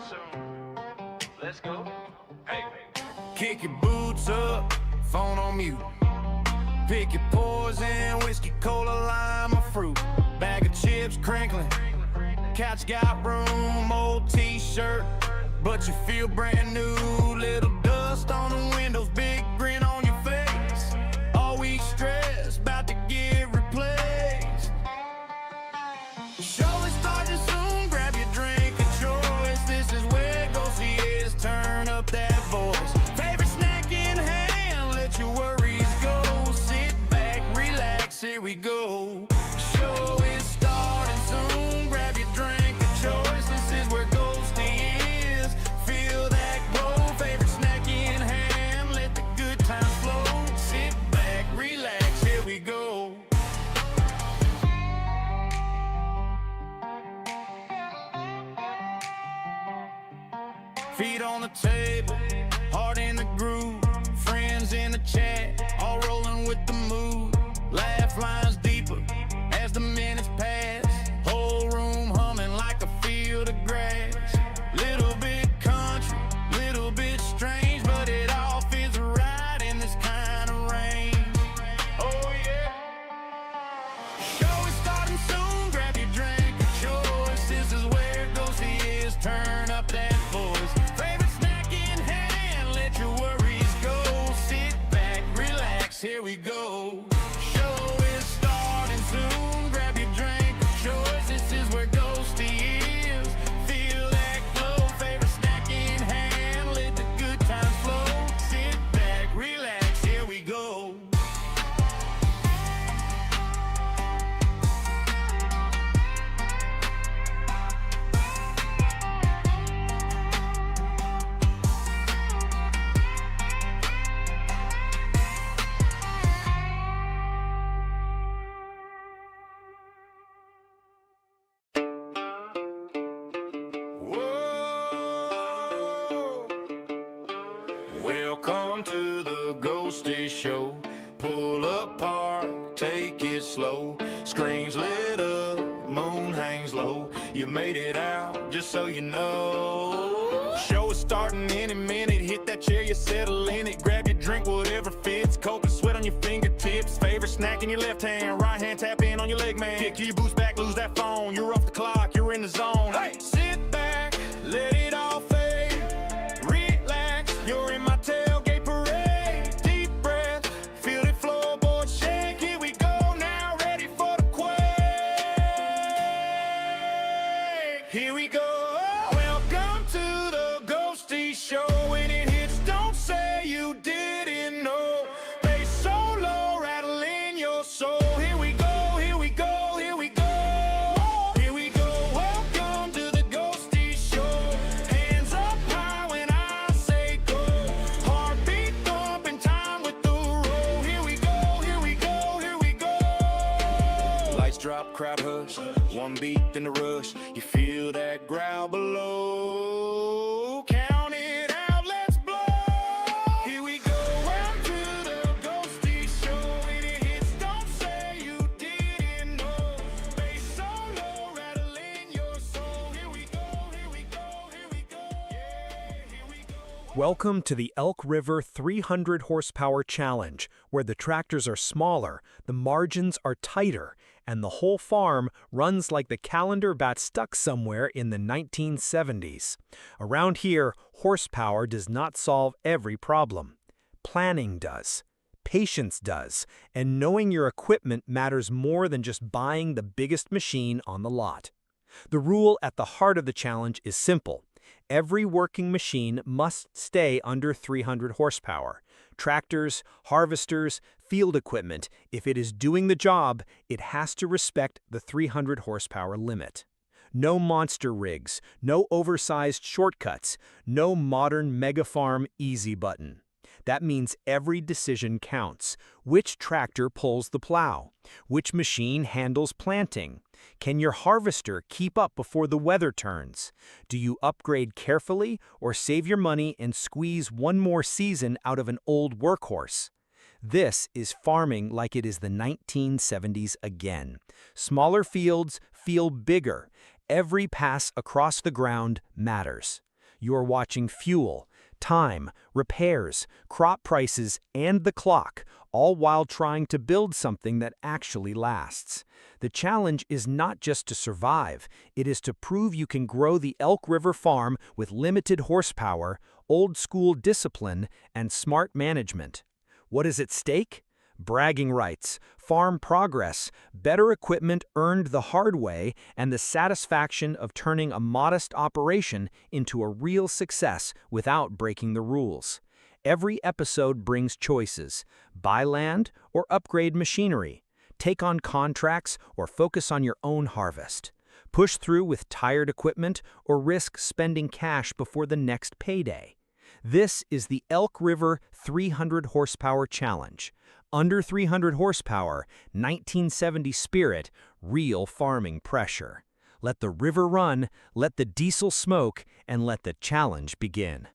soon. Let's go. Hey. Kick your boots up, phone on mute. Pick your poison, whiskey, cola, lime, or fruit. Bag of chips crinkling, couch got room, old t-shirt, but you feel brand new. Little dust on the windows, big grin on your face. All week stress, about to get replaced. Show is starting soon, grab your drink of choice. This is where Ghosty is, turn up that voice. Favorite snack in hand, let your worries go. Sit back, relax, here we go. Show is starting soon, grab your drink of choice. This is where Ghosty is, feel that glow. Favorite snack in hand, let the good times flow. Sit back, relax, here we go. Feet on the table, heart in the groove. Friends in the chat, all rolling with the mood. Laugh lines deeper as the minutes pass. Whole room humming like a field of grass. Little bit country, little bit strange, but it all feels right in this kind of rain. Oh yeah. Show is starting soon, grab your drink of choice. This is where Ghosty is, turn up that voice. Favorite snack in hand, let your worries go. Sit back, relax, here we go. Show is starting soon, grab your drink of choice. This is where Ghosty is, feel that glow. Favorite snack in hand, let the good times flow. Sit back, relax, here we go. Whoa. Welcome to the Ghosty Show. Pull apart, take it slow. Screens lit up, moon hangs low. You made it out, just so you know. Show is starting any minute. Hit that chair, you settle in it. Grab your drink, whatever fits. Coke and sweat on your fingertips. Favorite snack in your left hand. Right hand tap in on your leg, man. Kick your boots back, lose that phone. You're off the clock, you're in the zone. Hey, sit back, let it all fade. Relax, you're in my tailgate parade. Deep breath, feel it floorboard shake. Here we go now, ready for the quake. Here we go. Welcome to the Ghosty Show. When it hits, don't say you didn't know. Bass so low, rattling your soul. Here we go, here we go, here we go. Here we go. Welcome to the Ghosty Show. Hands up high when I say go. Heartbeat thumping, time with the roll. Here we go, here we go, here we go. Lights drop, crowd hush. One beat, then the rush. You feel that growl below. Count it out, let's blow. Here we go. Welcome to the Ghosty Show. When it hits, don't say you didn't know. Bass so low, rattling your soul. Here we go, here we go, here we go. Yeah, here we go. Welcome to the Elk River 300 horsepower challenge, where the tractors are smaller, the margins are tighter, and the whole farm runs like the calendar got stuck somewhere in the 1970s. Around here, horsepower does not solve every problem. Planning does. Patience does. And knowing your equipment matters more than just buying the biggest machine on the lot. The rule at the heart of the challenge is simple. Every working machine must stay under 300 horsepower. Tractors, harvesters, field equipment, if it is doing the job, it has to respect the 300 horsepower limit. No monster rigs, no oversized shortcuts, no modern mega farm easy button. That means every decision counts. Which tractor pulls the plow? Which machine handles planting? Can your harvester keep up before the weather turns? Do you upgrade carefully or save your money and squeeze one more season out of an old workhorse? This is farming like it is the 1970s again. Smaller fields feel bigger. Every pass across the ground matters. You're watching fuel, time, repairs, crop prices, and the clock, all while trying to build something that actually lasts. The challenge is not just to survive, it is to prove you can grow the Elk River farm with limited horsepower, old-school discipline, and smart management. What is at stake? Bragging rights, farm progress, better equipment earned the hard way, and the satisfaction of turning a modest operation into a real success without breaking the rules. Every episode brings choices: buy land or upgrade machinery, take on contracts or focus on your own harvest, push through with tired equipment or risk spending cash before the next payday. This is the Elk River 300 Horsepower Challenge. Under 300 horsepower, 1970 spirit, real farming pressure. Let the river run, let the diesel smoke, and let the challenge begin.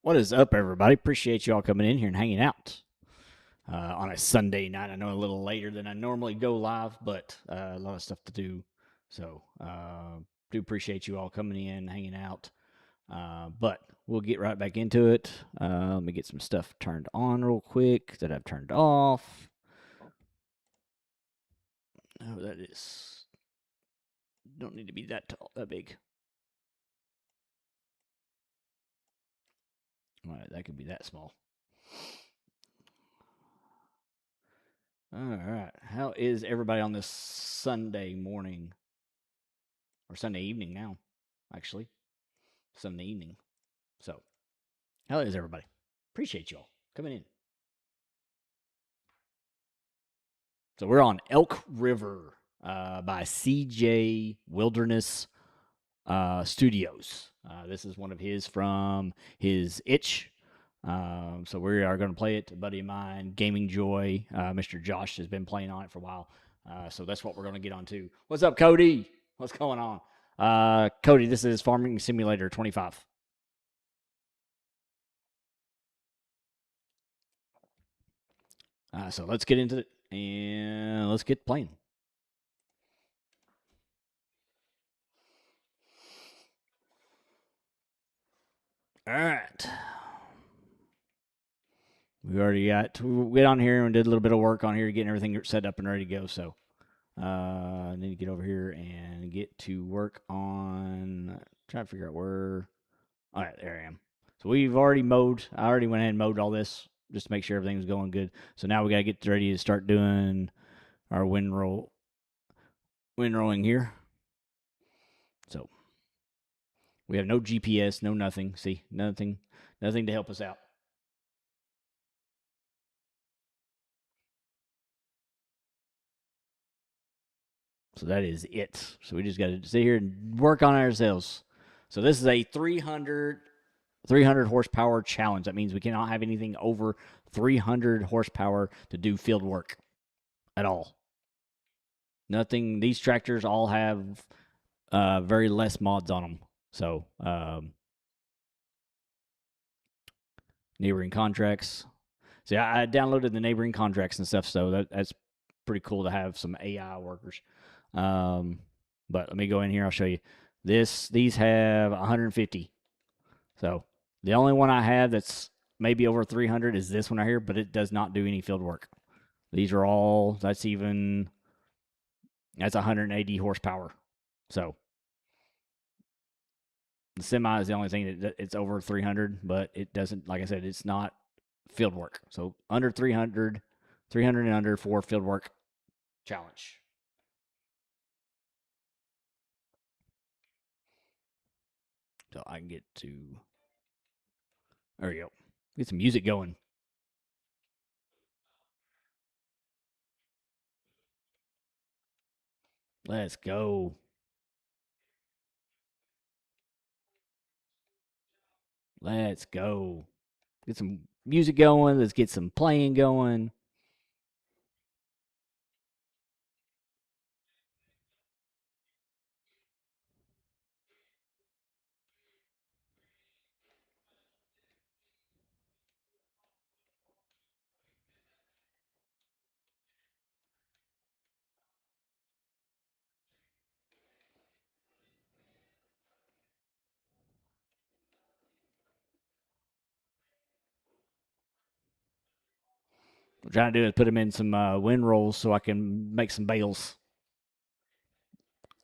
What is up, everybody? Appreciate you all coming in here and hanging out on a Sunday night. I know a little later than I normally go live, but a lot of stuff to do. So, do appreciate you all coming in, hanging out. But we'll get right back into it. Let me get some stuff turned on real quick that I've turned off. Oh, that is. Don't need to be that tall, that big. All right, that could be that small. All right. How is everybody on this Sunday morning? Or Sunday evening now, actually. Sunday evening. So, how is everybody? Appreciate y'all coming in. So, we're on Elk River by CJ Wilderness Studios. This is one of his from his Itch. So we are going to play it. A buddy of mine, Gaming Joy, Mr. Josh has been playing on it for a while. So that's what we're going to get on to. What's up, Cody? What's going on? Cody, this is Farming Simulator 25. So let's get into it and let's get playing. All right. We get on here and did a little bit of work on here, getting everything set up and ready to go. So I need to get over here and get to work on trying to figure out where. All right, there I am. So we've already mowed. I already went ahead and mowed all this just to make sure everything's going good. So now we got to get ready to start doing our windrowing here. So we have no GPS, no nothing. See, nothing to help us out. So that is it. So we just got to sit here and work on ourselves. So this is a 300 horsepower challenge. That means we cannot have anything over 300 horsepower to do field work at all. Nothing. These tractors all have very less mods on them. So neighboring contracts. See, I downloaded the neighboring contracts and stuff, so that's pretty cool to have some AI workers. But let me go in here. I'll show you. These have 150. So the only one I have that's maybe over 300 is this one right here, but it does not do any field work. These are all, that's 180 horsepower. So the semi is the only thing that it's over 300, but it doesn't, like I said, it's not field work. So under 300 and under for field work challenge. So I can get to, there we go. Get some music going. Let's go. Let's go. Get some music going. Let's get some playing going. What I'm trying to do is put them in some wind rolls so I can make some bales.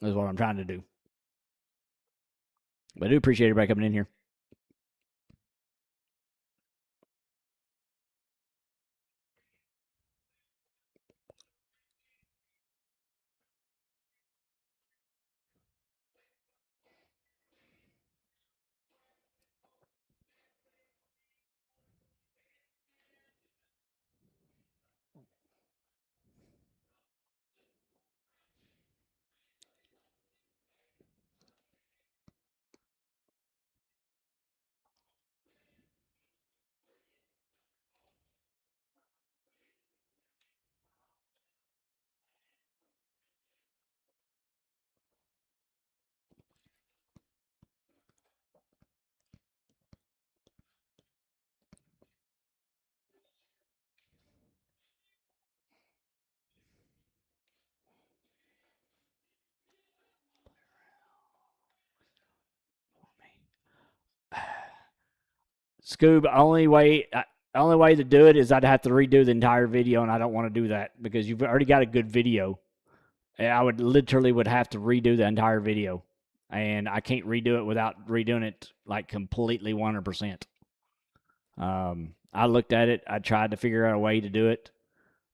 That's what I'm trying to do. But I do appreciate everybody coming in here. Scoob, only way to do it is I'd have to redo the entire video, and I don't want to do that because you've already got a good video. I would have to redo the entire video, and I can't redo it without redoing it like completely 100%. I looked at it. I tried to figure out a way to do it,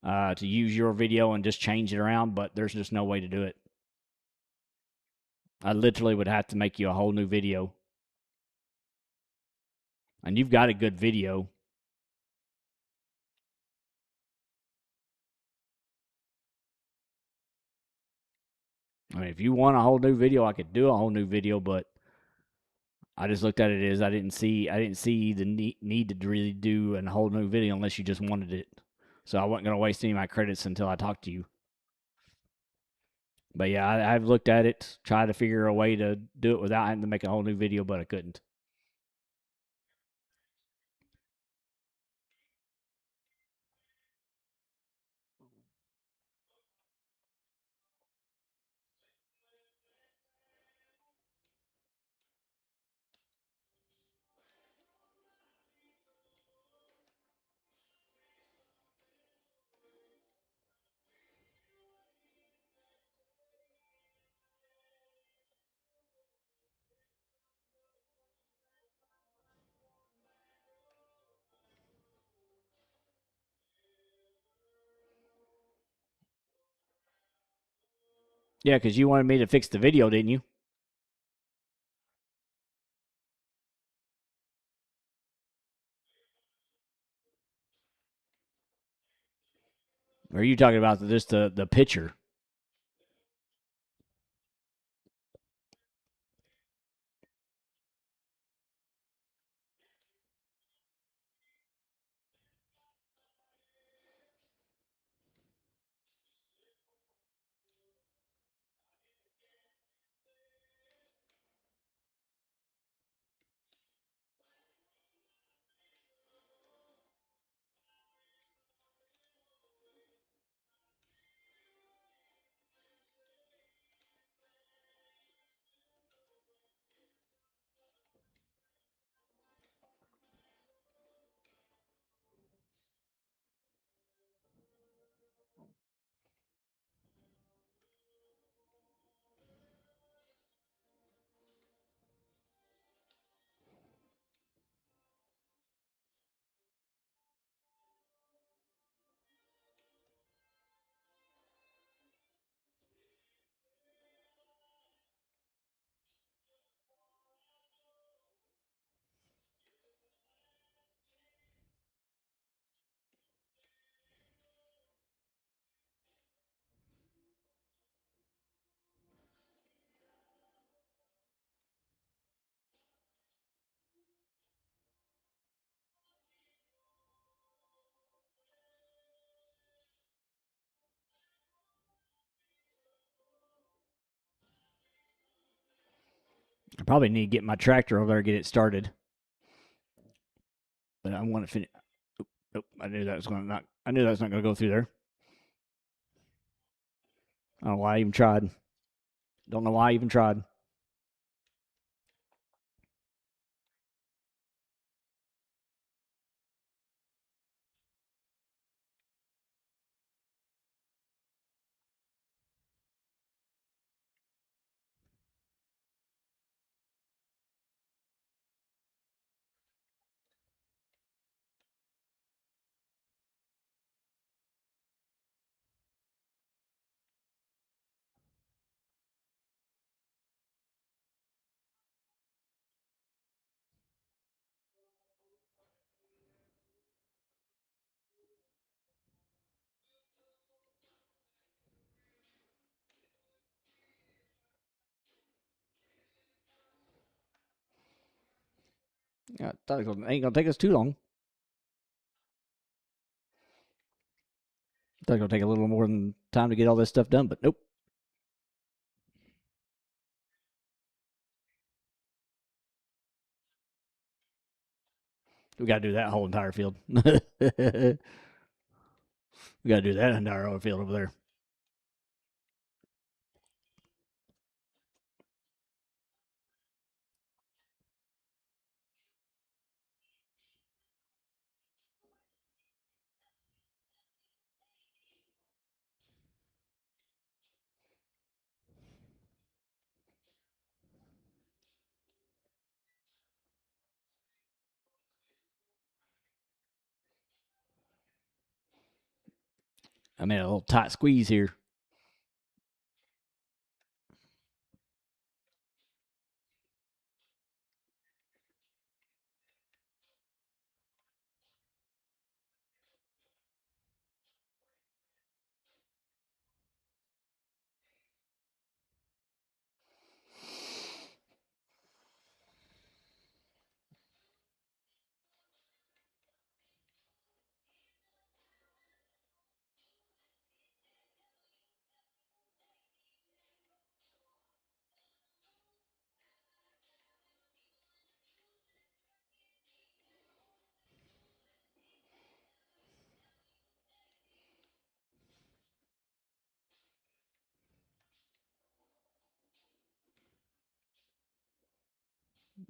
to use your video and just change it around, but there's just no way to do it. I literally would have to make you a whole new video. And you've got a good video. I mean, if you want a whole new video, I could do a whole new video, but I just looked at it as I didn't see the need to really do a whole new video unless you just wanted it. So I wasn't going to waste any of my credits until I talked to you. But yeah, I've looked at it, tried to figure a way to do it without having to make a whole new video, but I couldn't. Yeah, because you wanted me to fix the video, didn't you? Or are you talking about just the picture? I probably need to get my tractor over there and get it started. But I want to finish. Nope, I knew that was going to not. I knew that was not going to go through there. I don't know why I even tried. Don't know why I even tried. Yeah, I thought it ain't gonna take us too long. I thought it was gonna take a little more than time to get all this stuff done, but nope. We got to do that whole entire field. We got to do that entire field over there. I mean, a little tight squeeze here.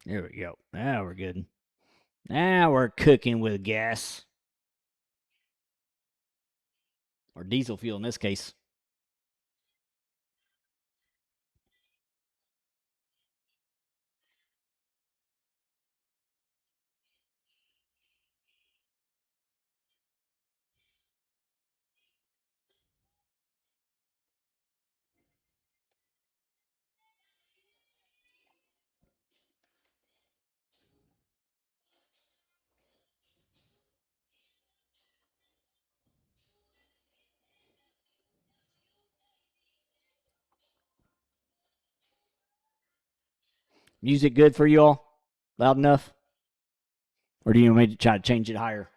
There we go. Now we're good. Now we're cooking with gas. Or diesel fuel in this case. Music good for you all? Loud enough? Or do you want me to try to change it higher?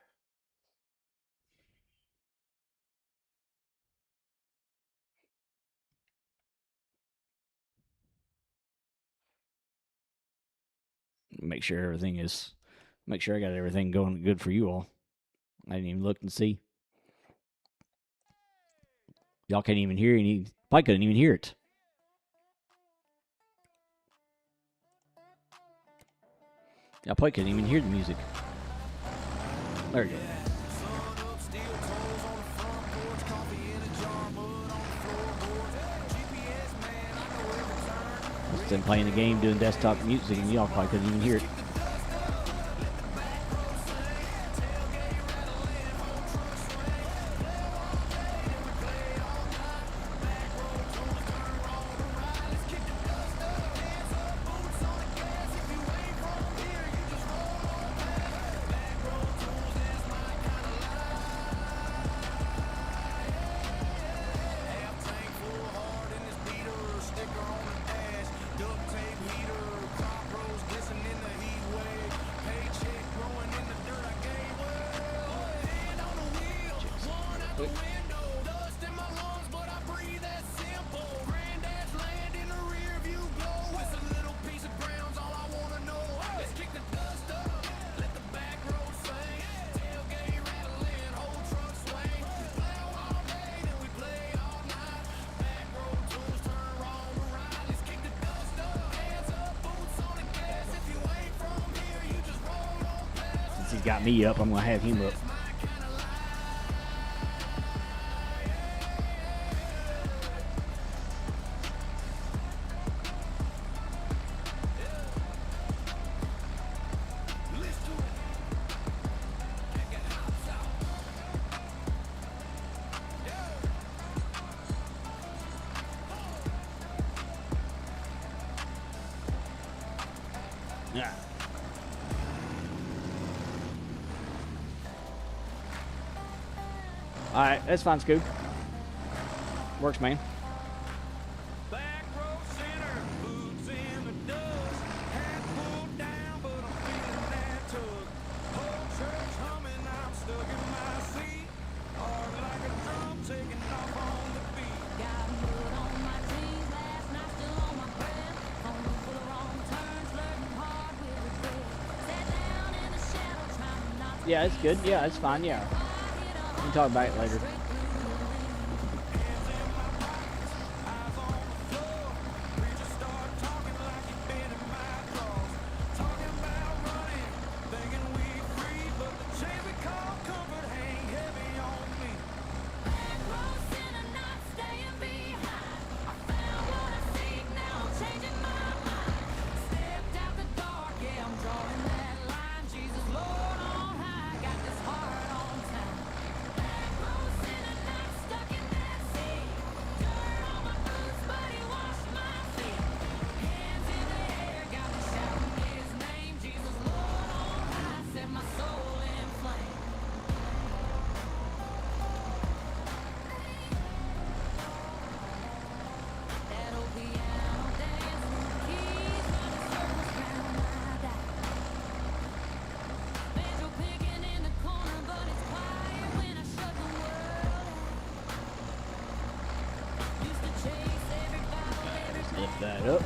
Make sure I got everything going good for you all. I didn't even look and see. Y'all can't even hear any. I couldn't even hear it. I probably couldn't even hear the music. There we go. I was then playing the game, doing desktop music, and y'all probably couldn't even hear it. He's got me up. I'm going to have him up. Yeah. All right, that's fine, Scoop. Works, man. Back row center, boots in the dust, hat pulled down, but I'm feeling that Yeah, it's good. Yeah, it's fine. Yeah. We can talk about it later. Lift that up.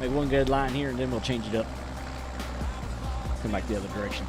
Make one good line here, and then we'll change it up. Come back the other direction.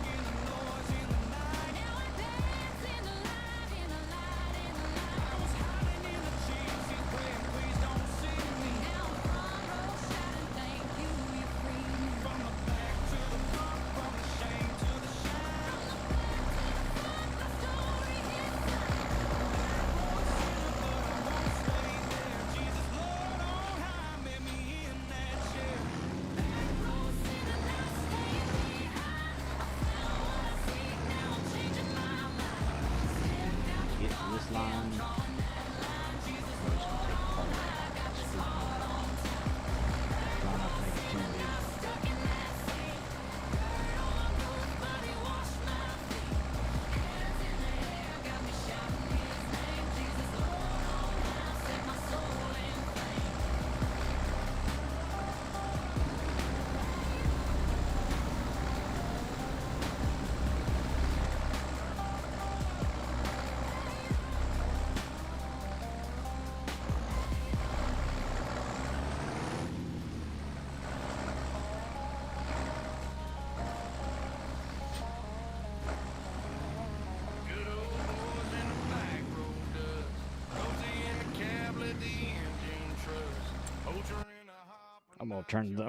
I'm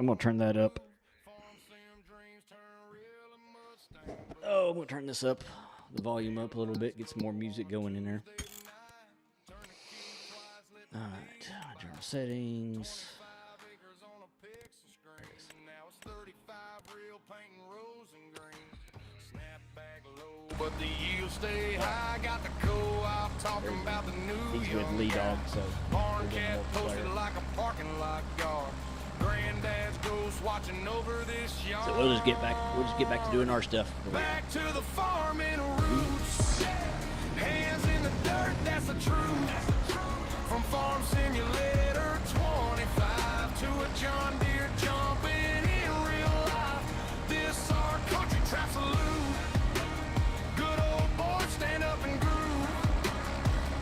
gonna turn that up. Oh, I'm gonna turn this up, the volume up a little bit, get some more music going in there. All right, general settings. But the yield stay high, got the co-op talking about the new He's with Lee Dog, so barn cat posted like a parking lot guard. Granddad's ghost watching over this yard. So we'll just get back to doing our stuff. Back to the farming roots. Hands in the dirt, that's the truth. From Farm Simulator 25 to a John Deere jumping in real life. This our country trap salute. Good old boy, stand up and groove.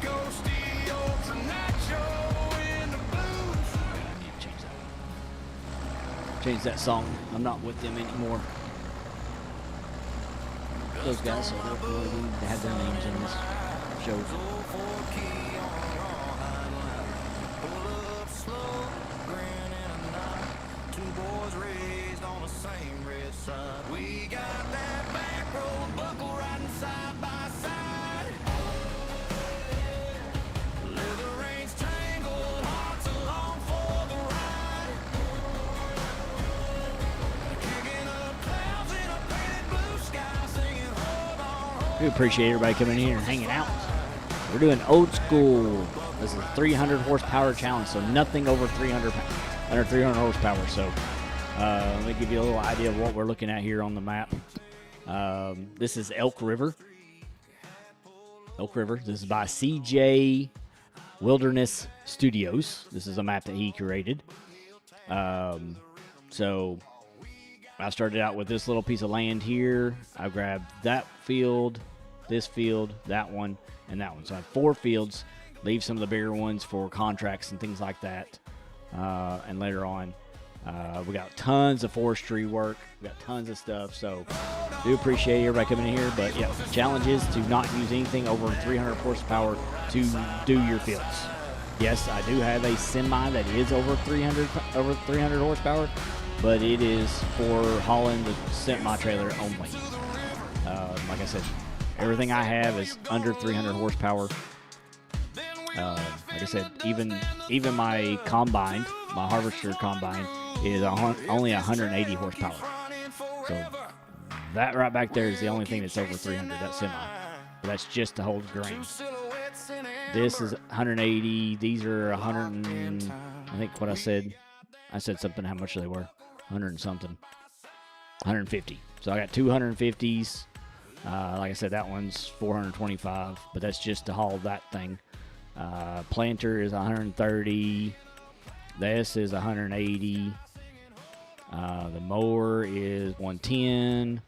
Ghosty Ultra Nacho in the blues. I need to change that song. I'm not with them anymore. Those guys, so they'll need to have their names in this show. We got that back road buckle riding We appreciate everybody coming in here and hanging out. We're doing old school. This is a 300 horsepower challenge, so nothing over 300 horsepower. So let me give you a little idea of what we're looking at here on the map. This is Elk River. Elk River. This is by CJ Wilderness Studios. This is a map that he created. So I started out with this little piece of land here. I grabbed that field, this field, that one, and that one. So I have 4 fields. Leave some of the bigger ones for contracts and things like that. And later on, we got tons of forestry work. We got tons of stuff. So do appreciate everybody coming in here. But yeah, the challenge is to not use anything over 300 horsepower to do your fields. Yes, I do have a semi that is over 300 horsepower, but it is for hauling the semi trailer only. Like I said, everything I have is under 300 horsepower. Like I said, even my combine, my harvester combine, is only 180 horsepower. So that right back there is the only thing that's over 300. That semi. But that's just to hold grain. This is 180. These are 100. And, I think what I said something how much they were. 100 and something. 150. So I got 250s. Like I said, that one's 425, but that's just to haul that thing. Planter is 130. This is 180. The mower is 110.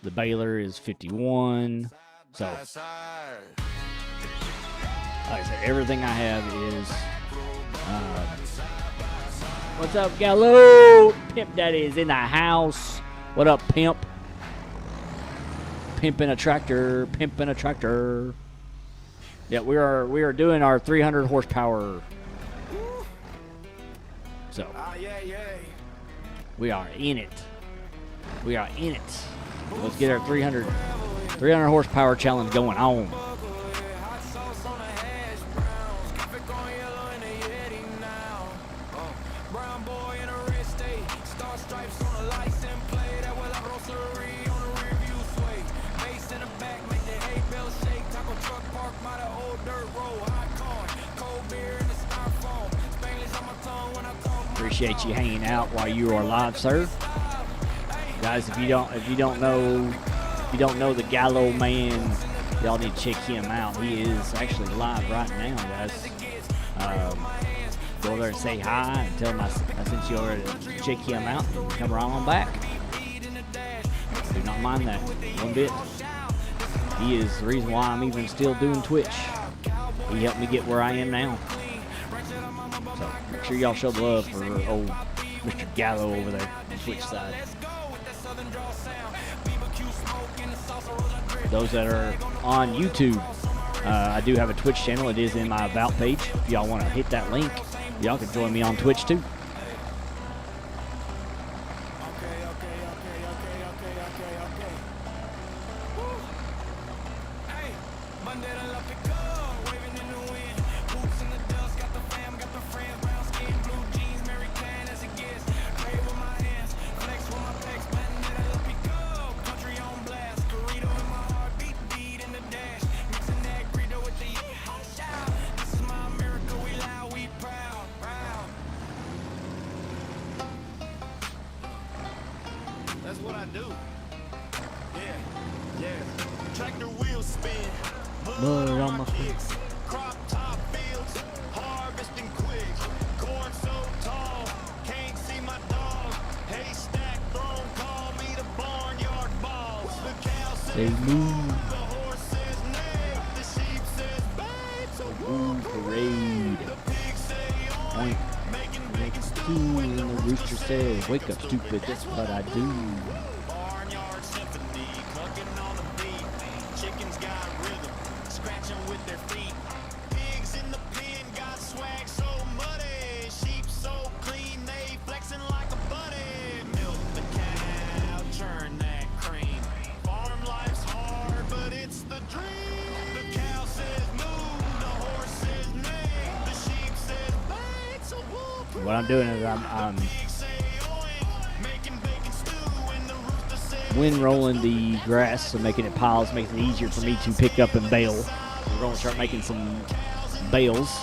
The baler is 51. So, like I said, everything I have is. What's up, Gallo? Pimp Daddy is in the house. What up, pimp? Pimping a tractor. Yeah, we are doing our 300 horsepower. So we are in it. Let's get our 300 horsepower challenge going on. Appreciate you hanging out while you are live, sir. Guys, if you don't know the Gallo man, y'all need to check him out. He is actually live right now, guys. Go over there and say hi and tell him I sent you over to check him out and come right on back. Do not mind that one bit. He is the reason why I'm even still doing Twitch. He helped me get where I am now. So make sure y'all show the love for old Mr. Gallo over there on the Twitch side. Those that are on YouTube, I do have a Twitch channel. It is in my About page. If y'all want to hit that link, y'all can join me on Twitch too. That's what I do. Yeah. Tractor wheels spin. Mud on my kicks. Crop top fields. Harvesting quick. Corn so tall. Can't see my dog. Haystack thrown. Call me the barnyard boss. The cow says They move. the horse says neigh. The sheep says babe. So Ooh, parade. the pigs say Point. oink. Making bacon stew. And the rooster says, "Wake up, stupid. That's what I do." Barnyard symphony, clucking on the beat. Chickens got rhythm, scratching with their feet. Pigs in the pen got swag so muddy. Sheep so clean, they flexing like a buddy. Milk the cow, churn that cream. Farm life's hard, but it's the dream. The cow says moo, the horse says neigh. The sheep says bait, so what What I'm doing is I'm wind rolling the grass, so making it piles, makes it easier for me to pick up and bale. We're going to start making some bales.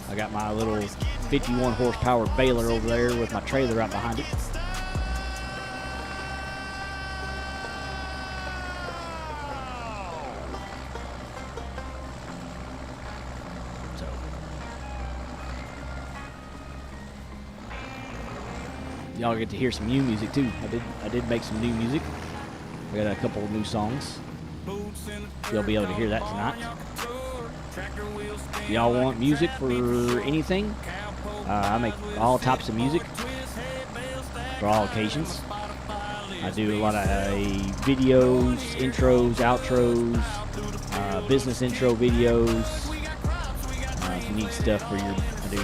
I got my little 51 horsepower baler over there with my trailer right behind it. So, y'all get to hear some new music too. I did make some new music. I got a couple of new songs. You'll be able to hear that tonight. If y'all want music for anything, I make all types of music for all occasions. I do a lot of videos, intros, outros, business intro videos. If you need stuff for your, I do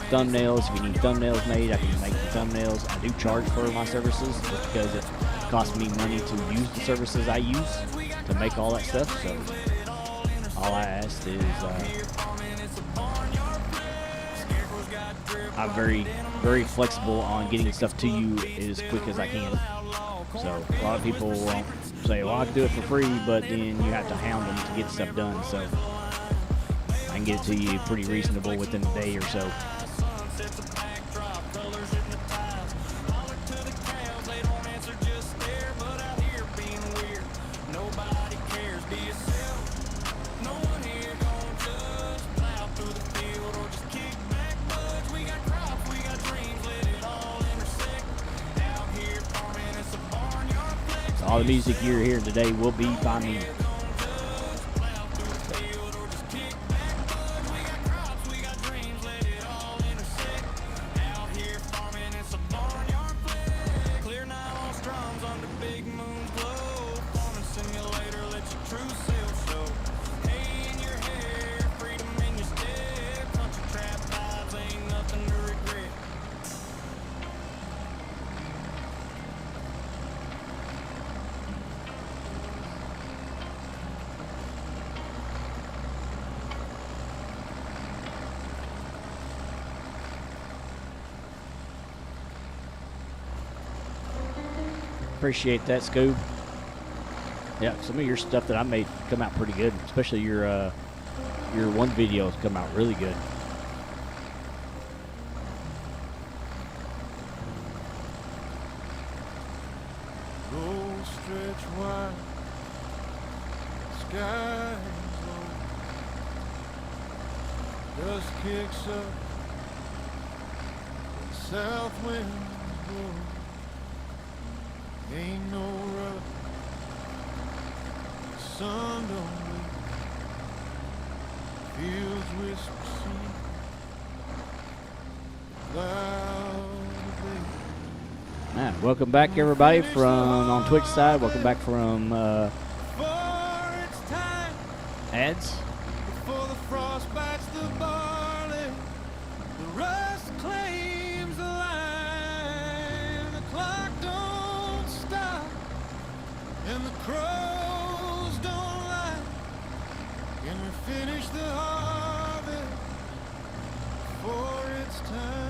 thumbnails. If you need thumbnails made, I can make the thumbnails. I do charge for my services just because it costs me money to use the services I use to make all that stuff. So all I ask is I'm very flexible on getting stuff to you as quick as I can. So a lot of people won't say, well, I can do it for free, but then you have to hound them to get stuff done. So I can get it to you pretty reasonable within a day or so. All the music you're hearing today will be by me. Appreciate that, Scoob. Yeah, some of your stuff that I made come out pretty good, especially your one video has come out really good. Road stretch wide, skies low, dust kicks up, south wind blows. Ain't no rush, sun don't wait, fields whisper sweet, loud bay. Welcome back, everybody, from on Twitch side. Welcome back from ads. Before the frost bites the barley, the rust claims the line, the clock don't stop, and the crows don't lie. Can we finish the harvest before it's time?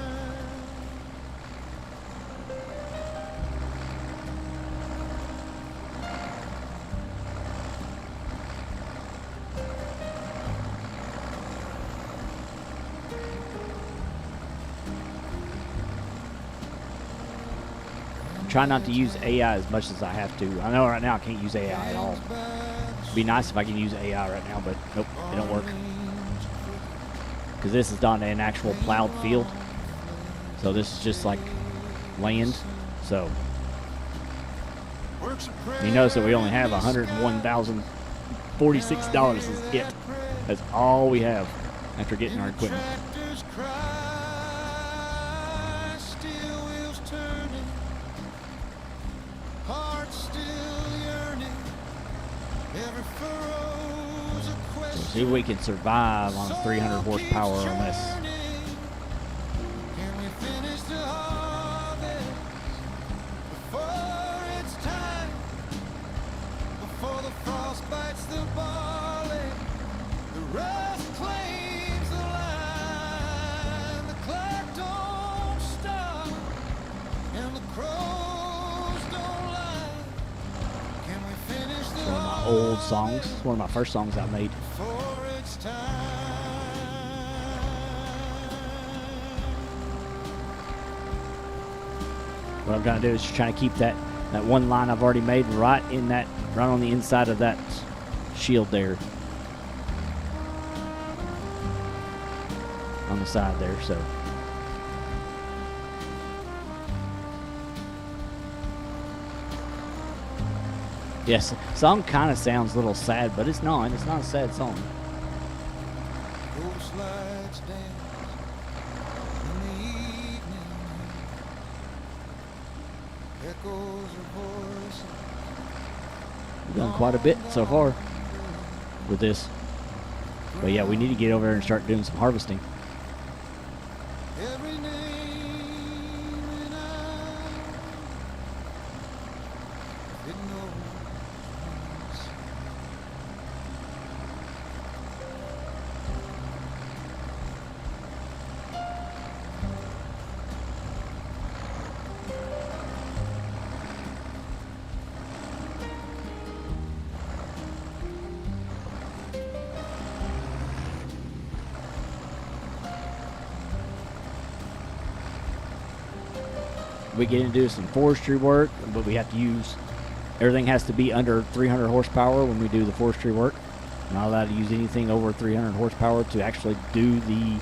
Try not to use AI as much as I have to. I know right now I can't use AI at all. It'd be nice if I could use AI right now, but nope, it don't work. Because this is on an actual plowed field. So this is just like land. So you notice that we only have $101,046 is it. That's all we have after getting our equipment. See if we can survive on 300 horsepower on this. Can we finish the harvest before it's time? Before the frost bites the barley, the rust claims the line, the clock don't stop, old songs. It's one of my first songs I made. For it's time. What I'm trying to do is just trying to keep that one line I've already made right on the inside of that shield there. On the side there, so. Yes, song kind of sounds a little sad, but it's not. It's not a sad song. Ghost lights dance in the evening. Echoes of voices. We've done quite a bit so far with this. But yeah, we need to get over there and start doing some harvesting. Every name and I it knows. We get into some forestry work, but we have to use, everything has to be under 300 horsepower when we do the forestry work. Not allowed to use anything over 300 horsepower to actually do the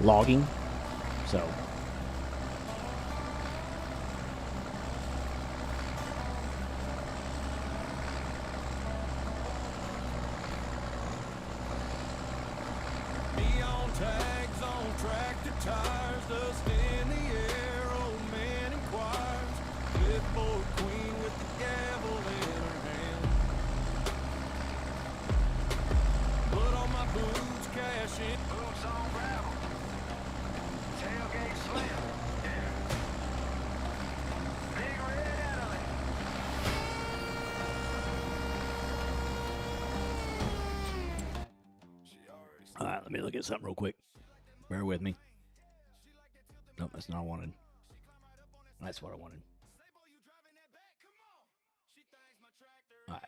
logging. So. Neon tags on tractor tires, dust in the air, old man inquires. Clipboard queen with the gavel in her hand. Put on my boots, cash in. Boots on gravel. Tailgate slim. Yeah. Big red Adelaide. All right, let me look at something real quick. Bear with me. Nope, that's not what I wanted. That's what I wanted. All right.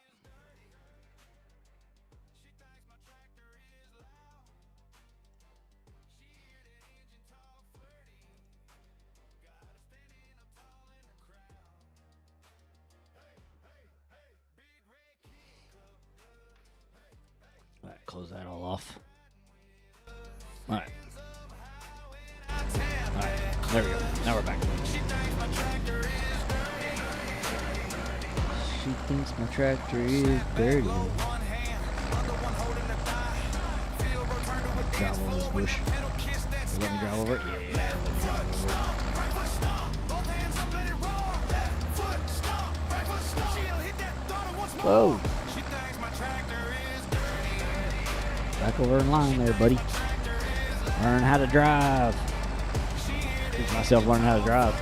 All right, close that all off. All right. All right, there we go. Now we're back. She thinks my tractor is dirty. Drive over this bush. You let me drive over it? Yeah, let me drive over it. Whoa. Back over in line there, buddy. Learn how to drive. Teach myself learning how to drive.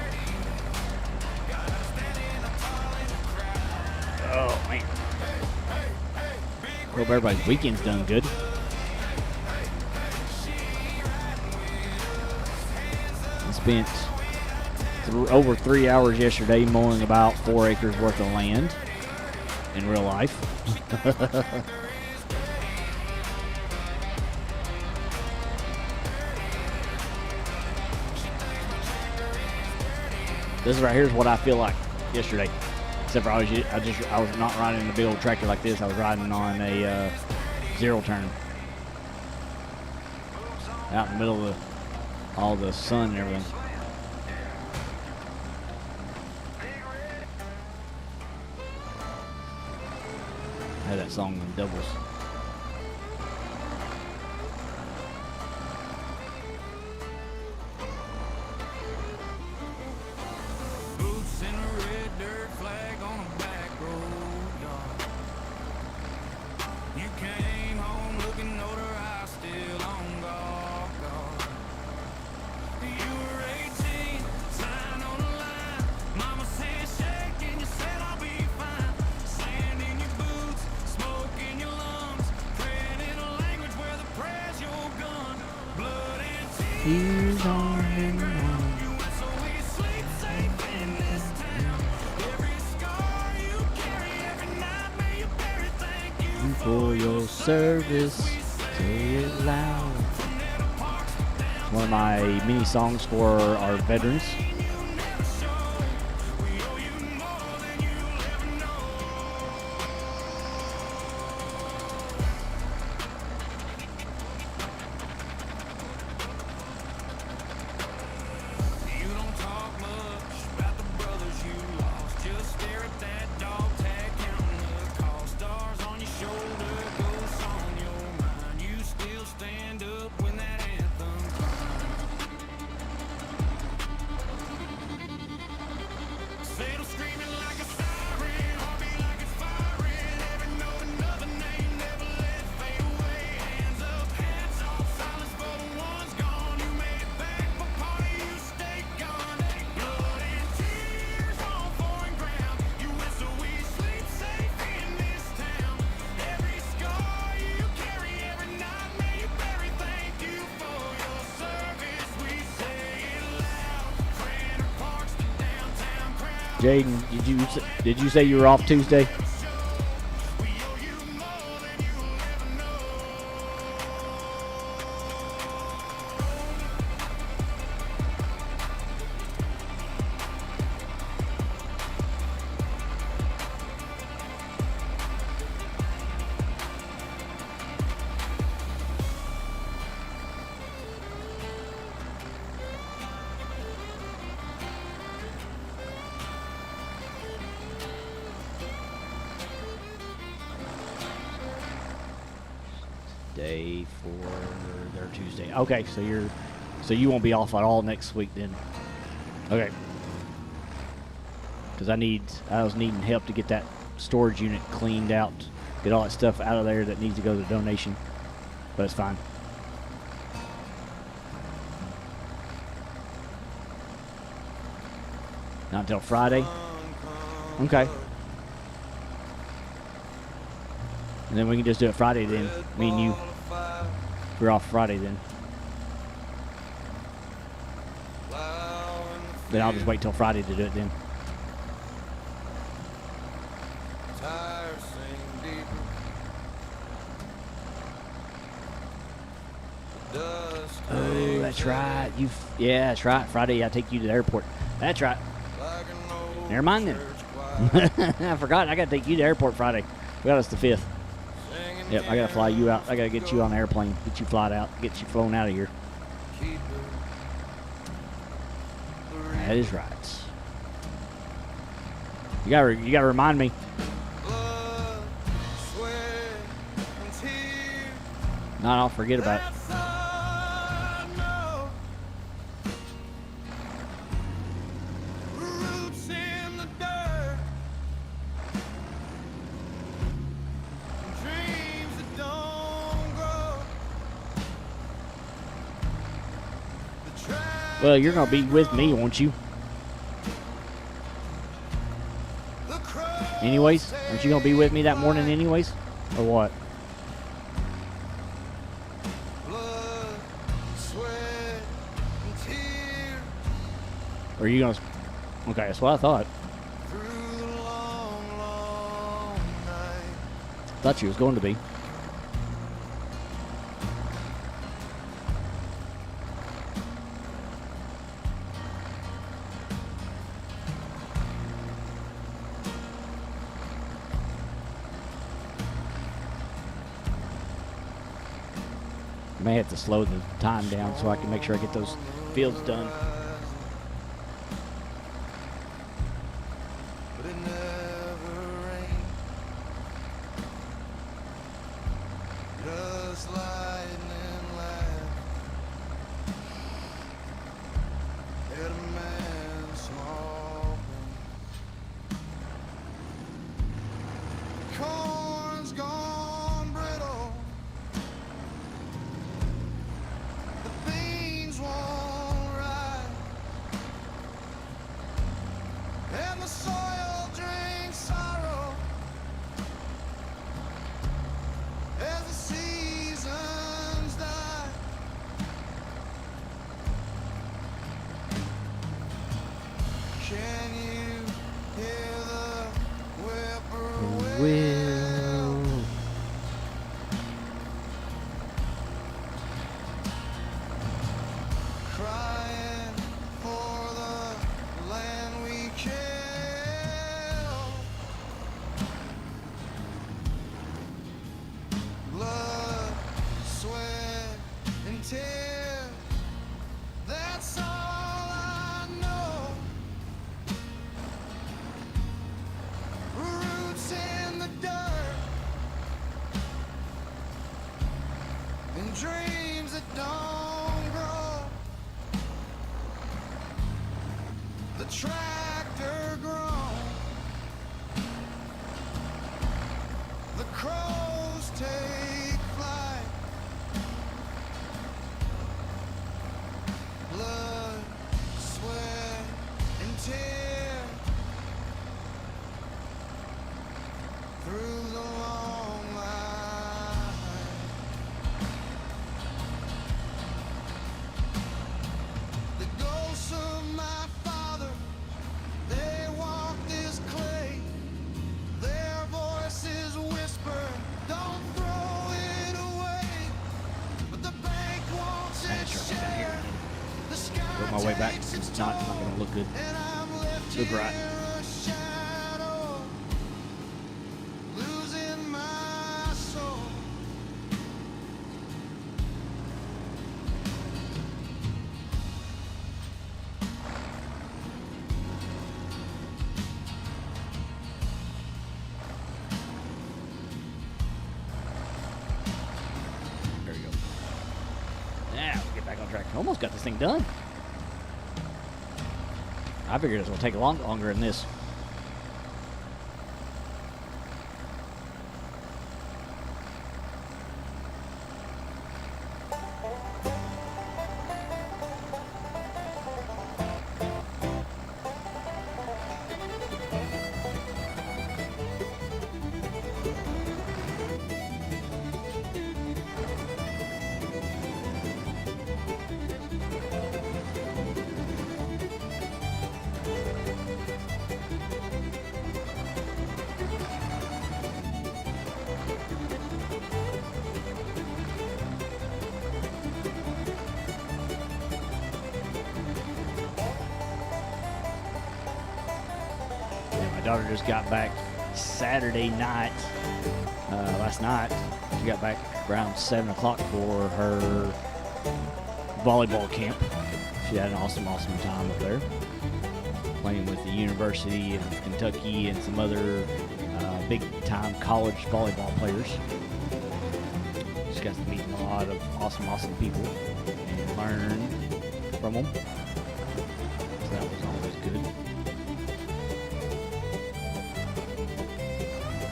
Oh, man. Hope everybody's weekend's done good. I spent over 3 hours yesterday mowing about 4 acres worth of land in real life. This right here is what I feel like yesterday. Except for I was not riding a big old tractor like this. I was riding on a zero turn. Out in the middle of all the sun and everything. I had that song in doubles. Boots in a red dirt flag on a back road yard. You came home looking older, I still on guard. You were 18, sign on the line. Mama said shake and you said I'll be fine. Sand in your boots, smoke in your lungs. Praying in a language where the prayer's your gun. Blood and tears. He's on and on. You went so we sleep safe in this town. Every scar you carry, every night may you bury. Thank you for your service. Say it loud. It's one of my mini songs for our veterans. You don't talk much about the brothers you lost. Just stare at that dog tag counting the cost. Stars on your shoulder, ghosts on your mind. You still stand up when that anthem cries. Fatal screaming like a siren, heartbeat like it's firing. Every note another name, never let it fade away. Hands up, hats off, silence for the ones gone. You made it back, but part of you stayed gone. Blood and tears on foreign ground. You whistle, we sleep safe in this town. Every scar you carry, every night may you bury. Thank you for your service. We say it loud. Cranor Park's the downtown crowd. Jaden, did you say you were off Tuesday? We owe you more than you'll ever know. Day for their Tuesday. Okay, so you won't be off at all next week then. Okay. Because I was needing help to get that storage unit cleaned out, get all that stuff out of there that needs to go to the donation. But it's fine. Not until Friday. Okay. And then we can just do it Friday then. Me and you. We're off Friday then. Then I'll just wait till Friday to do it then. Tires sink deeper. Dust Oh, that's right. Yeah, that's right. Friday I take you to the airport. That's right. like an old Never mind then. church choir. I forgot. I gotta take you to the airport Friday. We got us the 5th. Singing Yep, I gotta fly you out. I gotta get you on the airplane, get you flight out, get you flown out of here. keep it. That is right. You gotta remind me. Blood, sweat, and tears. No, I'll forget about it. That's all I know. Roots in the dirt. Dreams that don't grow. The track Well, you're gonna be with me, won't you? the crows Anyways, aren't you gonna be with me that morning, anyways, or what? blood, sweat, and tears. Or are you gonna? Okay, that's what I thought. Through the long, long night. Thought you was going to be. May have to slow the time down so I can make sure I get those fields done. But it never rained. Just lightning laughed at a man's small pain. Corn's gone brittle. The beans won't rise. And the soil drinks sorrow as the season dreams that don't grow. The tractor grown. The crows take flight. Blood, sweat, and tears through the long line. The ghosts of my father, they walk this clay. Their voices whisper, don't throw it away. But the bank wants its share. The sky Work my way back. takes its It's not toll, going to look good. and I'm left Look right. here a shadow, losing my soul. There we go. Now we get back on track. Almost got this thing done. I figured it was going to take a lot longer than this. Daughter just got back Saturday night, last night. She got back around 7 o'clock for her volleyball camp. She had an awesome time up there, playing with the University of Kentucky and some other big-time college volleyball players. She got to meet a lot of awesome people and learn from them. So that was always good.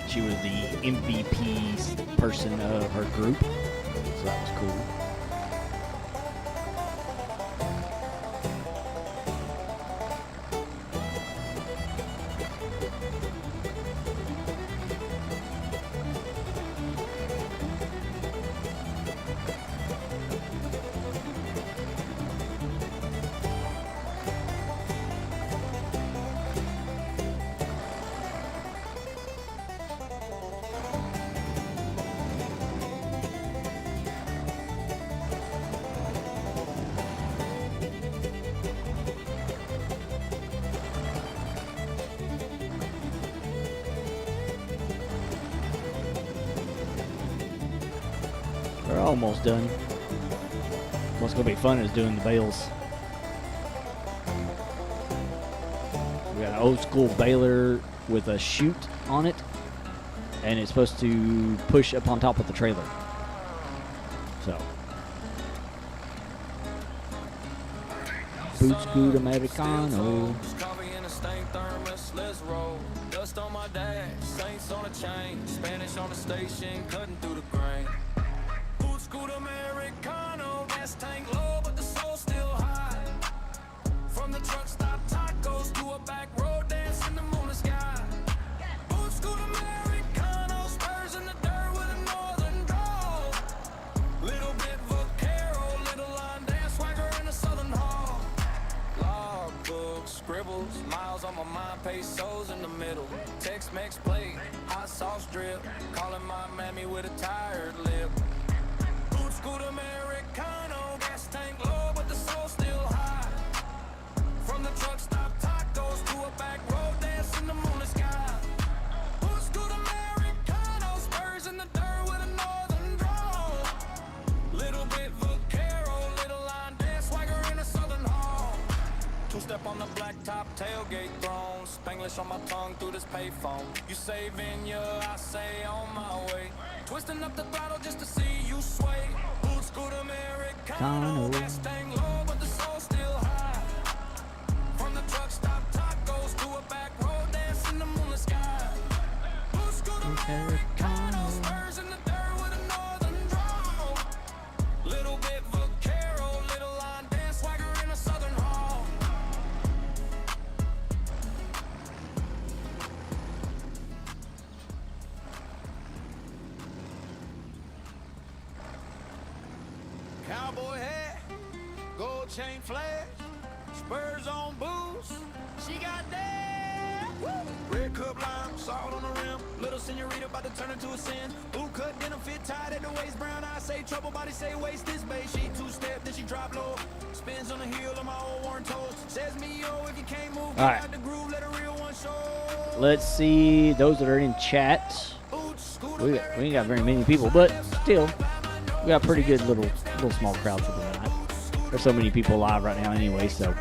She was the MVP person of her group, so that was cool. We're almost done. What's going to be fun is doing the bales. We got an old school baler with a chute on it, and it's supposed to push up on top of the trailer. So, boot scoot Americano. Coffee in a stained thermos, let's roll. Dust on my dash, Saints on a chain, Spanish on the station, cutting through the grain. Boot scoot Americano, gas tank low, but the soul still high. From the truck stop tacos to a back road dance in the moonlit sky. Boot scoot Americano, spurs in the dirt with a northern drawl. Little bit vaquero, little line dance, swagger in a southern hall. Logbook, scribbles, miles on my mind, pesos in the middle. Tex-Mex plate, hot sauce drip, calling my mammy with a tired lip. Boot scoot Americano, gas tank low, but the soul still high. From the truck stop tacos to a back road dance in the moonlit sky. Boot scoot Americano, spurs in the dirt with a northern drawl. Little bit vaquero, little line dance, swagger in a southern hall. Two-step on the blacktop, tailgate throne. Spanglish on my tongue through this payphone. You say Vinya, I say on my way. Twisting up the throttle just to see you sway. Boot scoot Americano. Mustang low, but the soul still high. From the truck stop tacos to a back road dance in the moonlit sky. Blue scooter Americano, spurs in the dirt with a northern drawl. Little bit vaquero, little line dance swagger in a southern hall. Cowboy hat, gold chain flash, spurs on boots. She got that. Woo! Red cup lime, salt on the rim. Little senorita about to turn into a sin. Boot cut denim fit tight at the waist. Brown eyes say trouble, body say waist this babe. She two-step, then she drop low. Spins on the heel of my old worn toes. Says me, yo, if you can't move, All right. out the groove, let a real one show. Let's see those that are in chat. We ain't got very many people, but still, we got a pretty good little small crowd for the night. There's so many people live right now anyway, so.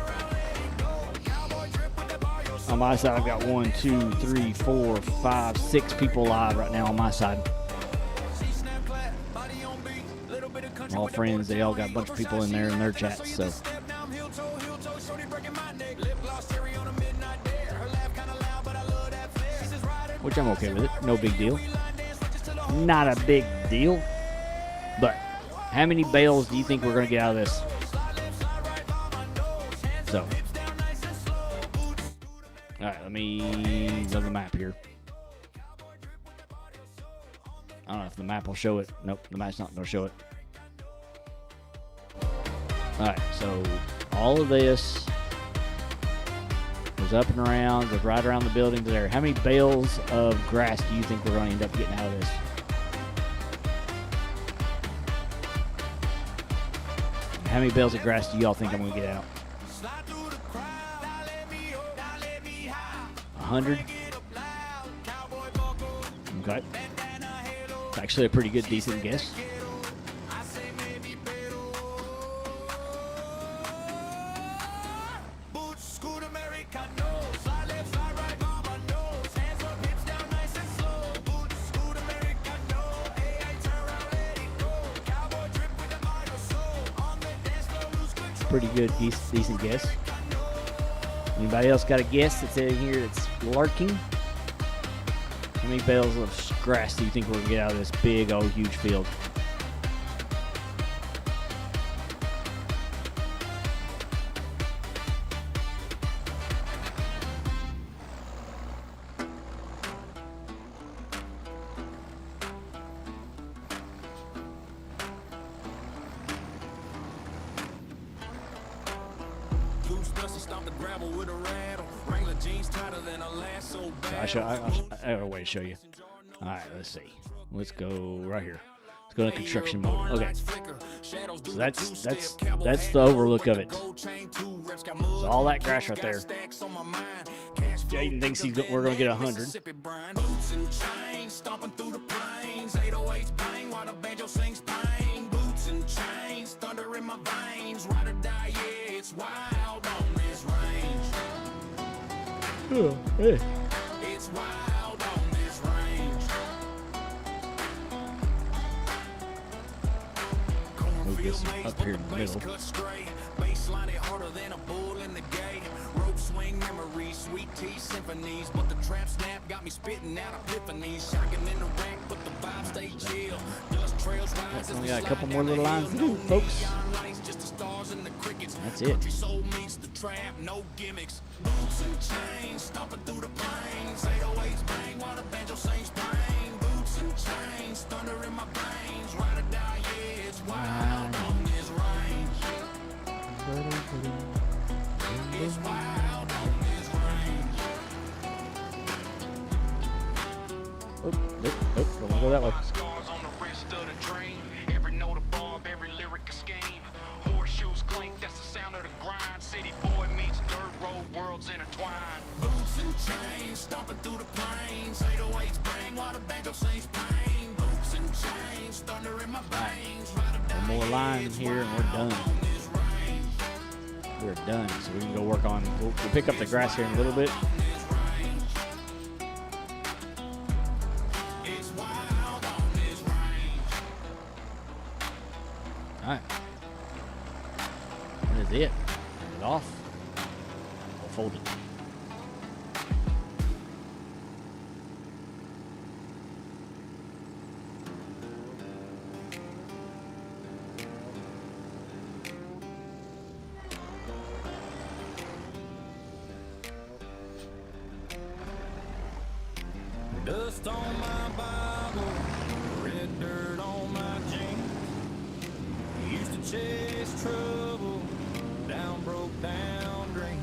On my side, I've got 1, 2, 3, 4, 5, 6 people live right now on my side. All friends, they all got a bunch of people in there in their chats, so. Which I'm okay with it, no big deal. Not a big deal, but how many bales do you think we're going to get out of this? So, all right, let me go to the map here. I don't know if the map will show it. Nope, the map's not going to show it. All right, so all of this goes up and around, goes right around the building to there. How many bales of grass do you think we're going to end up getting out of this? How many bales of grass do y'all think I'm going to get out? 100? Okay. It's actually a pretty good, decent guess. Pretty good, decent guess. Anybody else got a guess that's in here that's lurking? How many bales of grass do you think we're going to get out of this big, old, huge field? I got a way to show you. All right, let's see. Let's go right here. Let's go to construction mode. Okay. So that's the overlook of it. So all that grass right there. Jaden thinks we're going to get 100. Oh, hey. It's wild on this range. Move this up here in the middle. Baseline it harder than a bull in the gate. Rope swing memories, sweet tea symphonies. But the trap snap got me spitting out epiphanies. Shocking in the wreck, but the vibe stay chill. Dust trails rise. Only got a couple more little lines to do, folks. That's it. Soul meets the trap, no gimmicks. Boots and chains, stomping through the plains. 808s bang while the banjo sings bang. Boots and chains, thunder in my brains. Ride or die, yeah, it's wild on this range. It's wild on this range. Don't want to go that way. Scars on the wrist of the dream. Every note above, every lyric a scheme. Horseshoes clink, that's the sound of the grind. City boy meets dirt road, worlds intertwined. Boots and chains, stomping through the plains. 808s bang while the banjo sings bang. Boots and chains, thunder in my veins. One more line here and we're done. We're done, so we can go work on. We'll pick up the grass here in a little bit. All right. it. Turn it off. We'll fold it. Dust on my Bible, red dirt on my jeans. Used to chase trouble, down broke down dreams.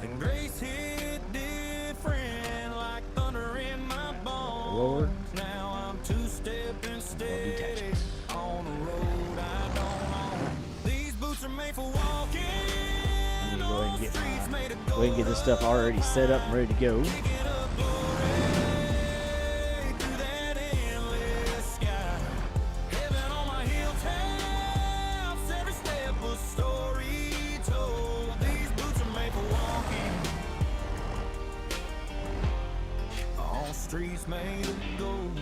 And grace hit different like thunder in my bones. Now I'm two-stepping steady on the road I don't own. These boots are made for walking. I'm gonna go ahead and get this stuff already set up and ready to go. Streets made of gold.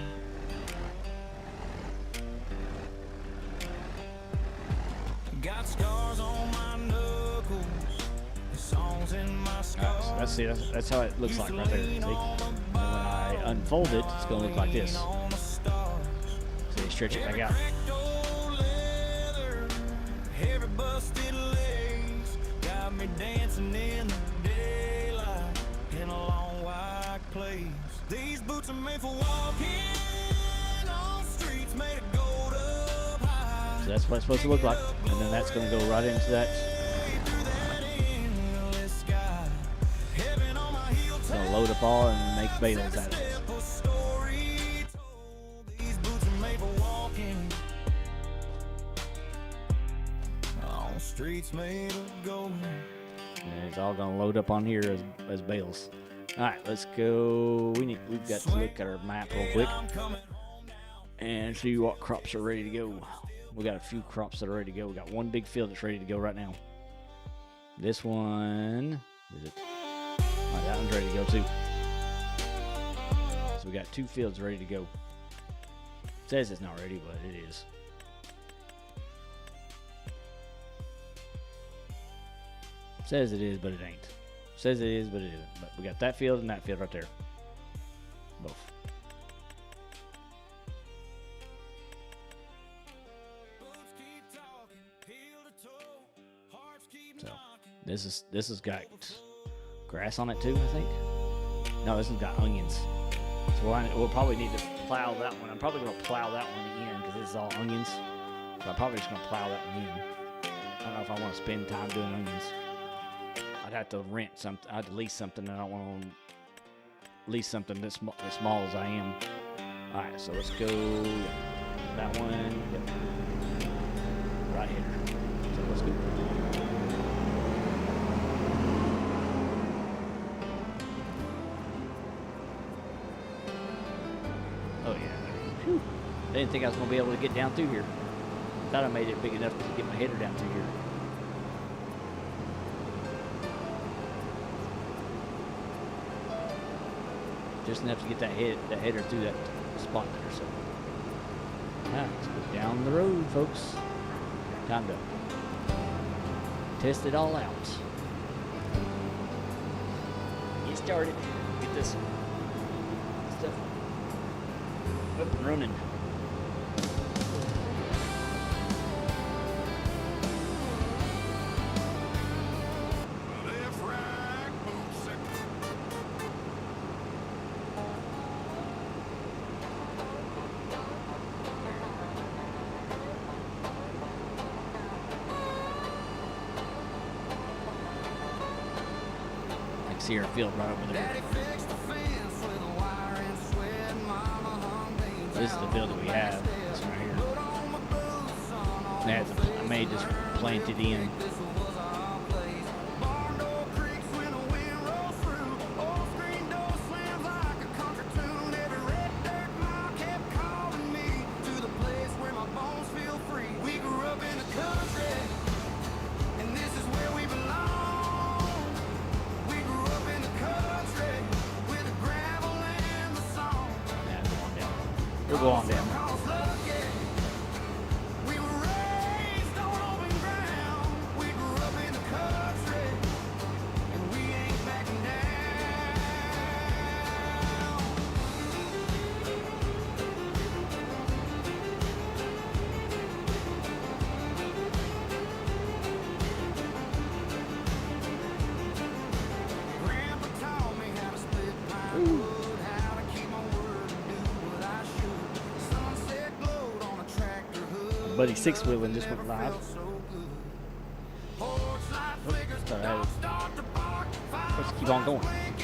Got scars on my knuckles, songs in my scars. So that's how it looks like right there. See? And when I unfold it, it's gonna look like this. So you stretch it back out. Heavy busted legs got me dancing in the daylight in a long white place. These boots are made for walking on streets made of gold up high. So that's what it's supposed to look like. And then that's going to go right into that. It's going to load up all and make bales out of it. These boots are made for walking on streets made of gold. And it's all going to load up on here as bales. All right, let's go. We've got to look at our map real quick and see what crops are ready to go. We got a few crops that are ready to go. We got one big field that's ready to go right now. This one, is it? Oh, that one's ready to go too. So we got two fields ready to go. It says it's not ready, but it is. It says it is, but it ain't. Says it is, but it isn't. But we got that field and that field right there. Both. So this has got grass on it too, I think. No, this has got onions. So we'll probably need to plow that one. I'm probably going to plow that one in because this is all onions. So I'm probably just going to plow that one in. I don't know if I want to spend time doing onions. I'd have to rent something. I'd lease something. I don't want to lease something as small as I am. All right, so let's go. That one. Yep. Right here. So let's go. Oh yeah. Whew. I didn't think I was going to be able to get down through here. I thought I made it big enough to get my header down through here. Just enough to get that header through that spot there. So, let's go down the road, folks. Time to test it all out. Get started. Get this stuff up and running. Left, right, boom, second. I can see our field right over there. Daddy fixed the fence with a wire and sweat. Mama hung beans This is the field that we have. This one right here. put on my boots on I made this planted in. this was our place. Barn door creaks when the wind rolls through. Old screen door slams like a country tune. Every red dirt mile kept calling me to the place where my bones feel free. We grew up in the country, and this is where we belong. We grew up in the country with the gravel and the song. Yeah, go on down. We'll go on down. Cause lucky, we were raised on open ground. We Buddy Six Wheeling just went live. Oh, it's all right. Let's keep on going.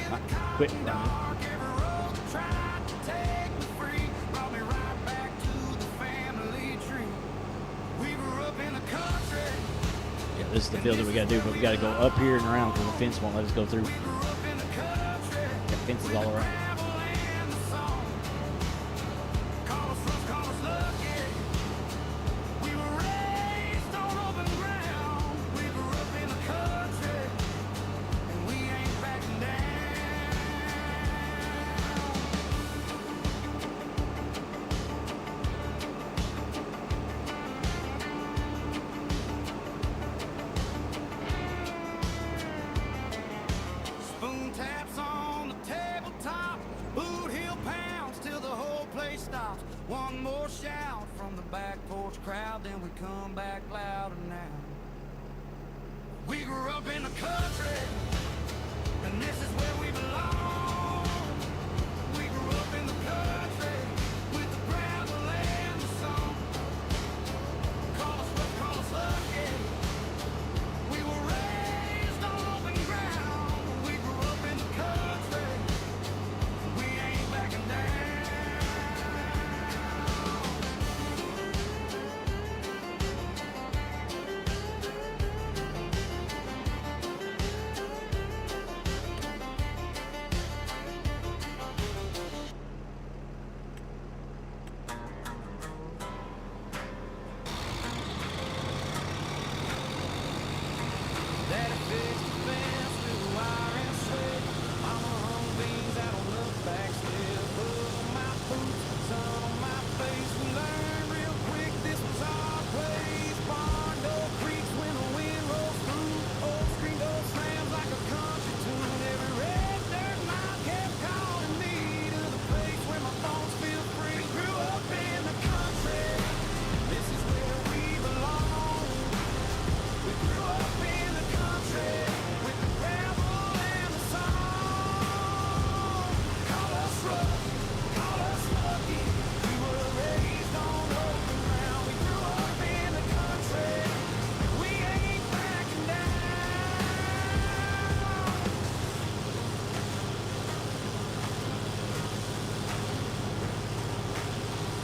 Not quit. Yeah, this is the building we got to do, but we got to go up here and around because the fence won't let us go through. Got fences all around. Spoon taps on the tabletop, boot heel pounds till the whole place stops. One more shout from the back porch crowd, then we come back louder now. We grew up in the country, and this is where we belong. We grew up in the country, with the gravel and the song. Call us rough, call us lucky. We were raised on open ground. We grew up in the country. We ain't backing down. Daddy fixed the fence with wire and sweat. Mama hung beans out on the back step. Blood on my boots, sun on my face. We learned real quick this was our place. Barn door creaks when the wind rolls through. Old screen door slams like a country tune. Every red dirt mile kept calling me to the place where my bones feel free. Grew up in the country. This is where we belong. We grew up in the country with the gravel and the song. Call us rough, call us lucky. We were raised on open ground. We grew up in the country, and we ain't backing down.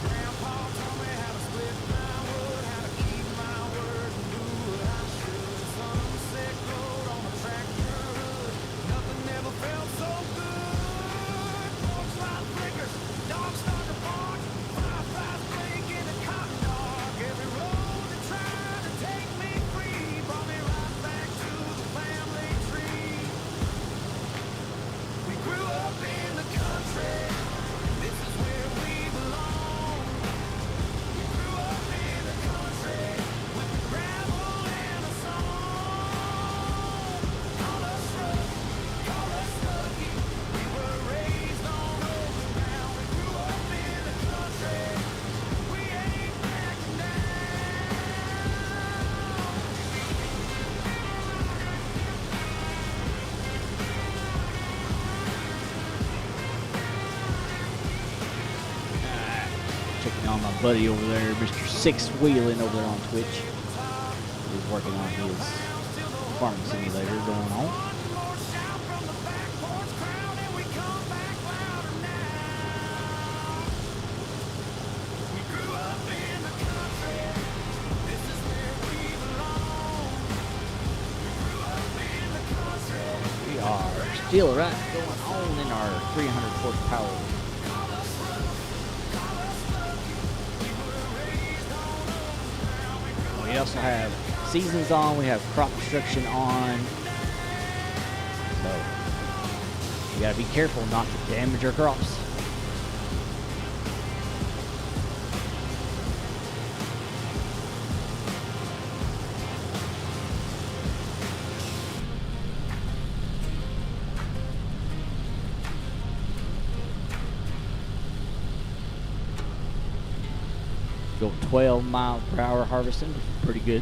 Grandpa taught me how to split my wood, how to keep my word and do what I should. Sunset glowed on the tractor hood. Nothing ever felt so good. Porch light flickers, dogs start to bark. Fireflies blink in the cotton dark. Every road that tried to take me free brought me right back to the family tree. We grew up in the country. This is where we belong. We grew up in the country with the gravel and the song. Call us rough, call us lucky. We were raised on open ground. We grew up in the country. We ain't backing down. Checking on my buddy over there, Mr. Six Wheeling over there on Twitch. He's working on his farming simulator going on. One more shout from the back porch crowd, and we come back louder now. We grew up in the country. This is where we belong. We grew up in the country. We are still right going on in our 300 horsepower. We also have seasons on, we have crop destruction on. So you gotta be careful not to damage your crops. Go 12 miles per hour harvesting, which is pretty good.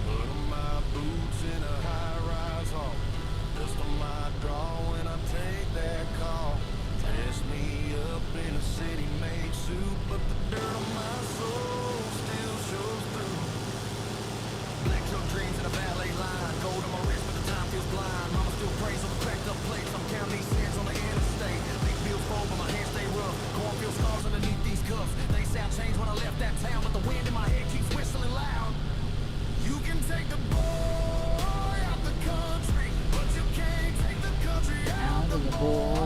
Put on my boots in a high-rise hall. Dust on my draw when I take that call. Dress me up in a city-made suit, but the dirt on my soul gold on my wrist, but the time feels blind. Mama still prays on the cracked up plates. I'm counting these cents on the interstate. Big bills fold, but my hands stay rough. Cornfield scars underneath these cuffs. They sound changed when I left that town, but the wind in my head keeps whistling loud. You can take the boy out the country, but you can't take the country out the boy.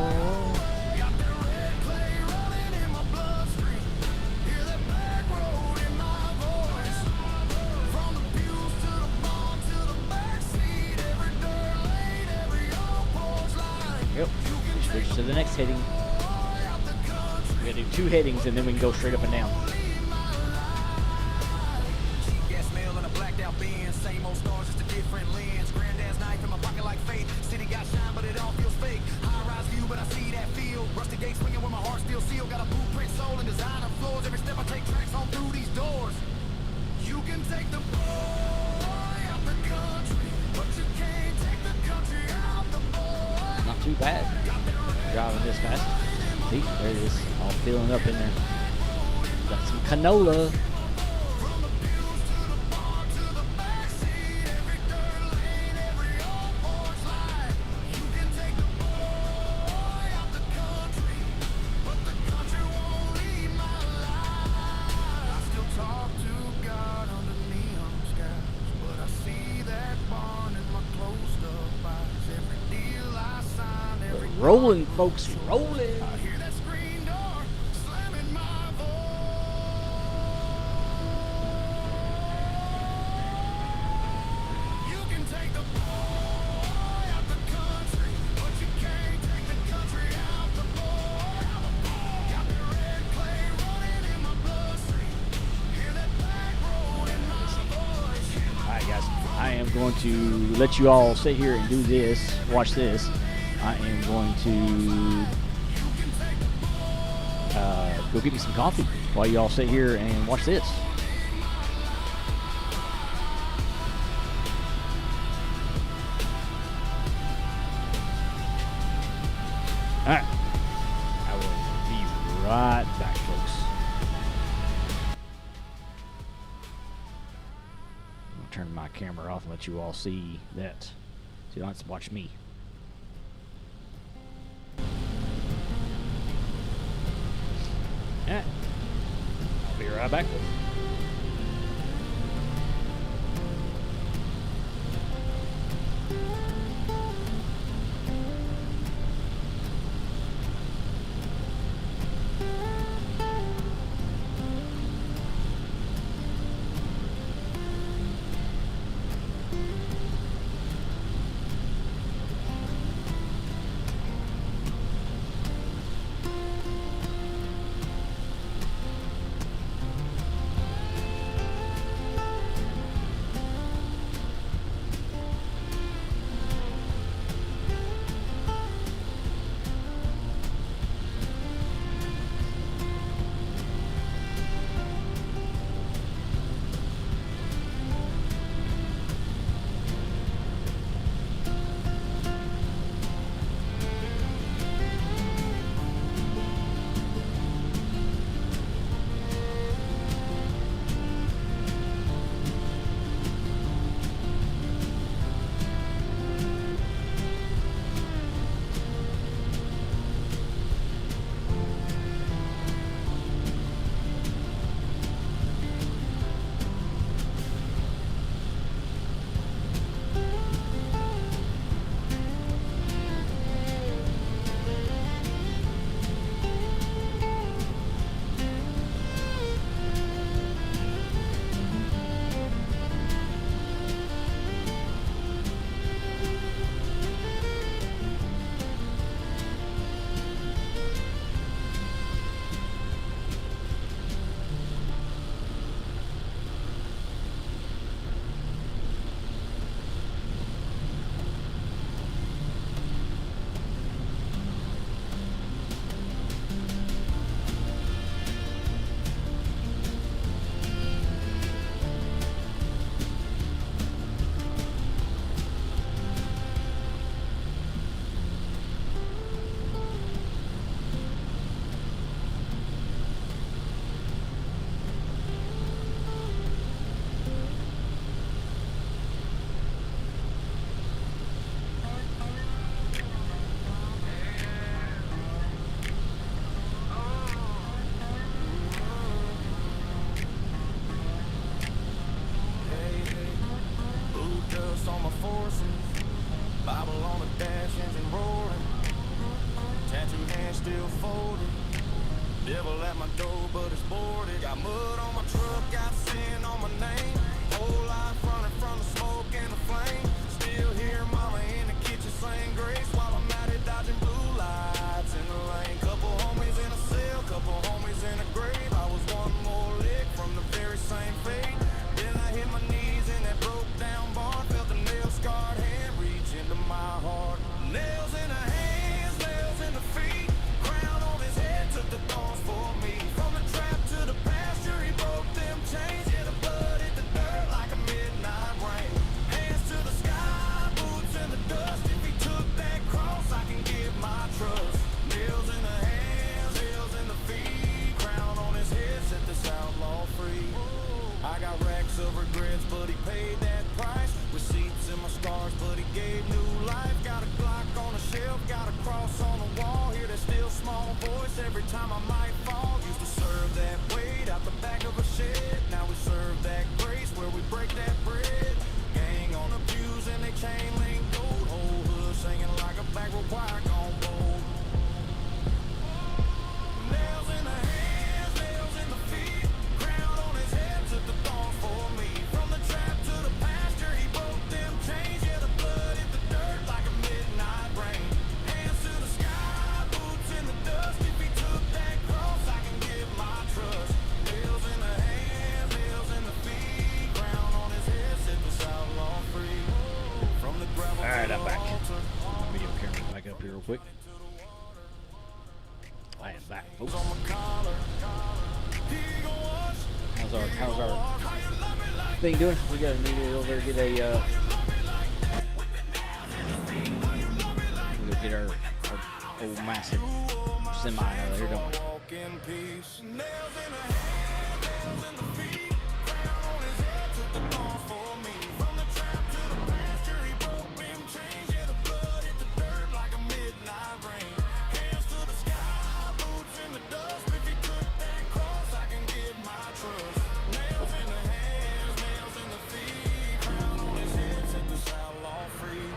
Got that red clay running in my bloodstream. Hear that back road in my voice. From the pews to the barn to the backseat, every dirt lane, every old porch line. Yep. Switch to the next heading. We gotta do 2 headings and then we can go straight up and down. Gas smell in a blacked out Benz. Same old stars, just a different lens. Granddad's knife in my pocket like fate. City got shine, but it all feels fake. High rise view, but I see that field. Rusty gate swinging where my heart still sealed. Got a blueprint soul and designer floors. Every step I take tracks on through these doors. You can take the boy out the country, but you can't take the country out the boy. Not too bad. Driving this fast. See, there it is. All filling up in there. Got some canola. Rolling, folks, rolling. Alright guys, I am going to let you all sit here and do this, watch this. I am going to go get me some coffee while you all sit here and watch this. Alright, I will be right back, folks. I'll turn my camera off and let you all see that. So you don't have to watch me. Alright, I'll be right back. Devil at my door, but it's boarded. Got mud on my truck, got sin on my name. Whole life running from the smoke and the flame. Still hear mama in the kitchen saying grace while I'm out here dodging blue lights in the lane. Couple homies in a cell, couple homies in a grave. I was one more lick from the very same fate. Then I hit my knees in that broke down barn. Felt the nail scarred hand reach into my heart. Nails in the hands, nails in the feet. Crown on his head took the thorns for me. From the trap to the pasture, he broke them chains. Yeah, the blood hit the dirt like a midnight rain. Hands to the sky, boots in the dust. If he took that cross, I can give my trust. Nails in the hands, nails in the feet. Crown on his head set this outlaw free. I got racks of regrets, but he paid that price. Receipts in my scars, but he gave new life. Got a Glock on a shelf, got a cross on the wall. Hear that still small voice every time I might fall. Used to serve that weight out the back of a shed. Now we serve that grace where we break that bread. Gang on the pews and they chain link gold. Whole hood singing like a backward choir gone bold. Nails in the hands, nails in the feet. Crown on his head took the thorns for me. From the trap to the pasture, he broke them chains. Yeah, the blood hit the dirt like a midnight rain. Hands to the sky, boots in the dust. If he took that cross, I can give my trust. Nails in the hands, nails in the feet. Crown on his head set this outlaw free. From the gravel All right, to I'm the back. altar. Video camera back up here real quick. I am back, folks. On my collar. He gon' watch. How's our thing doing? We got to need to over get a we'll go get our old massive semi out of here, don't we? Walk in peace. Nails in the hand, nails in the feet. Crown on his head took the thorns for me. From the trap to the pasture, he broke them chains. Yeah, the blood hit the dirt like a midnight rain. Hands to the sky, boots in the dust. If he took that cross, I can give my trust. Nails in the hands, nails in the feet. Crown on his head set this outlaw free.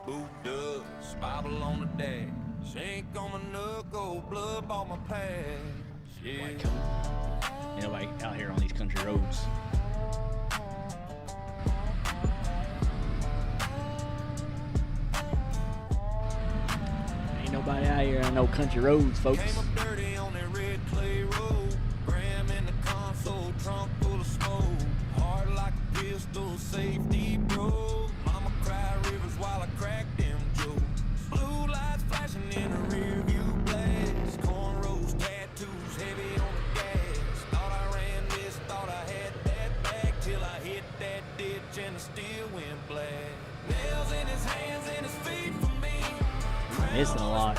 Boot dubs, Bible on the dash, ink on my knuckle, blood on my past. Yeah. Ain't nobody out here on these country roads. Ain't nobody out here on no country roads, folks. Came up dirty on that red clay road. Graham in the console, trunk full of smoke. Hard like a pistol, safety broke. Mama cried rivers while I cracked them jokes. Blue lights flashing in a rear view glass. Cornrows, tattoos, heavy on the gas. Thought I ran this, thought I had that back. Till I hit that ditch and the steel went black. Nails in his hands and his feet for me. Missing a lot.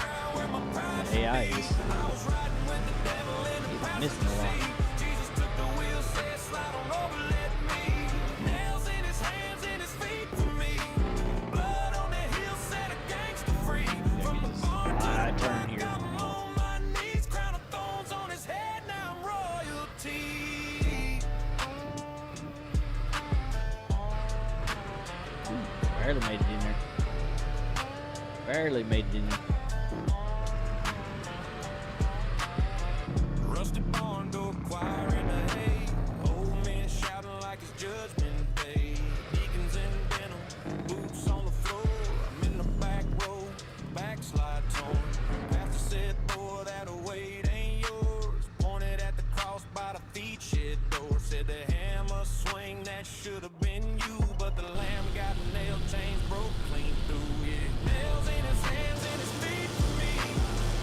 AI is. He's missing a lot. Jesus took the wheel, said slide on over, let me. Nails in his hands and his feet for me. Blood on the hill, set a gangster free. From the barn to I the turn ground, here. got him on my knees. Crown of thorns on his head, now I'm royalty. Barely made it in there. Barely made it in there. Rusty barn door choir in the hay. Old men shouting like it's judgment day. Deacons in denim, boots on the floor. I'm in the back row, backslide torn. Pastor said, boy, that weight ain't yours. Pointed at the cross by the feet shed door. Said the hammer swing, that should have been you. But the lamb got nail chains broke clean through, yeah. Nails in his hands and his feet for me.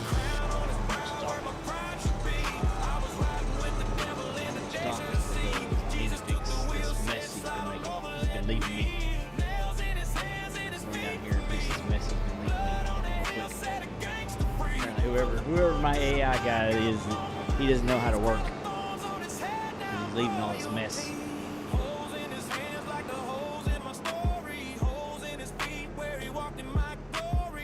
Crown on his brow where my pride should be. I was riding with the devil in the dash of the sea. Jesus took the wheel, said slide over, let leaving me. Nails in his hands and his Going feet down here, for this me. is messy. Blood on the hill, set a gangster free. Whoever my AI guy is, he doesn't know how to work. Thorns on his head, now He's leaving all this mess. holes in his hands like the holes in my story. Holes in his feet where he walked in my glory.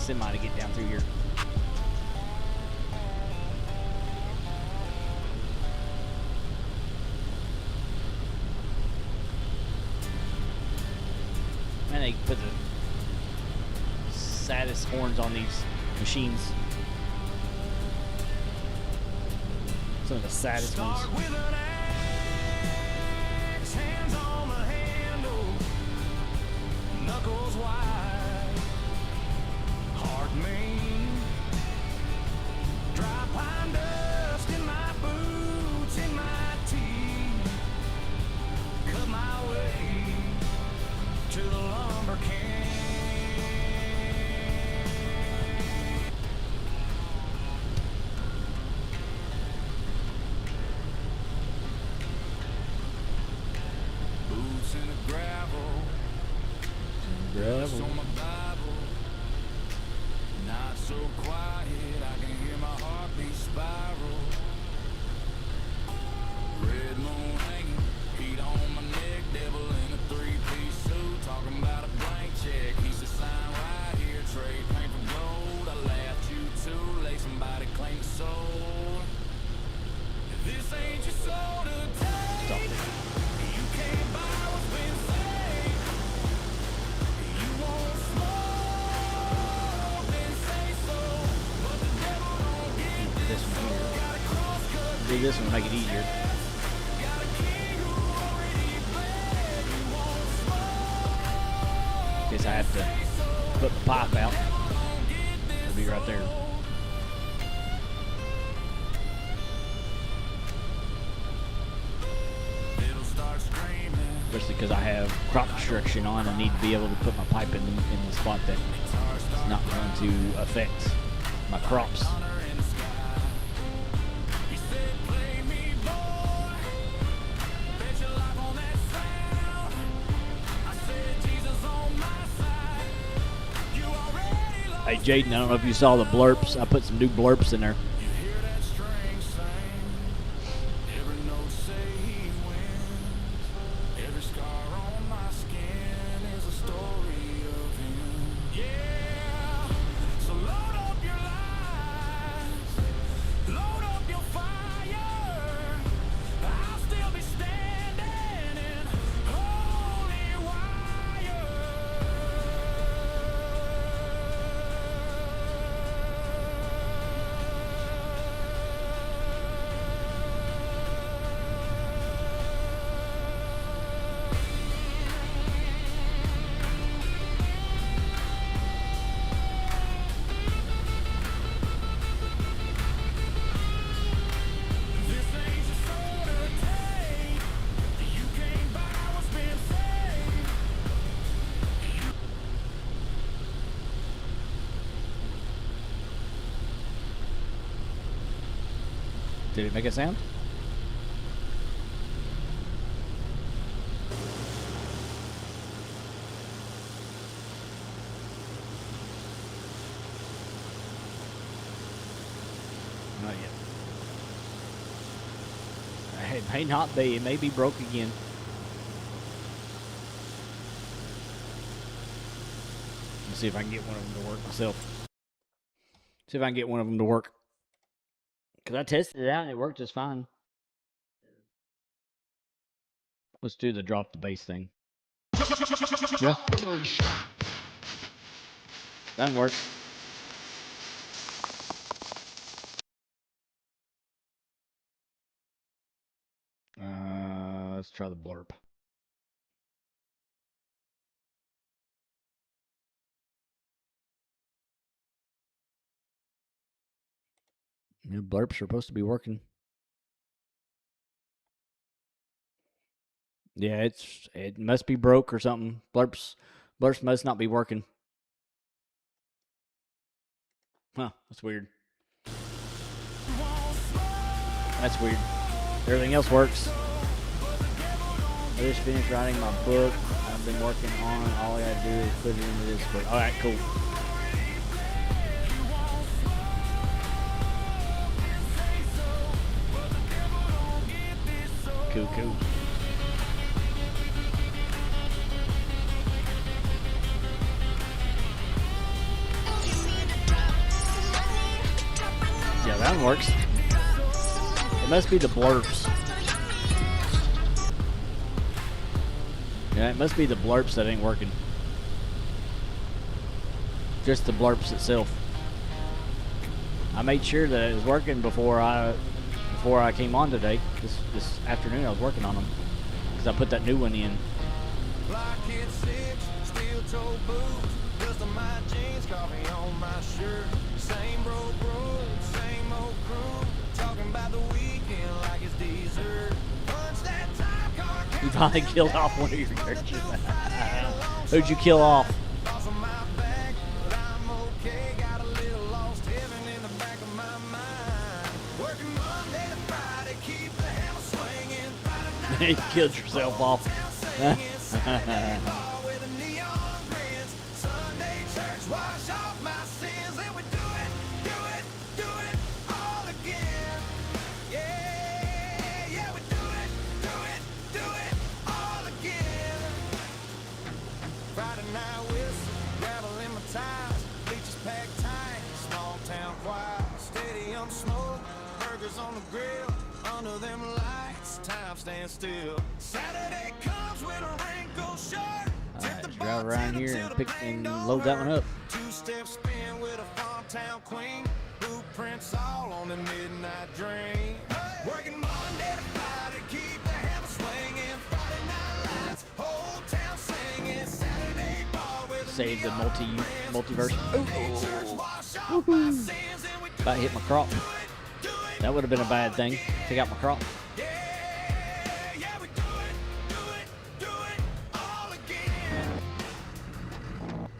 semi to get down through here. Man, they put the saddest horns on these machines. Some of the saddest ones. Start with an axe, hands on the handle, knuckles wide, hard main, dry pine dust in my boots, in my teeth, cut my way to the lumber camp. Boots in the gravel, on my Bible. Not so quiet, I can hear my heartbeat spiral. Red moon hanging, heat on my neck, devil in a three-piece suit, talking about a blank check. He said, sign right here, trade paint for gold. I laughed, you too late, somebody claim the soul. This ain't your soul to take. You can't buy what's been saved. You won't smoke, then say so. But the devil don't get This this. one here. Got a cross-cut, Do this one to make it easier. got a king who already bled. You won't smoke, In case I have to put the pipe out. don't get this. It'll be right there. It'll start screaming. Especially because I have crop destruction on. I need to be able to put my pipe in the spot that it's not going to affect my crops. In the sky. He said, play me, boy. Bet your life on that sound. I said, Jesus on my side. You already lost. Hey Jaden, I don't know if you saw the blurps. I put some new blurps in there. You hear that string sing. Every note say he wins. Every scar on my skin is a story of him. Yeah. So load up your lies. Load up your fire. I'll still be standing in holy This ain't your soul to take. You can't buy what's been saved. Did it make a sound? Not yet. It may not be. It may be broke again. Let's see if I can get one of them to work myself. See if I can get one of them to work. Because I tested it out and it worked just fine. Let's do the drop the bass thing. Yeah. Doesn't work. Let's try the blurb. Yeah, blurps are supposed to be working. Yeah, it must be broke or something. Blurps must not be working. Huh, that's weird. That's weird. Everything else works. I just finished writing my book. I've been working on. All I gotta do is put it into this book. All right, cool. Cool. That one works. It must be the blurps. Yeah, it must be the blurps that ain't working. Just the blurps itself. I made sure that it was working before I came on today. This afternoon I was working on them because I put that new one in. Block hit 6, steel toe boots, dust on my jeans, coffee on my shirt. Same broke road, same old crew, talking about the weekend like it's dessert. Punch that time car, You finally killed off one of your characters. Who'd you kill off? boss on my back, but I'm okay. Got a little lost heaven in the back of my mind. Working Monday to Friday, keep the hammer swinging. Friday night, You killed yourself off. singing Saturday ball with the neon grins. Sunday church, wash off my sins, and we do it all again. Yeah, we do it all again. Friday night whistle, gravel in my tires, bleachers packed tight, small town choir, stadium smoke, burgers on the grill, under them lights, time stands still. Saturday comes when a rain goes short. Alright, let's drive around here and pick and load that one up. Two-step spin with a farm town queen, blueprints all on the midnight dream. Working Monday to Friday, keep the hammer swinging. Friday night lights, whole town singing. Saturday ball with a Save the multiverse. church, wash off my sins, and we About hit my crop. That would have been a bad thing. Take out my crop. yeah, we do it all again.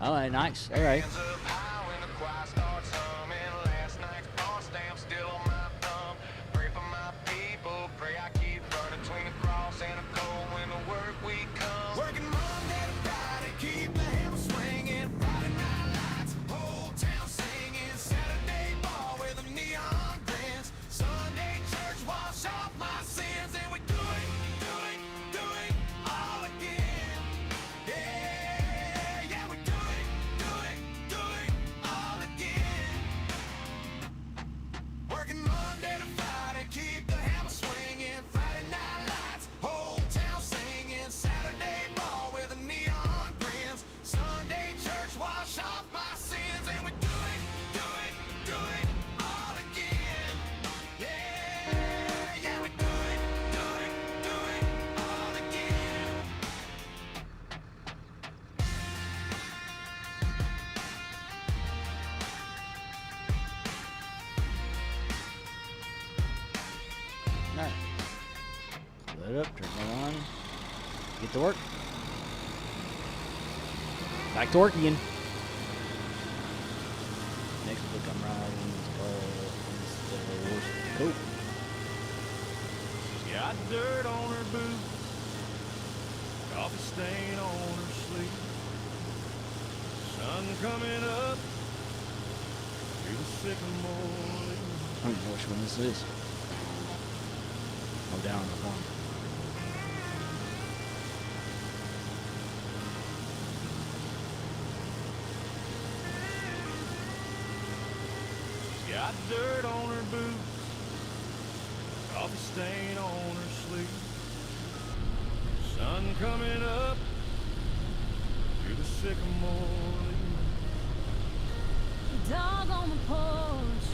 Alright, nice. Alright. Hands up high when the choir starts humming. Last night's bond stamp still on my thumb. Pray for my people, pray I keep running between the cross and the cold when the work week comes. Working Monday to Friday, keep the hammer swinging. Friday night lights, whole town singing. Saturday ball with the neon grins. Sunday church, wash off my sins, and we do it all again. Yeah, we do it all again. Working Monday to Friday, keep the hammer swinging. Friday night lights, whole town singing. Saturday ball with the neon grins. Sunday church, wash off my sins, and we do it all again. Yeah, we do it all again. Alright. Load up, turn that on. Get to work. Back to work again. Next book I'm writing is called Star Wars Cool. She's got dirt on her boots, coffee stain on her sleeve. Sun coming up through the sycamore leaves. I don't know which one this is. Oh, down on the farm. She's got dirt on her boots, coffee stain on her sleeve. Sun coming up through the sycamore leaves. Dog on the porch,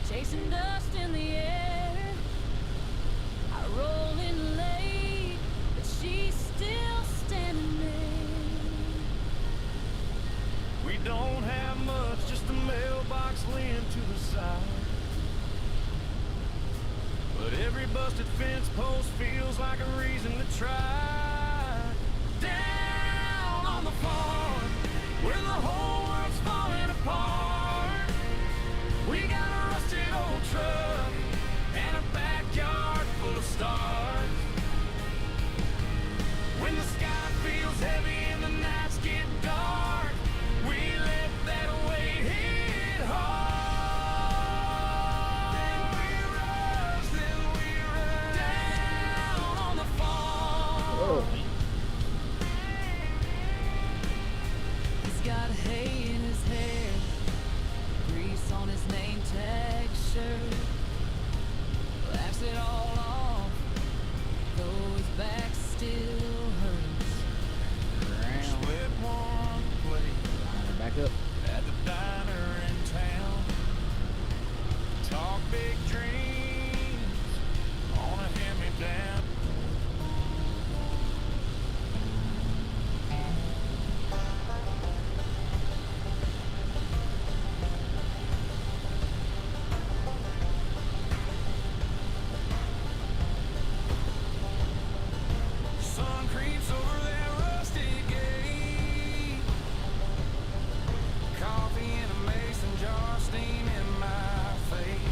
chasing dust in the air. I roll in late, but she's still standing there. We don't have much, just a mailbox leaning to the side. But every busted fence post feels like a reason to try. Down on the farm, where the whole world's falling apart. We got a rusted old truck and a backyard full of stars. When the sky feels heavy and the nights get dark, we let that weight hit hard. Then we rush down on the farm. He's got hay in his hair, grease on his name tag. shirt, laughs it all off, though his back still hurts. Split one plate Back up. at the diner in town. Talk big dreams on a hand-me-down. Sun creeps over that rusty gate. Coffee in a mason jar, steam in my face.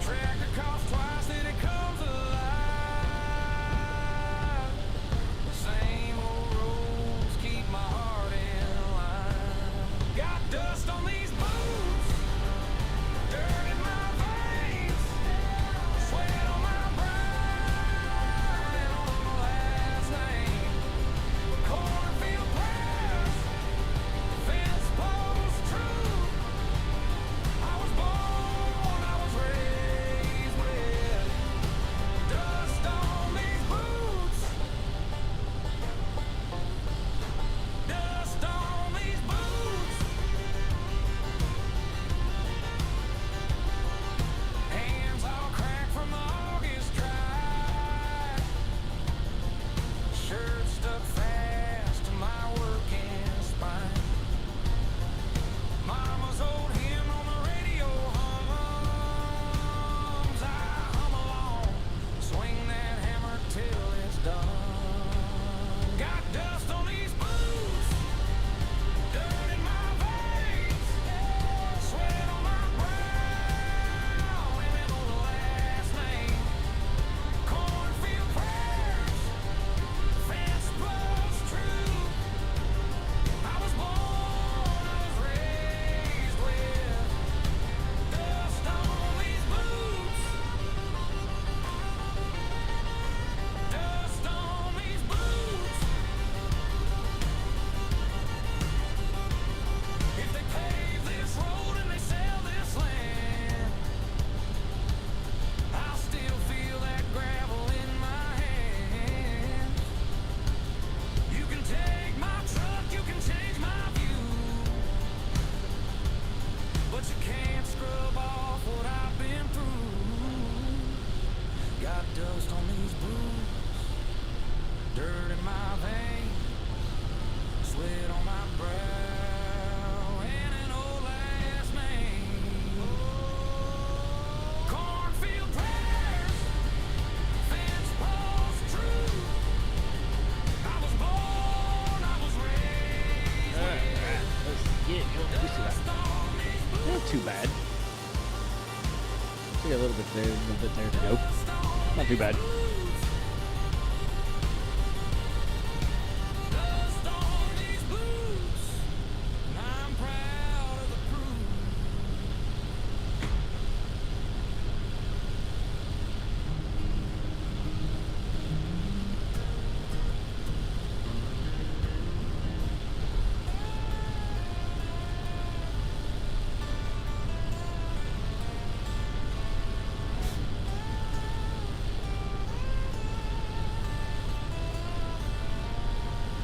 Tractor coughs twice, then it comes alive. Same old roads keep my heart in line. Got dust on these boots, dirt in my veins, sweat on my brow, and on my last name. Cornfield prayers, fence post truth. I was born, I was raised with dust on these boots. Dust on these boots. Hands all cracked from the August drive. Shirt stuck fast to my working spine. Mama's old hymn on the radio hums. I hum along, swing that hammer till it's done. Got dust on these boots, dirt in my veins, sweat on my brow, and then on the last name. Cornfield prayers, fence post truth. I was born, I was raised with dust on these boots. Dust on these boots. If they pave this road and they sell this land, I'll still feel that gravel in my hands. You can take my truck, you can change my view, but you can't scrub off what I've been through. Got dust on these boots, dirt in my veins, sweat on my brow, and an old last name. Cornfield prayers, fence post truth. I was born, I was raised Let's get going. dust on these boots. Not too bad. See a little bit there, a little bit there to go. Not too bad. Dust on these boots, and I'm proud of the proof.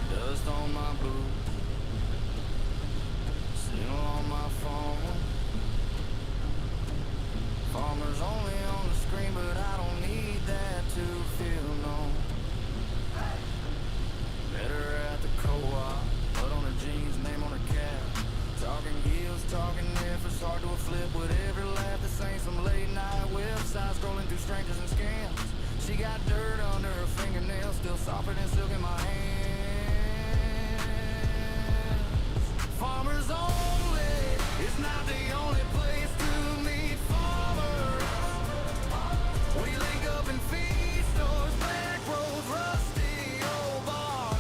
Dust on my boots, still on my phone. Farmers only on the screen, but I don't need that to feel known. Better at the co-op, blood on her jeans, name on her cap. Talking heels, talking efforts, hard to a flip with every laugh. This ain't some late night website scrolling through strangers and scams. She got dirt under her fingernails, still softer than silk in my hands. Farmers only is not the only place to meet farmers. We link up in feed stores, back roads, rusty old bars.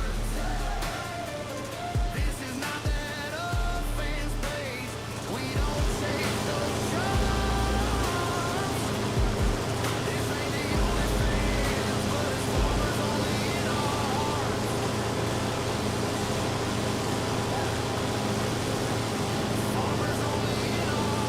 This is not that offense page. We don't chase those jobs. This ain't the only fans, but it's farmers only in our hearts. Farmers only in our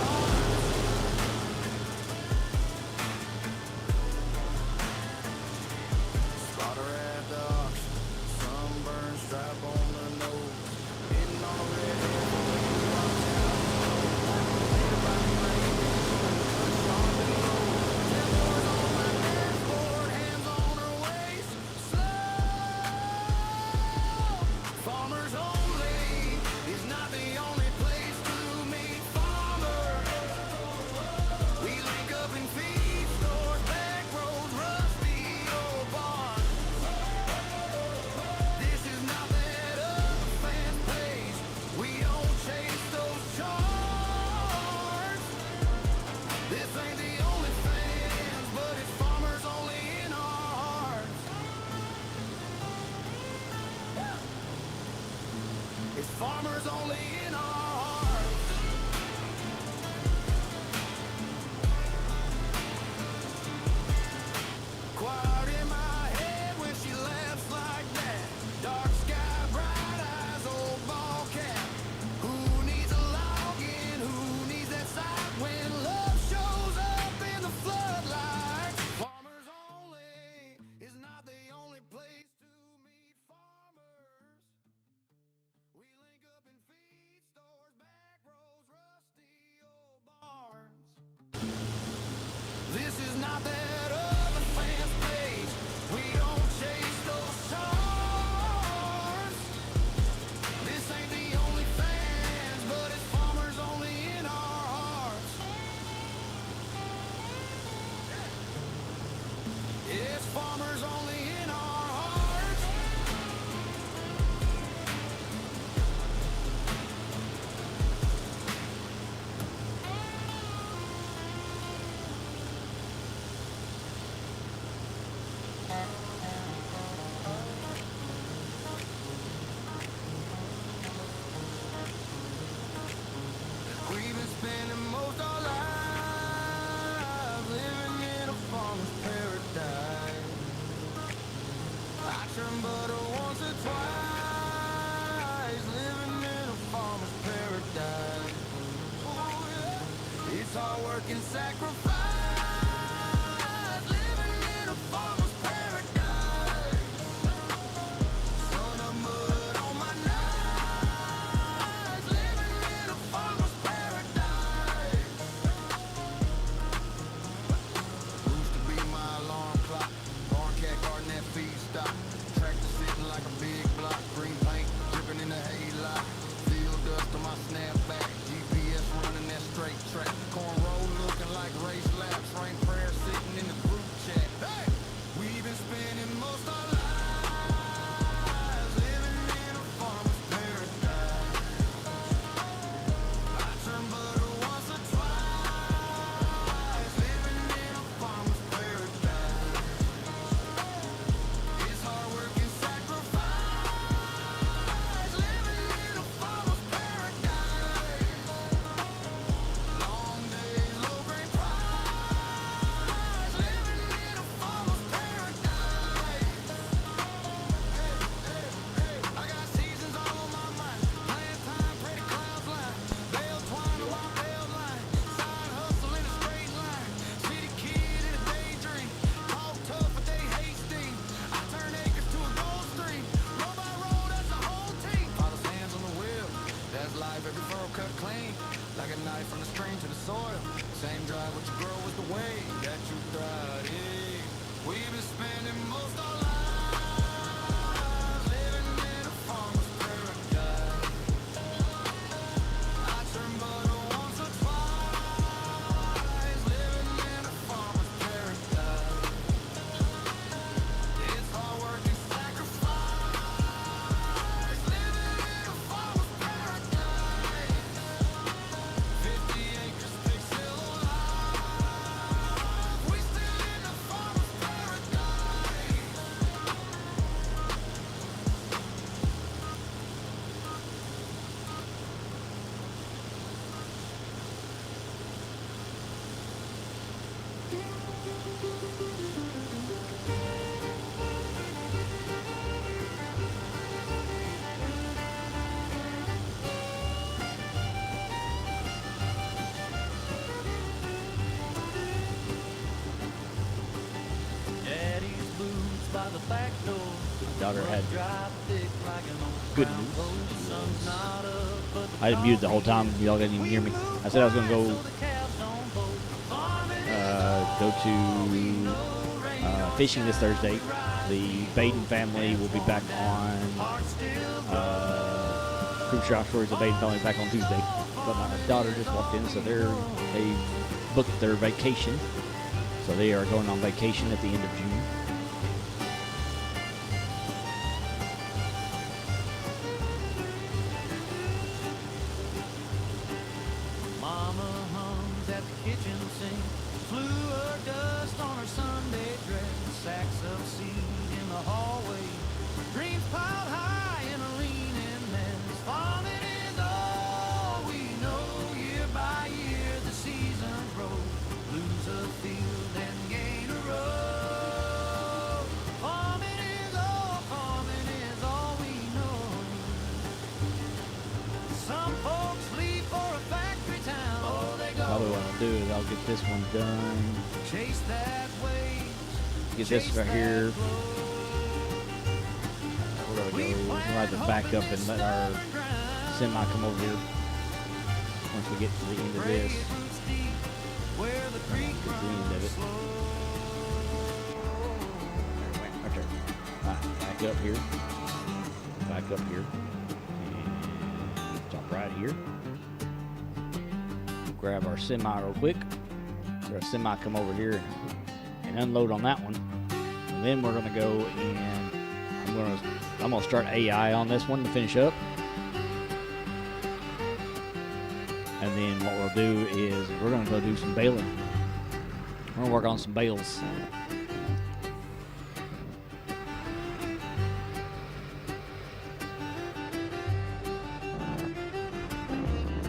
farmers only in our hearts. Quiet in my head when she laughs like that. Dark sky, bright eyes, old ball cap. Who needs a login? Who needs that sight when love shows up in the floodlights? Farmers only is not the only place to meet farmers. We link up in feed stores, back roads, rusty old barns. This is not that other fans page. We don't chase those stars. This ain't the only fans, but it's farmers only in our hearts. It's farmers only in our hearts. We've been spending most our lives living in a farmer's paradise. I turned butter once or twice, living in a farmer's paradise. Oh yeah, it's hard work and sacrifice, living in a farmer's paradise. Sun of mud on my nights, living in a farmer's paradise. Used to be my alarm clock, barn cat garden that feedstock, tractor sitting like a big block, green paint dripping in the haylock, field dust on my snapback, GPS running that straight track, cornrow looking like race laps, rain prayer sitting in the group chat. Hey, we've been spending most our lives living in a farmer's paradise. I turned butter once or twice, living in a farmer's paradise. It's hard work and sacrifice, living in a farmer's paradise. Long days, low grain price, living in a farmer's paradise. I got seasons all on my mind. Playing time, pretty clouds line. Bale twine along bale line. Side hustle in a straight line. City kid in a daydream. Talk tough, but they hasty. I turn acres to a gold stream. Row by row, that's the whole team. Father's hands on the wheel. That's life, every furrow cut clean. Like a knife from the stream to the soil. Same drive, what you grow is the way that you thrive. Yeah. We've been spending most our lives living in a farmer's paradise. I turned butter once or twice, living in a farmer's paradise. It's hard work and sacrifice, living in a farmer's paradise. 50 acres, big still alive. We still in the farmer's paradise. Daddy's boots by the back door. My daughter had Drive thick like an old good brown news. coat. Sun's not up, but the I had muted the whole time. Y'all didn't even hear me. I said I was going to go so the calves don't vote. Farming go to fishing this Thursday. The Baden family will be back on Cruise Shop Stories. The Baden family back on Tuesday. But my daughter just walked in, so they booked their vacation. So they are going on vacation at the end of June. Mama hums at the kitchen sink. Flew her dust on her Sunday dress. Sacks of seed in the hallway. Dreams piled high in a leaning mess. Farming is Probably what I'll do is I'll get this one done. Chase that wave. Get this right here. We're gonna go. We're gonna have to back up and let our semi come over here. Once we get to the end of this, Where the get creek to the end of it. Right there. Alright, back up here. Back up here. And jump right here. Grab our semi real quick. Our semi come over here and unload on that one. And then we're gonna go and I'm gonna start AI on this one to finish up. And then what we'll do is we're gonna go do some baling. We're gonna work on some bales.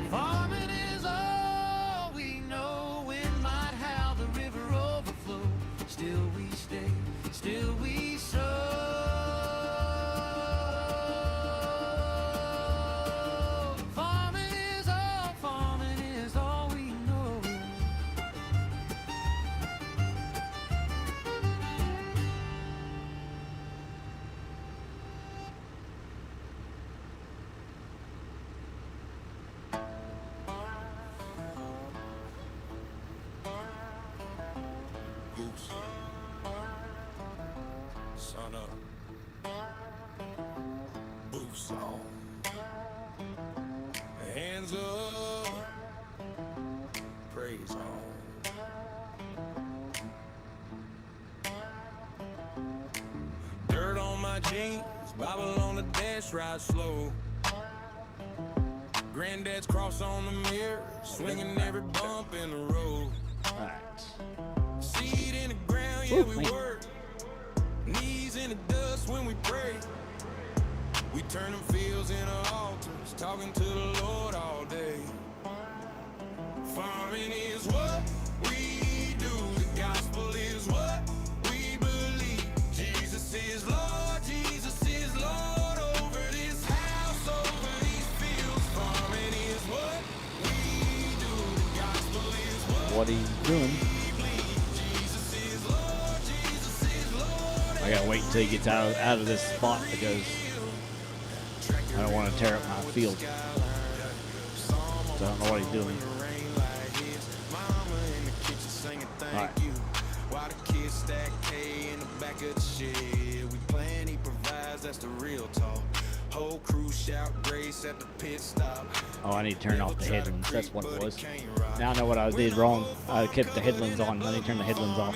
farming is all we know. Wind might howl, the river overflow. Still we stay, still we sow. Farming is all we know. Goose. Sun up. Boots on. Hands up. Praise on. Dirt on my jeans. Bible on the dash, ride slow. Granddad's cross on the mirror. Swinging every bump in the road. Alright. Seed in the ground, yeah, Ooh, we man. work. Knees in the dust when we pray. We turn them fields into altars, talking to the Lord all day. Farming is what we do. The gospel is what we believe. Jesus is Lord, Jesus is Lord over this house, over these fields. Farming is what we do. The gospel is what What he's doing. I gotta wait until he gets out of this spot because I don't want to tear up my field. So I don't know what he's doing. Alright. While the kids stack hay in the back of the shed, we plan, he provides, that's the real talk. Whole crew shout grace at the pit stop. Oh, I need to turn off the headlands. That's what it was. Now I know what I did wrong. I kept the headlands on. I need to turn the headlands off.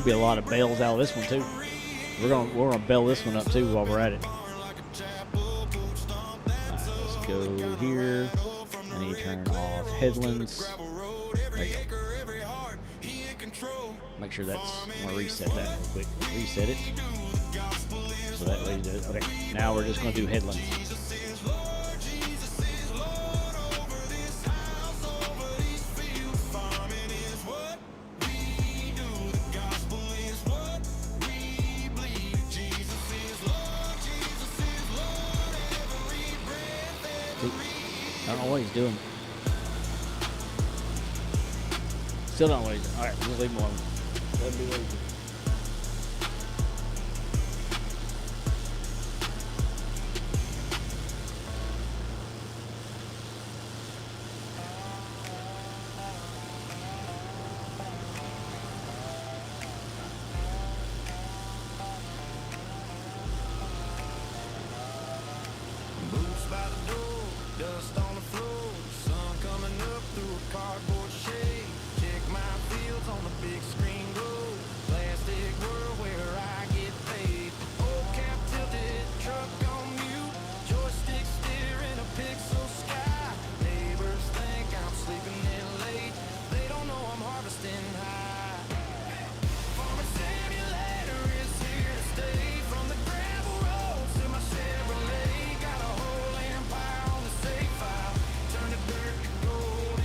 Be a lot of bales out of this one too. We're gonna bale this one up too while we're at it. Alright, let's go here. I need to turn off headlands. There you go. Make sure that's. I'm gonna reset that real quick. Reset it. So that way, okay. Now we're just gonna do headlands. I don't know what he's doing. Still don't know what he's doing. Alright, we'll leave him alone. Let him be lazy. Boots by the door, dust on the floor, sun coming up through a cardboard shade. Check my fields on the big screen glow. Plastic world where I get paid. Old cap tilted, truck on mute. Joystick steering a pixel sky. Neighbors think I'm sleeping in late. They don't know I'm harvesting high. Farming simulator is here to stay. From the gravel roads to my Chevrolet, got a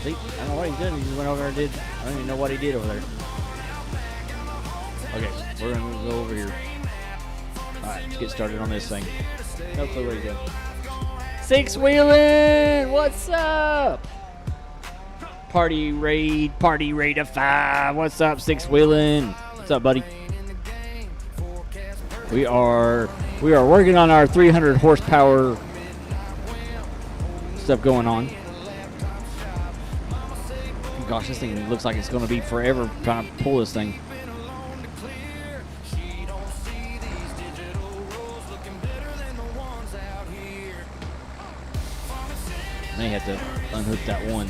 See, I don't know what he's doing. He just went over there and did. I don't even know what he did over there. Okay, we're gonna go over here. All right, let's get started on this thing. No clue what he's doing. Six wheeling, what's up? Party raid of 5. What's up, six wheeling? What's up, buddy? We are working on our 300 horsepower stuff going on. Gosh, this thing looks like it's going to be forever trying to pull this thing. They had to unhook that one.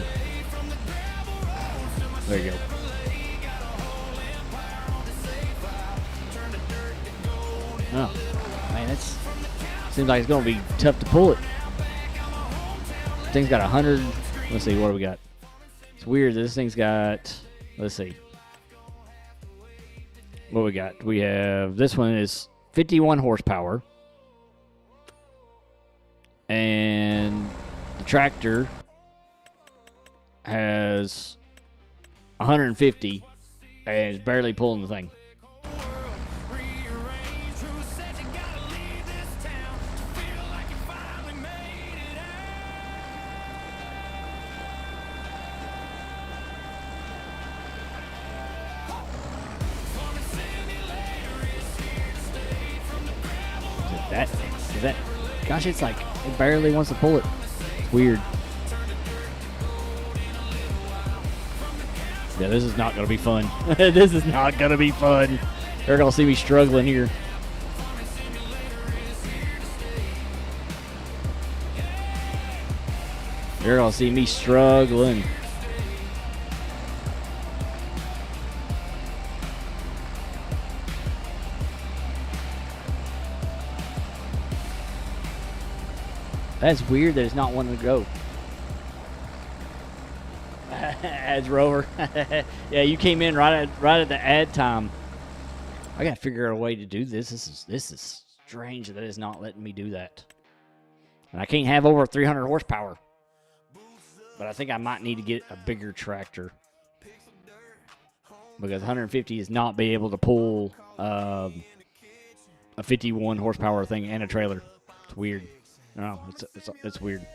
There you go. Oh, man, it's seems like it's going to be tough to pull it. This thing's got 100. Let's see, what do we got? It's weird. This thing's got. Let's see. What we got? We have this one is 51 horsepower, and the tractor has 150, and it's barely pulling the thing. That, gosh, it's like it barely wants to pull it. It's weird. Yeah, this is not going to be fun. This is not going to be fun. They're going to see me struggling here. You're going to see me struggling. That's weird that it's not wanting to go. Ads Rover. Yeah, you came in right at the ad time. I gotta figure out a way to do this. This is strange that it's not letting me do that. And I can't have over 300 horsepower. But I think I might need to get a bigger tractor. Because 150 is not be able to pull a 51 horsepower thing and a trailer. It's weird. No, it's weird.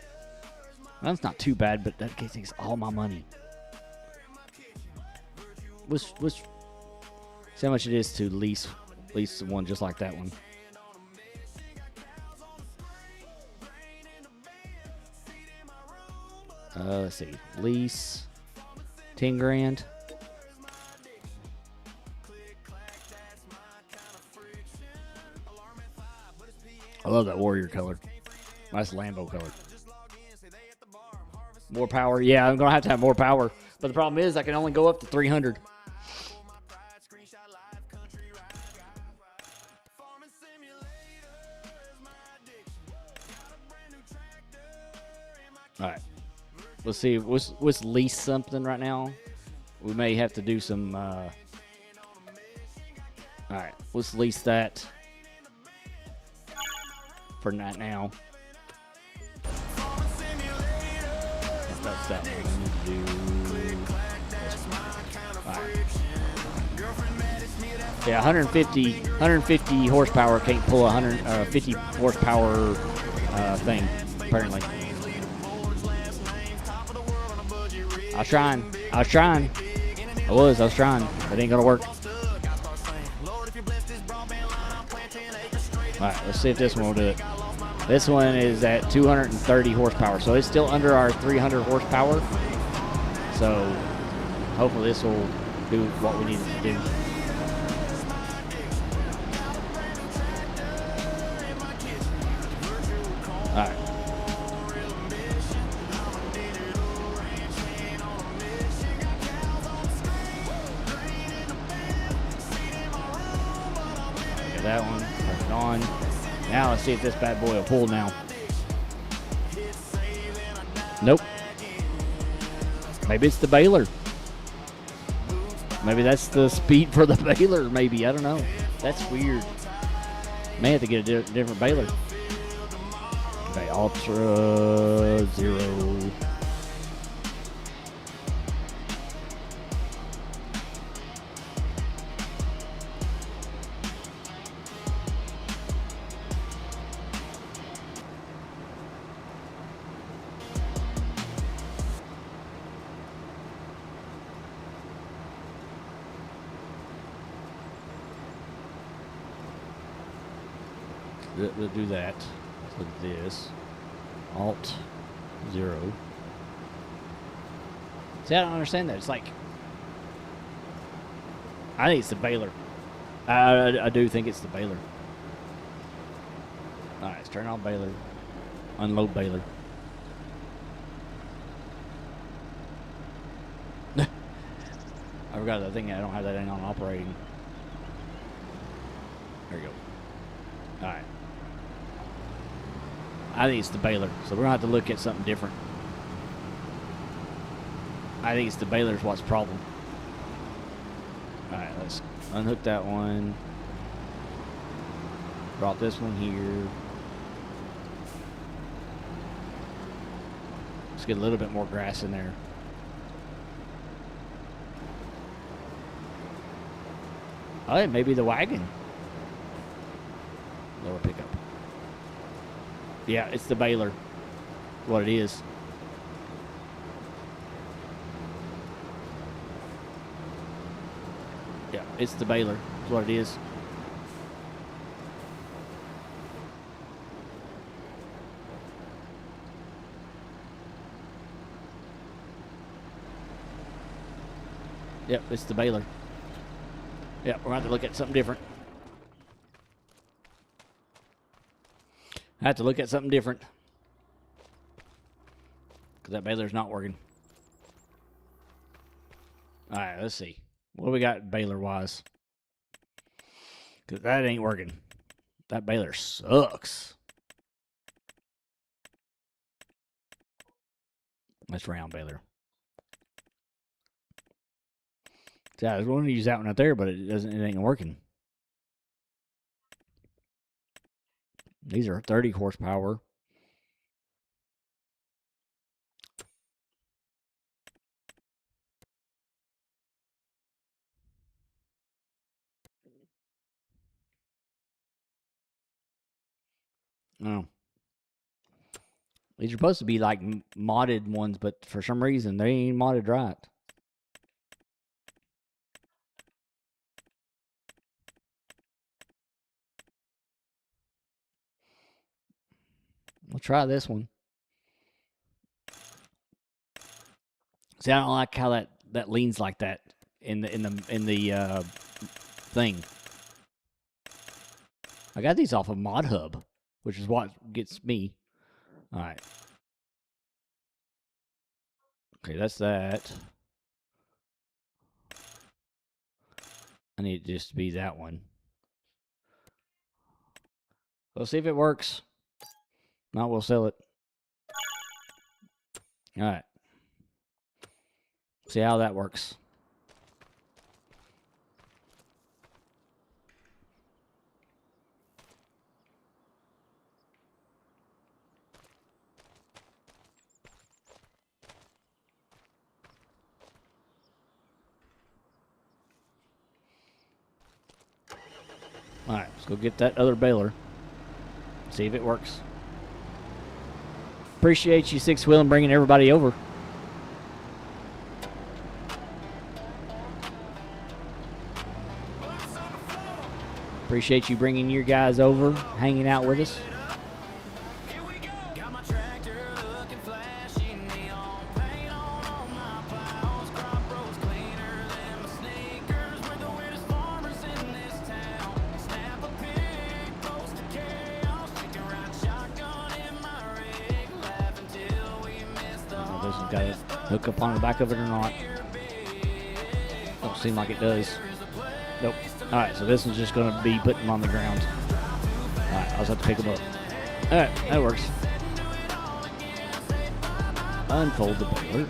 That's not too bad, but that takes all my money. See how much it is to lease one just like that one. Let's see, lease 10 grand. I love that Warrior color. Nice Lambo color. More power. Yeah, I'm going to have more power. But the problem is I can only go up to 300. All right. Let's see. Let's lease something right now. We may have to do some... all right. Let's lease that for not now. That's that one. We need to do. Right. Yeah, 150 horsepower can't pull a 150 horsepower thing. Apparently, I was trying. I was trying. It ain't gonna work. All right, let's see if this one will do it. This one is at 230 horsepower, so it's still under our 300 horsepower. So hopefully this will do what we need it to do. All right. Get that one. Turn it on. Now let's see if this bad boy will pull now. Nope. Maybe it's the baler. Maybe that's the speed for the baler, maybe. I don't know. That's weird. May have to get a different baler. Okay, Ultra 0. Let's do that. Let's look at this. Alt 0. See, I don't understand that. It's like, I think it's the baler. I do think it's the baler. All right, let's turn on baler. Unload baler. I forgot the thing. I don't have that thing on operating. There you go. All right. I think it's the baler, so we're gonna have to look at something different. I think it's the baler's what's the problem. All right, let's unhook that one. Brought this one here. Let's get a little bit more grass in there. Oh, yeah, maybe the wagon. Lower pickup. Yeah, it's the baler. What it is. Yeah, it's the baler. That's what it is. Yep, it's the baler. Yep, we're going to have to look at something different. I have to look at something different. Because that baler's not working. Alright, let's see. What do we got baler-wise? Because that ain't working. That baler sucks. That's round baler. See, I was going to use that one out there, but it ain't working. These are 30 horsepower. Oh. These are supposed to be like modded ones, but for some reason they ain't modded right. We'll try this one. See, I don't like how that leans like that in the thing. I got these off of Mod Hub, which is what gets me. All right. Okay, that's that. I need it just to be that one. We'll see if it works. Not, we'll sell it. All right. See how that works. All right, let's go get that other baler. See if it works. Appreciate you, Six Wheel, and bringing everybody over. Appreciate you bringing your guys over, hanging out with us. Here we go. Got my tractor looking flashy, neon paint on all my plows. Crop roads cleaner than my sneakers. We're the weirdest farmers in this town. Snap a pic, post a chaos. Chicken ride shotgun in my rig. Laugh until we miss the I don't know if this has got a hook up on the back of it or not. Don't seem like it does. Nope. All right, so this one's just going to be putting them on the ground. All right, I'll just have to pick them up. All right, that works. Unfold the baler.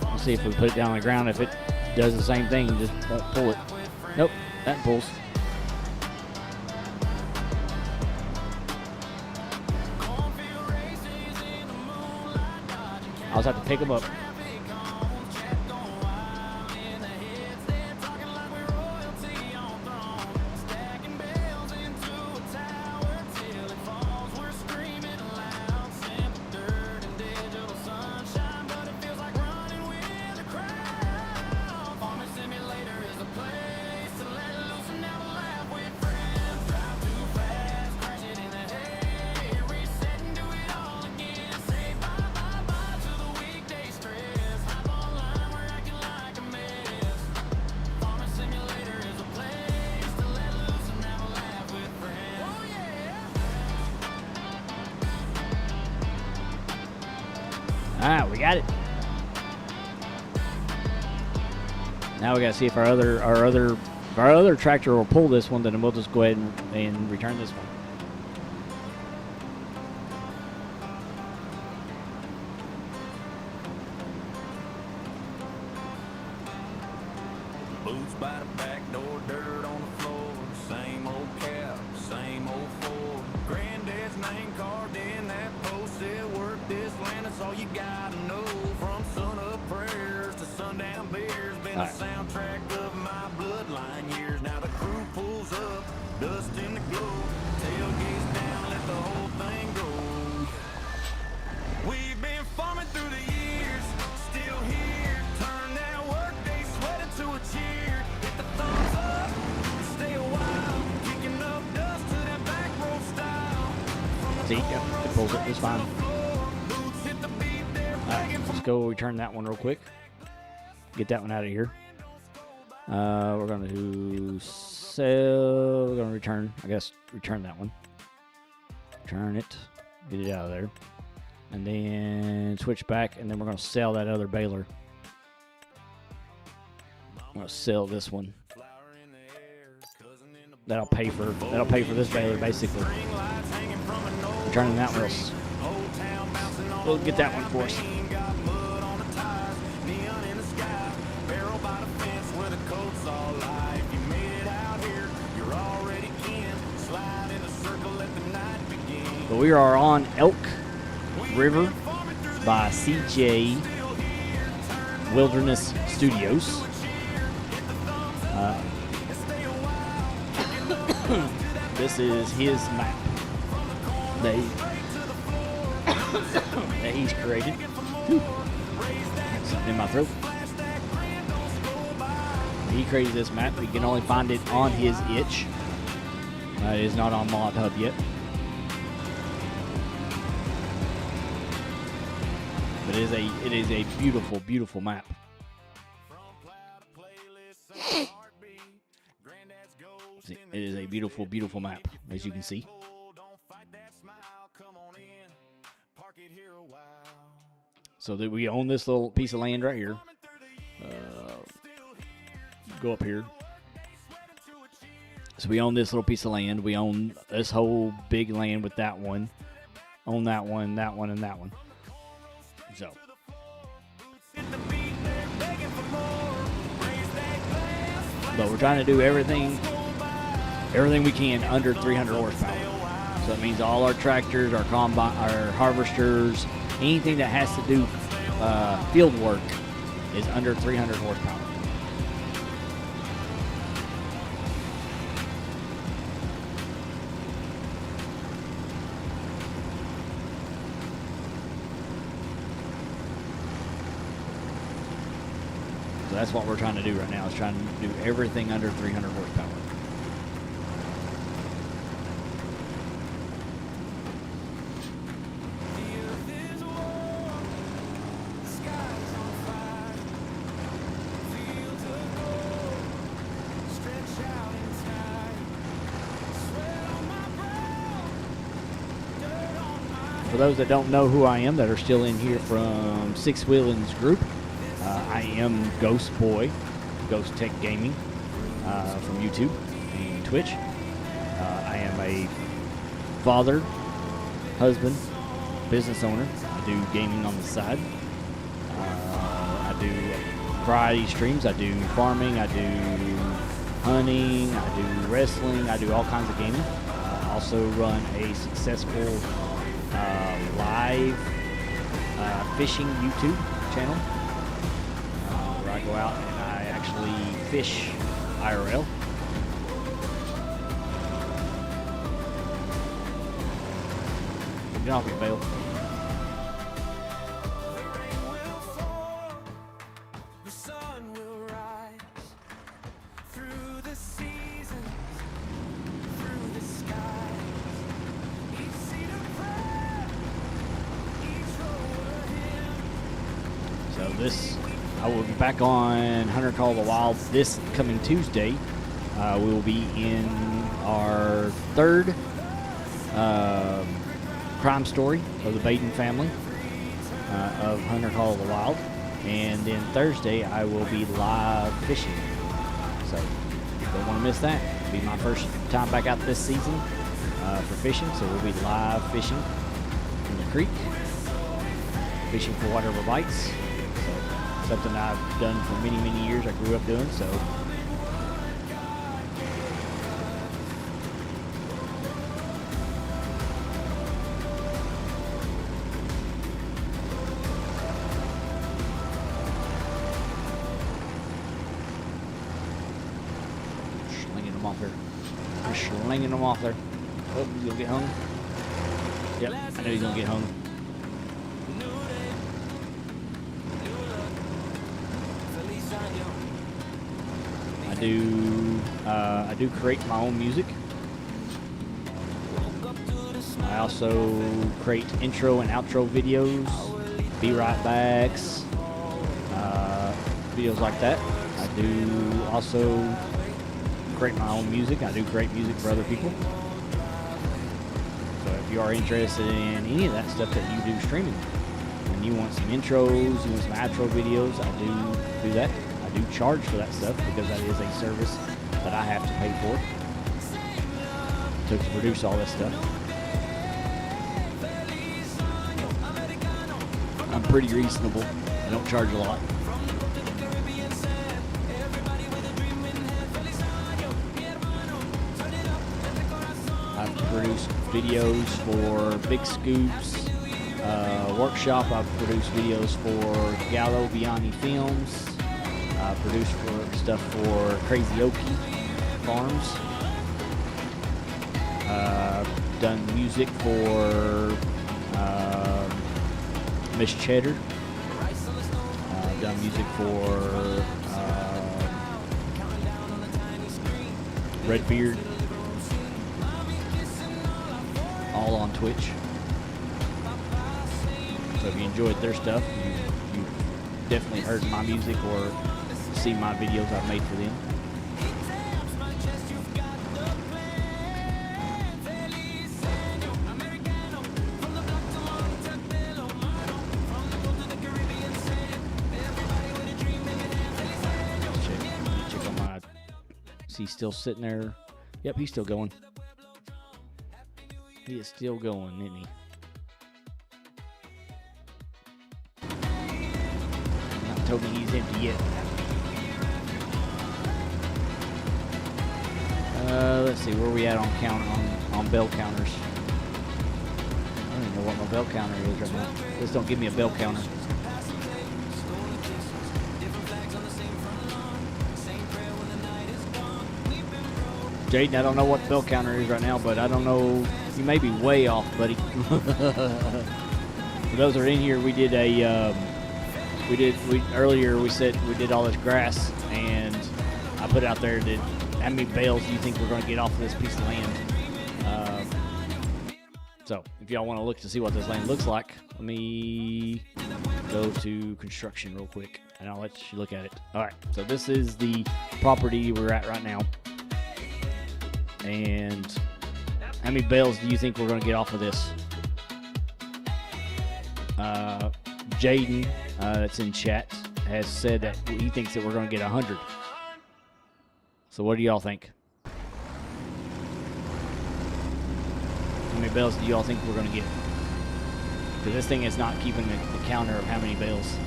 Let's see if we put it down on the ground. If it does the same thing, just pull it. Nope, that pulls. I'll just have to pick them up. right, we got it. Now we got to see if our other tractor will pull this one. Then we'll just go ahead and return this one. Boots by the back door, dirt on the floor. Same old cap, same old Ford. Granddad's name carved in that post. Said work this land, that's all you gotta know. From sun up prayers to sundown beers. Been All right. the soundtrack of my bloodline years. Now the crew pulls up, dust in the glow. Tailgates down, let the whole thing go. We've been farming through the years, still here. Turn that work day sweat into a cheer. Hit the thumbs up, and stay a while. Kicking up dust to that back road style. See, yep, it pulls it. It's fine. Boots hit the beat there. All right, let's go return that one real quick. Get that one out of here. We're going to sell. We're going to return. I guess return that one. Return it. Get it out of there. And then switch back, and then we're going to sell that other baler. I'm going to sell this one. That'll pay for this baler basically. Returning that one. We'll get that one for us. But we are on Elk River by CJ Wilderness Studios. This is his map that he's created. Something in my throat. He created this map. You can only find it on his itch. It is not on Mod Hub yet. But it is a beautiful, beautiful map. See, it is a beautiful, beautiful map, as you can see. So that we own this little piece of land right here. Go up here. So we own this little piece of land. We own this whole big land with that one. Own that one, that one, and that one. So. But we're trying to do everything we can under 300 horsepower. So that means all our tractors, our combine, our harvesters, anything that has to do field work is under 300 horsepower. So that's what we're trying to do right now, is trying to do everything under 300 horsepower. For those that don't know who I am, that are still in here from Six Wheelin's group, I am Ghost Boy, Ghost Tech Gaming from YouTube and Twitch. I am a father, husband, business owner. I do gaming on the side. I do variety streams. I do farming. I do hunting. I do wrestling. I do all kinds of gaming. I also run a successful live fishing YouTube channel where I go out and I actually fish IRL. Get off your bail. I will be back on Hunter Call of the Wild this coming Tuesday. We will be in our third crime story of the Baden family. of Hunter Call of the Wild. And then Thursday, I will be live fishing. So, don't want to miss that. It'll be my first time back out this season for fishing. So, we'll be live fishing in the creek, fishing for whatever bites. So, something I've done for many, many years. I grew up doing. So, off there. Just slinging them off there. Oh, he's gonna get hung. Yep, I know he's gonna get hung. I do create my own music. I also create intro and outro videos, Be Right Backs, videos like that. I do also create my own music. I do create music for other people. So if you are interested in any of that stuff that you do streaming, and you want some intros, you want some outro videos, I do that. I do charge for that stuff because that is a service that I have to pay for to produce all this stuff. I'm pretty reasonable. I don't charge a lot. Produce videos for Big Scoops Workshop. I've produced videos for Gallo Viani Films. I've produced for stuff for Crazy Okie Farms. Done music for Miss Cheddar. Done music for Redbeard. All on Twitch. So if you enjoyed their stuff, you definitely heard my music or see my videos I've made for them. Check on my. Is he still sitting there? Yep, he's still going. He is still going, isn't he? Not told me he's empty yet. Let's see where we at on bell counters. I don't even know what my bell counter is right now. Just don't give me a bell counter. Jaden, I don't know what the bell counter is right now, but I don't know. You may be way off, buddy. For those that are in here, we did earlier we said we did all this grass, and I put out there that how many bales do you think we're going to get off of this piece of land? So if y'all want to look to see what this land looks like, let me go to construction real quick, and I'll let you look at it. All right, so this is the property we're at right now. And how many bales do you think we're going to get off of this? Jaden, that's in chat, has said that he thinks that we're going to get 100. So what do y'all think? How many bales do y'all think we're going to get? Because this thing is not keeping the counter of how many bales.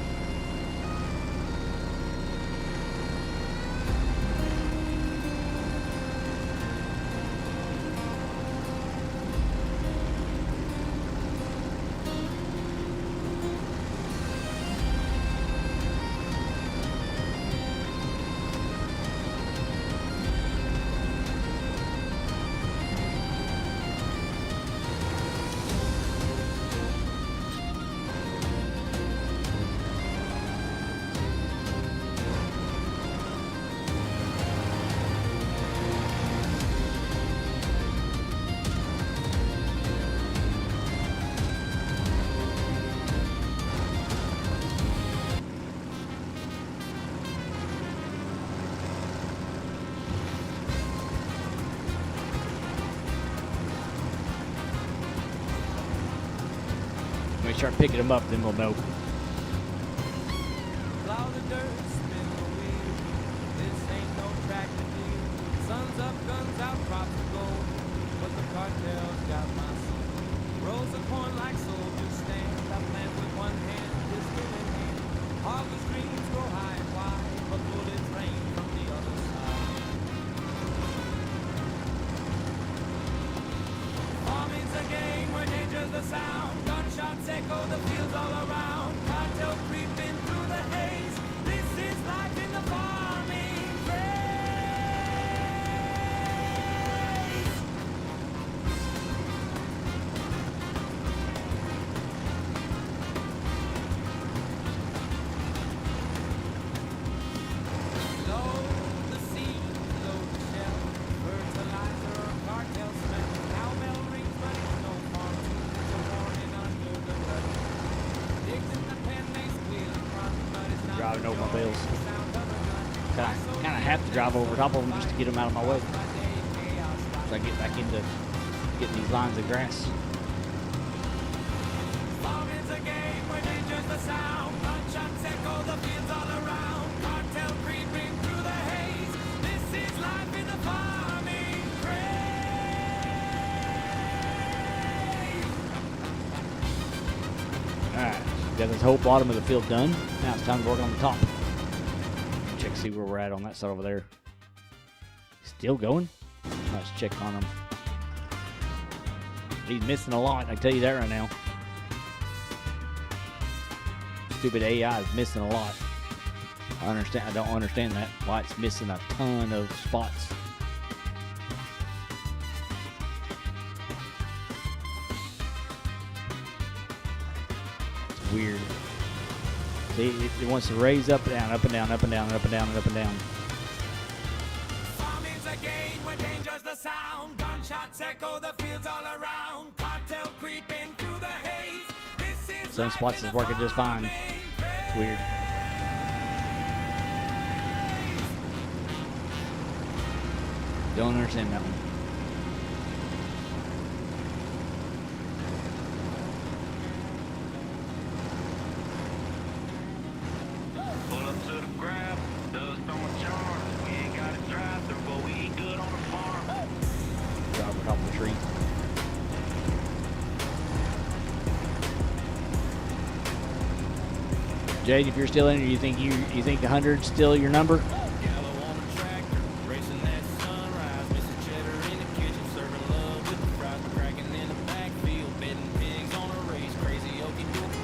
When we start picking them up, then we'll know. Plow the dirt, spin the wheel. This ain't no track to deal. Sun's up, guns out, crops of gold. But the cartel's got my soul. Rows of corn like soldiers stand. I plant with one hand, pistol in hand. Harvest dreams go high and wide, but bullets rain from the other side. Farming's a game where danger's the sound. Gunshots echo the fields all around. Cartel creeping through the haze. This is life in the farming phase. Load the seed, load the shell. Fertilizer, cartel smell. Cowbell rings, but it's no farm. It's a warning under the rudder. Digs in the pen, they squeal and run, but it's not Driving the automobiles. joy, the sound of a gun. Kind of have to drive over top of them just to get them out of my way. By day, chaos by So I get back into getting these lines of grass. Farming's a game where danger's the sound. Gunshots echo the fields all around. Cartel creeping through the haze. This is life in the farming craze. Alright, got this whole bottom of the field done. Now it's time to work on the top. Check, see where we're at on that side over there. Still going? Let's check on him. He's missing a lot, I can tell you that right now. Stupid AI is missing a lot. I don't understand that. Why it's missing a ton of spots. It's weird. See, it wants to raise up and down, up and down, up and down, up and down, and up and down. Farming's a game where danger's the sound. Gunshots echo the fields all around. Cartel creeping through the haze. This is Some spots is working just fine. It's weird. Don't understand that one. Pull up to the grab, dust on my charm. We ain't got a drive through, but we eat good on the farm. Drive over top of the tree. Jade, if you're still in here, you think the 100's still your number? Yellow on the tractor, racing that sunrise. Missing cheddar in the kitchen, serving love with the fries. Cracking in the backfield, betting pigs on a race. Crazy okey doke.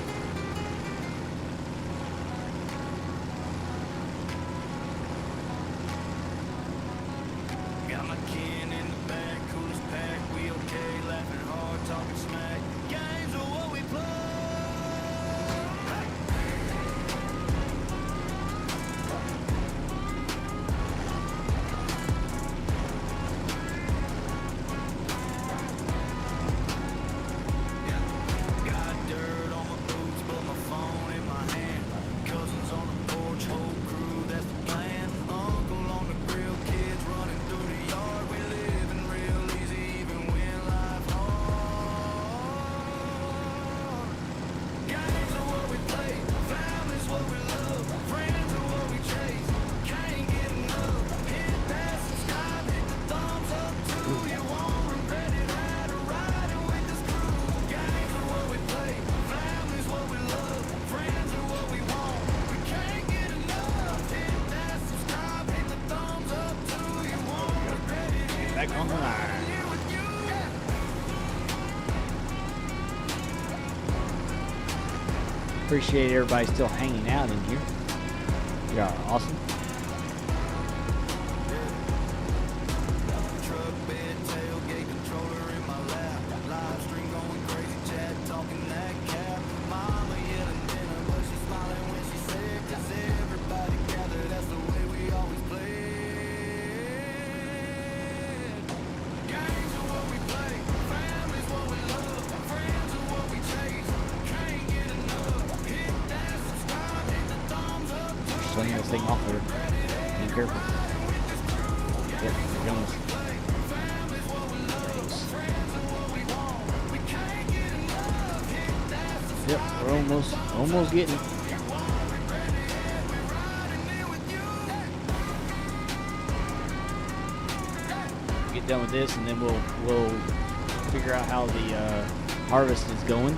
Got my kin in the back, coolest pack, we okay, laughing hard, talking smack. Games are what we play. Got dirt on my boots, but my phone in my hand. Cousins on the porch, whole crew, that's the plan. Uncle on the grill, kids running through the yard. We living real easy, even when life hard. Games are what we play, family's what we love, friends are what we chase. Can't get enough. Hit that subscribe, hit the thumbs up too. You won't regret it. Had a ride with this crew. Games are what we play, family's what we love, friends are what we want. We can't get enough. Hit that subscribe, hit the thumbs up too. You won't regret it. Back on the line. Here with you. Appreciate everybody still hanging out in here. You are awesome. Truck bed, tailgate controller in my lap. Live stream going crazy, chat talking that cap. Mama yelling dinner, but she's smiling when she said, 'cause everybody gathered, that's the way we always played. Games are what we play, family's what we love, friends are what we chase. Can't get enough. Hit that subscribe, hit the thumbs up too. Swing this thing off there. Be careful. Yep, here comes. Yep. almost getting it. Get done with this, and then we'll figure out how the harvest is going,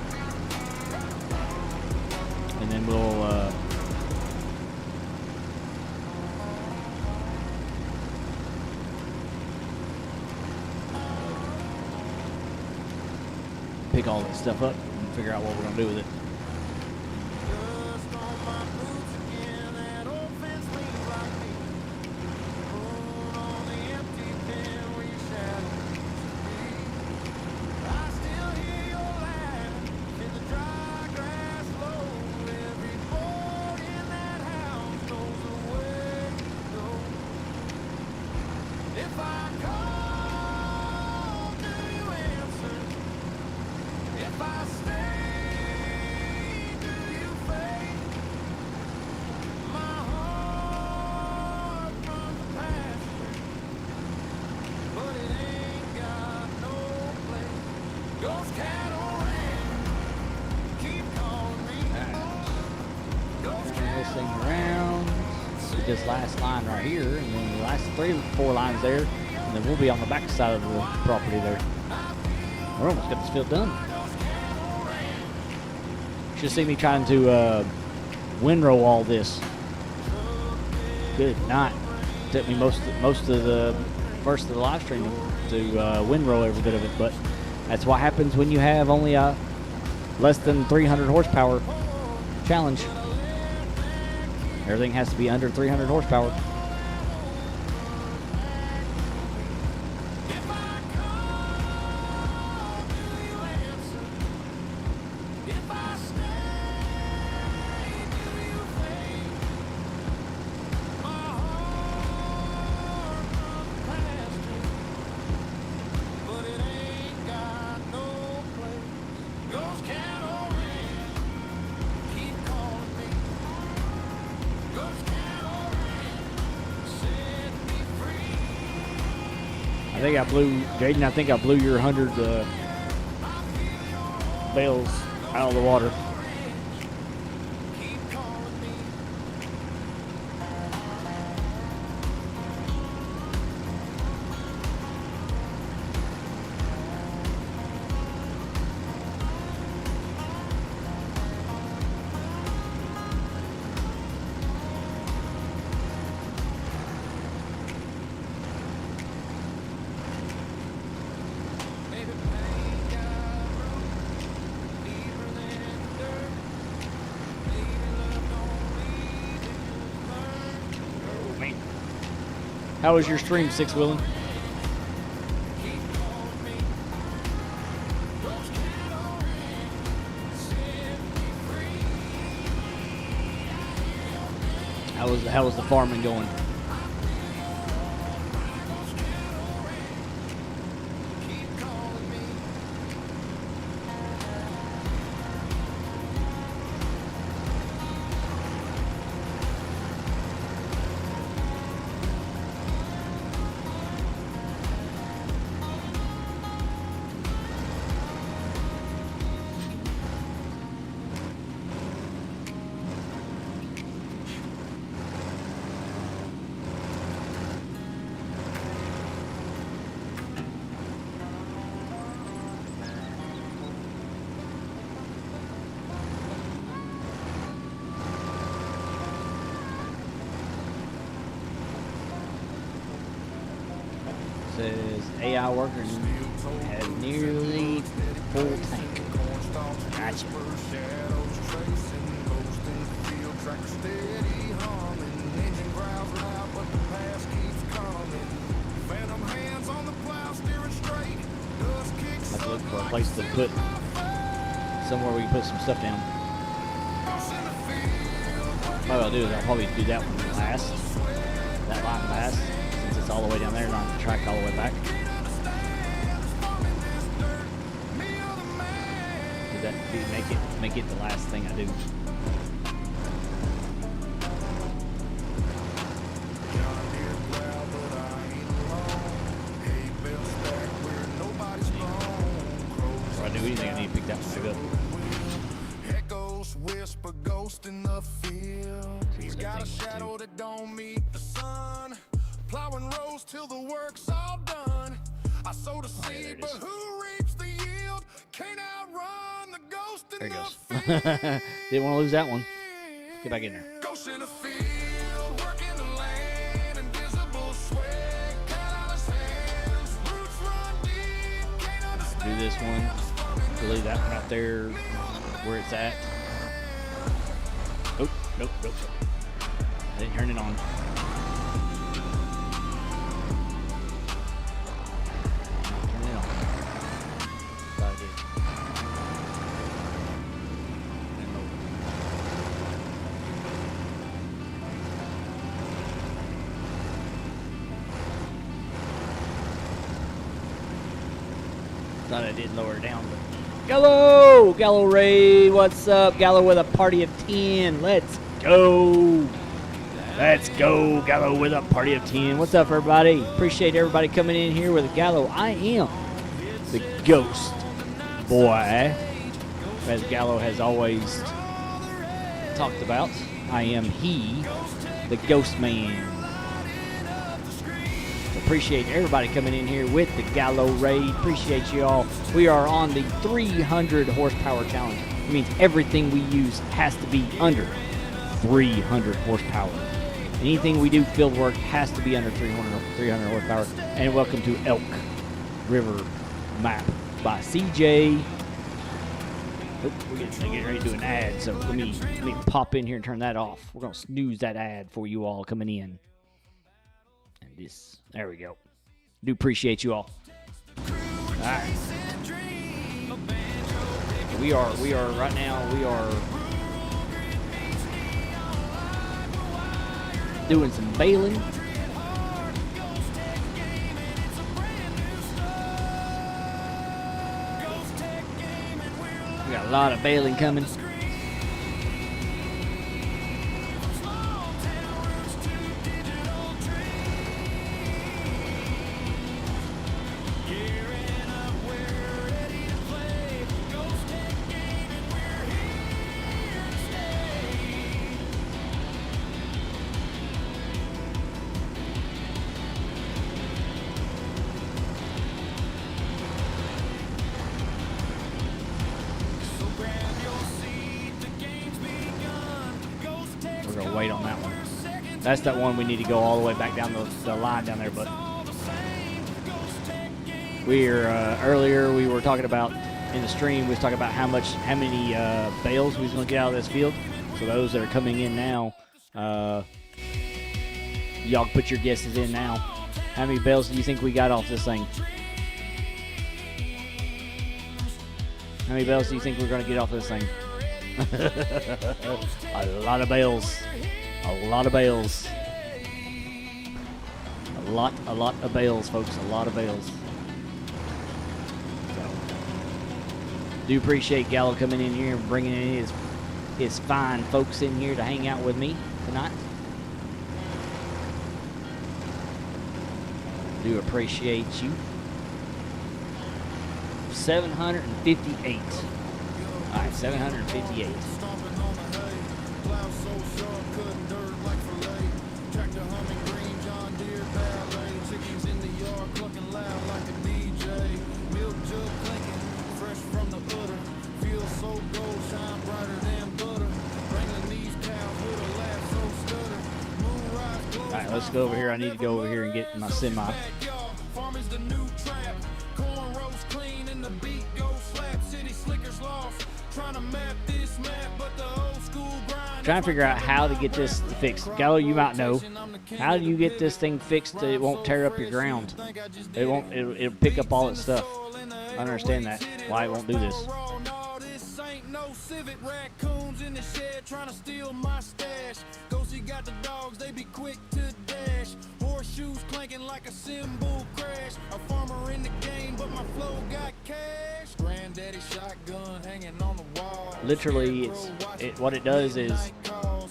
and then we'll pick all that stuff up and figure out what we're gonna do with it. Just on my boots again, that old fence leaves like me. Moon on the empty pen where your shadow used to be. I still hear your laugh in the dry grass low. Every boy in that house knows the way to go. If I call, do you answer? If I stay, do you fade? My heart runs the pasture, but it ain't got no place. Ghost cattle ran, keep calling me. Ghost Turn this thing cattle around. Get this last line right here, and then the last 3 or 4 lines there, and then we'll be on the back side of the property there. We're almost got this field done. Should see me trying to windrow all this. Good night. Took me most of the first of the live stream to windrow every bit of it, but that's what happens when you have only a less than 300 horsepower challenge. Everything has to be under 300 horsepower. if I stay, do you fade? My heart runs pasture, but it ain't got no place. Ghost cattle ran, keep calling me. Ghost cattle ran, set me free. I think I blew, Jaden, I think I blew your 100 bales out of the water. Keep calling me. Maybe pain got roots deeper than dirt. Maybe love don't leave it burn. Man. How was your stream, Six Willing? Keep calling me. Ghost cattle ran, set me free. How was the farming going? Keep calling me. Says AI worker has nearly full tank. Gotcha. Shadows tracing, ghost in the field, tractor steady humming. Engine growls loud, but the past keeps coming. Phantom hands on the plow, steering straight. Dust kicks Have to look up for a like place to put somewhere we can put some stuff down. us in the field. What I'll do is I'll probably do that one last, that line last, since it's all the way down there, not the track all the way back. Does that make it the last thing I do? If I do anything, I need to pick that one back up. Echoes ghost whisper, ghost in the field. He's got a shadow that don't meet the sun. Plowing rows till the work's all done. I sow the seed, but who reaps the yield? Can't outrun the ghost in There it the goes. field. Didn't want to lose that one. Get back in there. Ghost in the field, working the land, invisible sweat, cut out his hands, roots run deep, can't understand. Do this one. We'll leave that one out there where it's at. Oh, nope. I didn't turn it on. Turn it on. Thought I did. Thought I did lower it down, but Gallo Ray, what's up? Gallo with a party of 10. Let's go. Let's go, Gallo with a party of 10. What's up, everybody? Appreciate everybody coming in here with a Gallo. I am the ghost boy, as Gallo has always talked about. I am he, the ghost man. Appreciate everybody coming in here with the Gallo Raid. Appreciate you all. We are on the 300 horsepower challenge. It means everything we use has to be under 300 horsepower. Anything we do field work has to be under 300 horsepower. And welcome to Elk River Map by CJ. Oh, we're getting ready to do an ad, so let me pop in here and turn that off. We're gonna snooze that ad for you all coming in. And this, there we go. Do appreciate you all. All right. We are right now. We are doing some baling. We got a lot of baling coming. Wait on that one. That's that one we need to go all the way back down the line down there. But we're earlier we were talking about in the stream. We was talking about how many bales we was going to get out of this field. So those that are coming in now, y'all can put your guesses in now. How many bales do you think we got off this thing? How many bales do you think we're going to get off this thing? A lot of bales. A lot of bales. A lot of bales, folks. A lot of bales. So, do appreciate Gallo coming in here and bringing in his fine folks in here to hang out with me tonight. Do appreciate you. 758. All right, 758. All right, let's go over here. I need to go over here and get my semi. Trying to figure out how to get this fixed. Gallo, you might know. How do you get this thing fixed so it won't tear up your ground? It won't. It'll pick up all its stuff. I don't understand that. Why it won't do this? Raccoons in the shed trying to steal my stash. Ghosty got the dogs, they be quick to dash. Horseshoes clanking like a cymbal crash. A farmer in the game, but my flow got cash. Granddaddy shotgun hanging on the wall. Literally, what it does is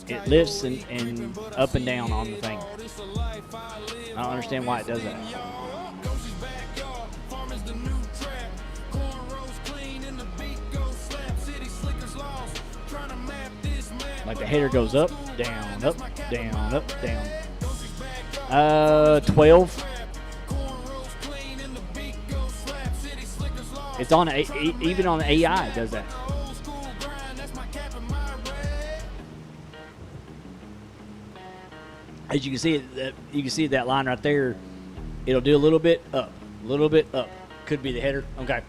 it lifts and up and down on the thing. I don't understand why it does that. Trying to Like the header goes up, down, up, down, up, down. 12. It's on even on the AI it does that. As you can see, you can see that line right there. It'll do a little bit up, a little bit up. Could be the header. Okay.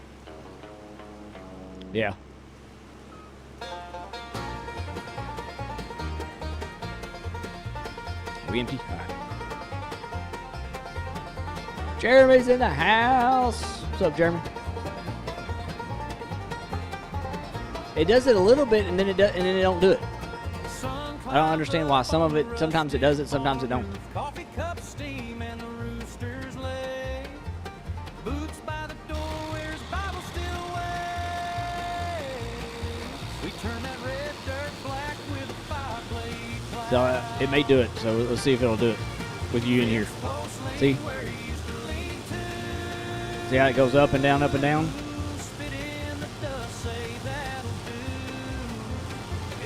Yeah. Are we empty? All right. Jeremy's in the house. What's up, Jeremy? It does it a little bit, and then it don't do it. I don't understand why. Some of it, sometimes it does it, sometimes it don't. Coffee cup steam and the roosters lay. Boots by the door, where's Bible still way? We turn that red dirt black with a fireblade cloud. So it may do it. So let's see if it'll do it with you in here. See? See how it goes up and down, up and down? Spit in the dust, say that'll do.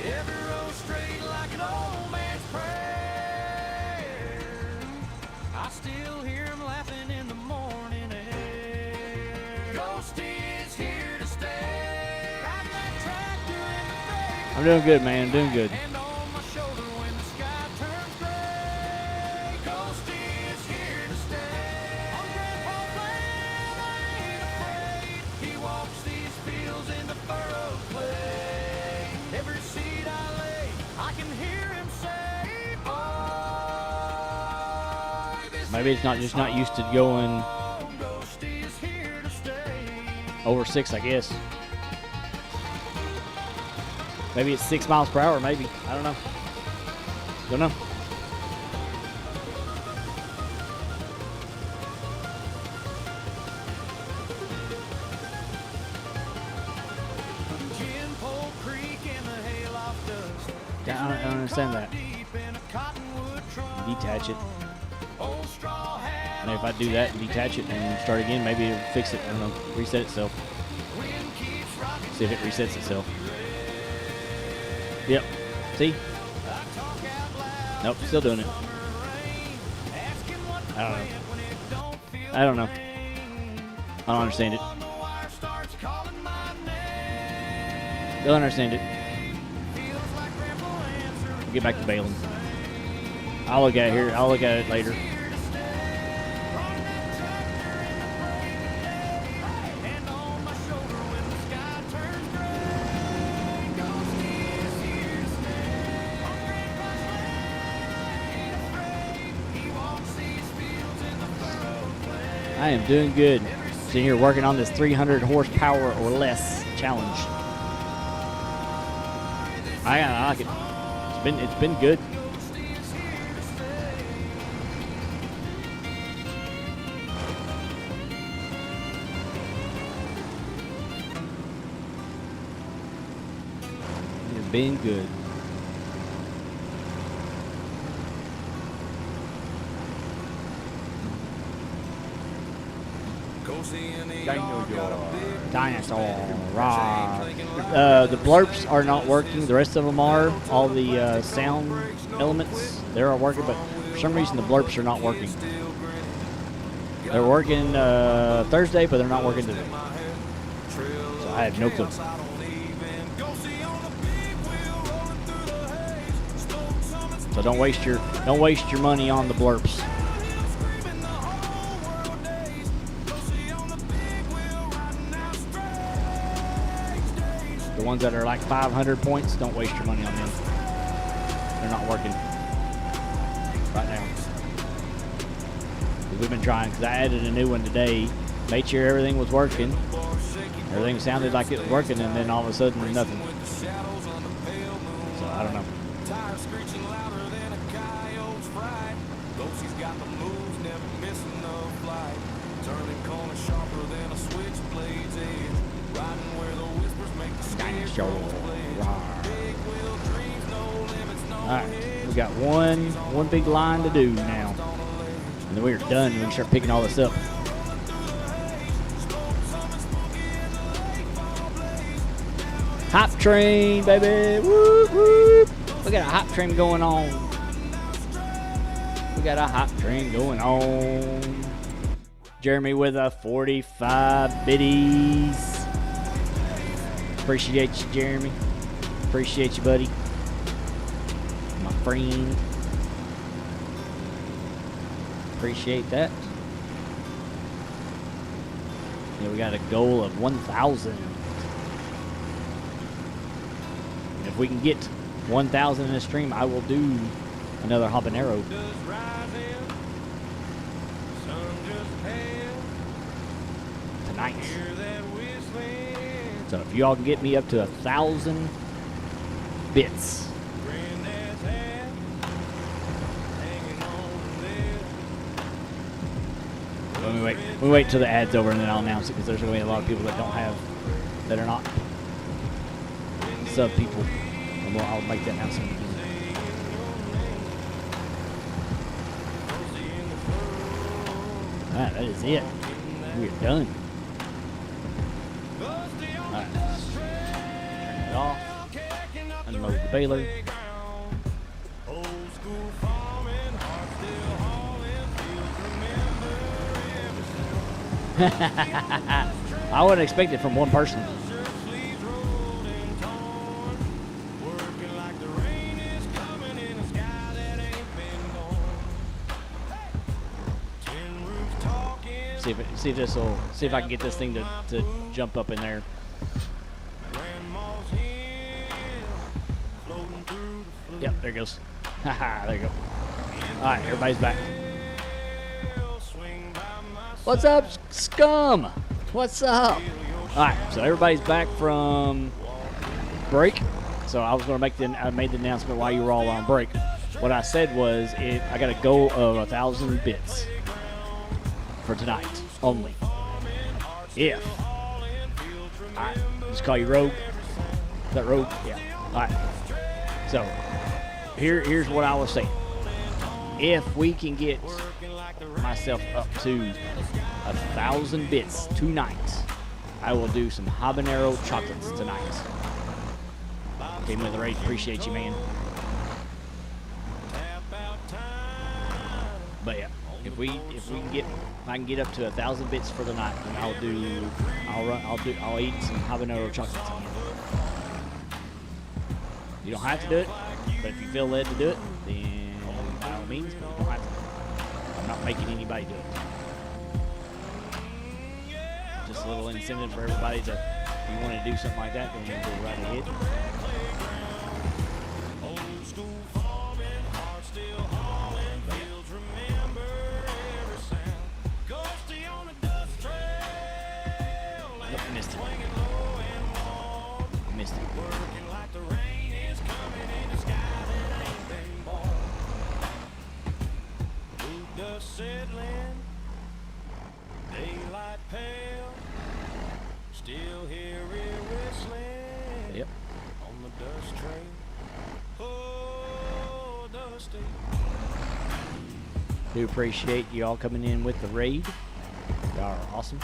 Every row straight like an old man's prayer. I still hear him laughing in the morning air. Ghost is here to stay. Riding that tractor in the freight. I'm doing good, man. I'm doing good. Hand on my shoulder when the sky turns gray. Ghost is here to stay. On Grandpa's land, I ain't afraid. He walks these fields in the furrowed clay. Every seed I lay, I can hear him say, "Boy, this Maybe it's not just not used to going Ghost is here to stay." over 6, I guess. Maybe it's 6 miles per hour, maybe. I don't know. Don't know. Gin Pole Creek and the hayloft dust. Yeah, I don't understand that. Deep in a cottonwood trunk. Detach it. Old straw hat. And if I do that and detach it and start again, maybe it'll fix it. I don't know. Reset itself. Wind keeps rocking. See if it resets itself. Yep. See? Nope, still doing it. I don't know. I don't know. I don't understand it. Don't understand it. We'll get back to bailing. I'll look at it here. I'll look at it later. I am doing good. Sitting here working on this 300 horsepower or less challenge. I like it. It's been good. It's been good. Dinosaur. Rah. The blurps are not working. The rest of them are. All the sound elements, they're all working, but for some reason the blurps are not working. They're working Thursday, but they're not working today. So I have no clue. So don't waste your money on the blurps. The ones that are like 500 points, don't waste your money on them. They're not working right now. We've been trying, because I added a new one today, made sure everything was working. Everything sounded like it was working, and then all of a sudden, nothing. So, I don't know. Tires screeching louder than a coyote's fright. Ghostie's got the moves, never missing a flight. Turning corners sharper than a switchblade's edge. Riding where the whispers make the Dinosaur. big wheel dreams, no limits, no Alright, we got one big line to do now. And then we're done. We can start picking all this up. Hop train, baby. Whoop, whoop. We got a hot train going on. We got a hot train going on. Jeremy with a 45 biddies. Appreciate you, Jeremy. Appreciate you, buddy. My friend. Appreciate that. Yeah, we got a goal of 1,000. And if we can get 1,000 in a stream, I will do another habanero Just rising, sun just pale. tonight. Hear that whistling. So if y'all can get me up to 1,000 bits, Granddad's hat hanging on there. let me wait till the ad's over and then I'll announce it because there's going to be a lot of people that don't have, that are not sub people. And I'll make that announcement again. Alright, that is it. We're done. Alright. Turn it off. Unload the baler. Old school farming, heart still hauling, fields remember every I wouldn't expect it from one person. shirt sleeves rolled and torn. Working like the rain is coming in a sky that ain't been born. Tin roofs talking, See if I can get this thing to jump up in there. grandma's hill, floating through the Yep, there it goes. Haha, there you go. Alright, everybody's back. fluid, swing by my What's up, scum? What's up? Alright, so everybody's back from break. So I was going to I made the announcement while you were all on break. What I said was I got a goal of 1,000 bits for tonight only. If I just call you Rogue. Is that Rogue? Yeah. Alright. So here's what I was saying. If we can get myself up to 1,000 bits tonight, I will do some habanero chocolates tonight. Came with the raid. Appreciate you, man. But yeah, if I can get up to 1,000 bits for the night, then I'll eat some habanero chocolates again. You don't have to do it, but if you feel led to do it, then by all means, but you don't have to. I'm not making anybody do it. Just a little incentive for everybody to, if you want to do something like that, then go right ahead. old school farming, heart still hauling, fields remember every sound. Ghosty on a dust trail, Nope, missed it. swinging low and warm. Missed it. Working like the rain is coming in the sky that ain't been born. Blue dust settling, daylight pale, still hear it whistling Yep. on the dust train. Oh, dusty. Do appreciate you all coming in with the raid. Y'all are awesome.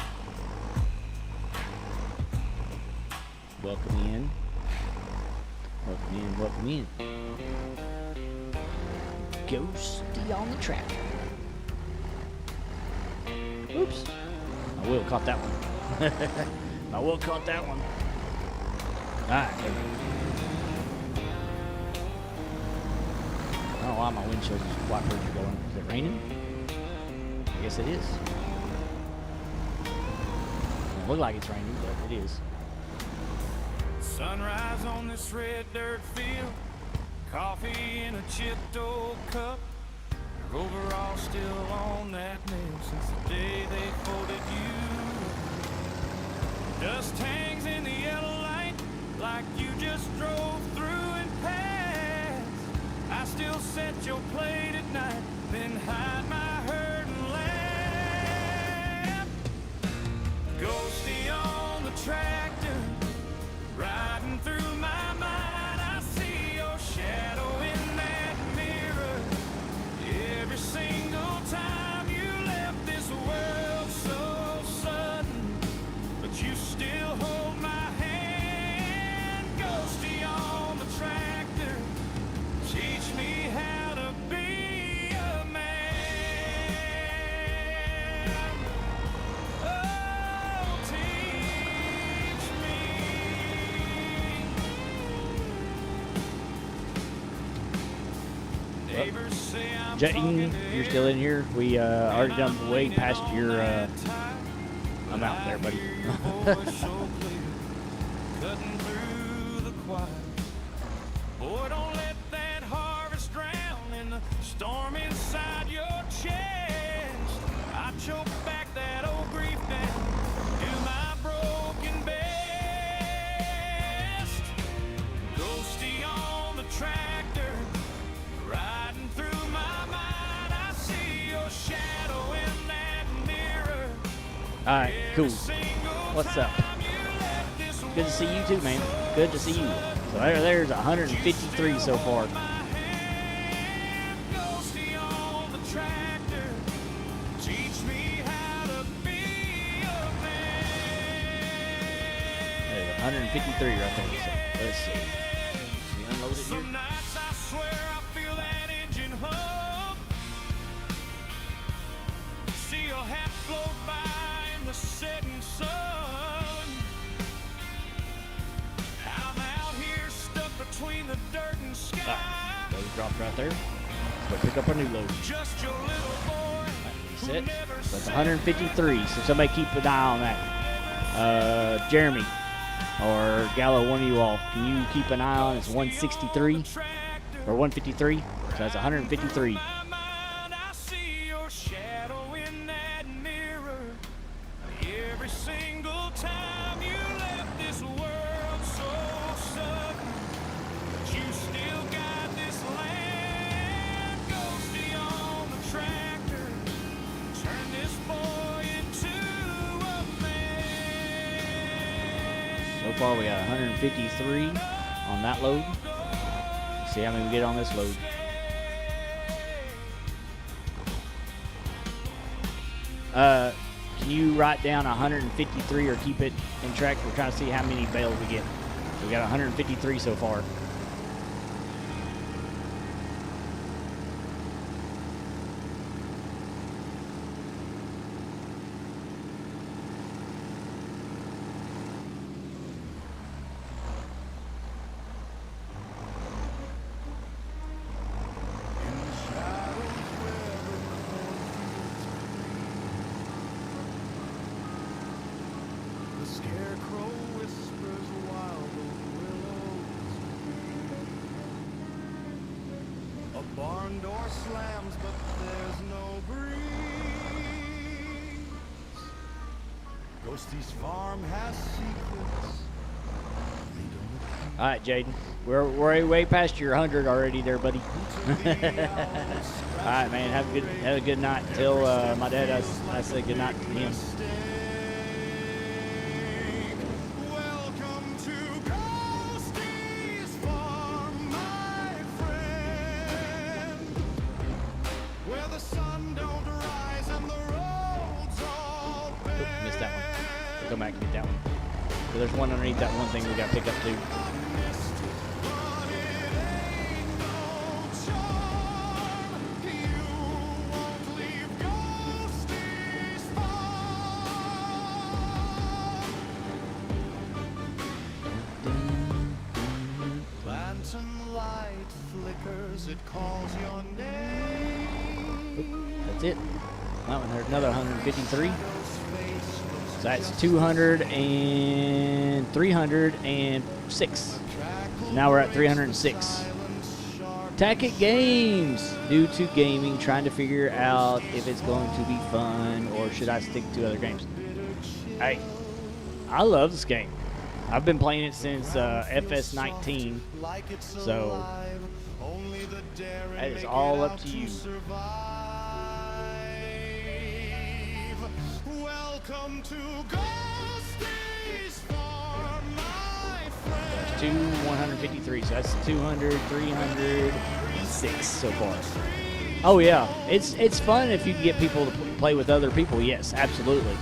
Welcome in. Welcome in, welcome in. Ghosty on the track. Oops. My wheel caught that one. My wheel caught that one. Alright. I don't know why my windshield wipers are going. Is it raining? I guess it is. Doesn't look like it's raining, but it is. Sunrise on this red dirt field, coffee in a chipped old cup. Your overall still on that nail since the day they folded you. Dust hangs in the yellow light like you just drove through and passed. I still set your plate at night, then hide my hurting lamp. Ghosty on the tractor, riding through my mind. I see your shadow in that mirror. Every single time you left this world so sudden, but you still hold my hand. Ghosty on the tractor, Jayden, you're still in here. We already done way past your amount there, buddy. Cutting through the quiet. Boy, don't let that harvest drown in the storm inside your chest. I choke back that old grief down, do my broken best. Ghosty on the tractor, riding through my mind. I see your shadow in that mirror. All right, cool. What's up? Good to see you too, man. Good to see you. So there's 153 so far. Ghosty on the tractor, teach me how to be a man. There's 153 right there. So let's see. We unload it here. Some nights I swear I feel that engine hum. See your hat float by in the setting sun. I'm out here stuck between the dirt and sky. Load dropped right there. Let's go pick up our new load. Just your little boy. Reset. So that's 153. So somebody keep an eye on that. Jeremy or Gallo, one of you all, can you keep an eye on it? It's 163 or 153. So that's 153. My mind, I see your shadow in that mirror. Every single time you left this world so sudden, but you still got this land. Ghosty on the tractor, turn this boy into a man. So far we got 153 on that load. See how many we get on this load. Can you write down 153 or keep it in track? We're trying to see how many bales we get. We got 153 so far. The scarecrow whispers while the willows weep. A barn door slams, but there's no breeze. Ghosty's farm has secrets. All right, Jayden. We're way past your 100 already there, buddy. All right, man. Have a good night. Tell my dad I said good night to him. Welcome to Ghosty's farm, my friend, where the sun don't rise and the roads all bend. Oop, missed that one. Go back and get that one. So there's one underneath that one thing we got to pick up too. But it ain't no charm. You won't leave Ghosty's farm. Lantern light flickers, it calls your name. That's it. That one, there's another 153. So that's 200 and 306. Now we're at 306. Tackett Games. New to gaming, trying to figure out if it's going to be fun or should I stick to other games. Hey, I love this game. I've been playing it since FS19. So that is all up to you. Welcome to Ghosty's farm, my friend. That's 153, so that's 200, 306 so far. Oh yeah, it's fun if you can get people to play with other people. Yes, absolutely.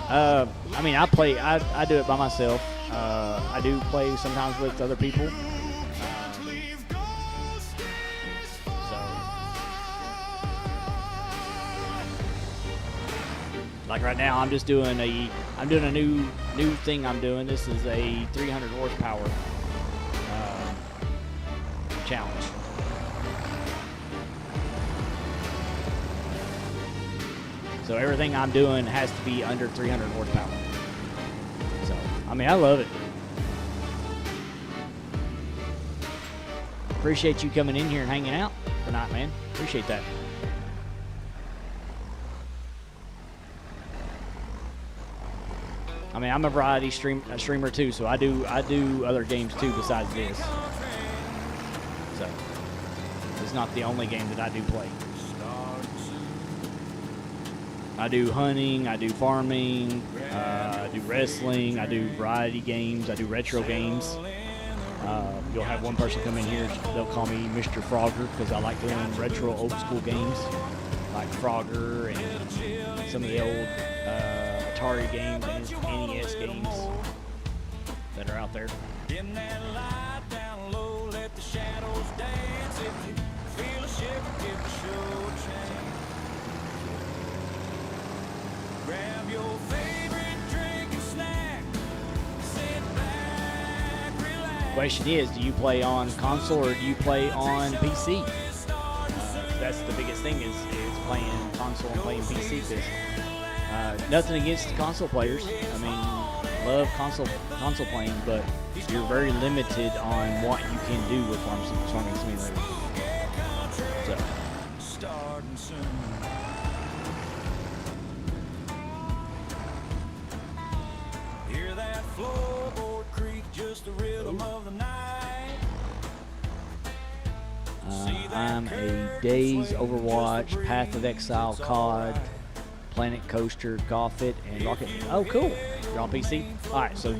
I mean, I do it by myself. I do play sometimes with other people. Like right now, I'm doing a new thing I'm doing. This is a 300 horsepower challenge. So everything I'm doing has to be under 300 horsepower. So, I mean, I love it. Appreciate you coming in here and hanging out tonight, man. Appreciate that. I mean, I'm a variety streamer too, so I do other games too besides this. So it's not the only game that I do play. I do hunting, I do farming, I do wrestling, I do variety games, I do retro games. You'll have one person come in here, they'll call me Mr. Frogger because I like doing retro old school games like Frogger and some of the old Atari games and NES games that are out there. Dim that light down low, let the shadows dance. If you feel a shiver, give the show a chance. Grab your favorite drink and snack. Sit back, relax. Question is, do you play on console or do you play on PC? That's the biggest thing is playing console and playing PC. Because nothing against the console players. I mean, love console playing, but you're very limited on what you can do with Farming Simulator. So. Starting soon. Hear that floorboard creak, just the rhythm of the night. I'm a Days, Overwatch, Path of Exile, COD, Planet Coaster, Goffit, and Rocket. Oh, cool. You're on PC? Alright, so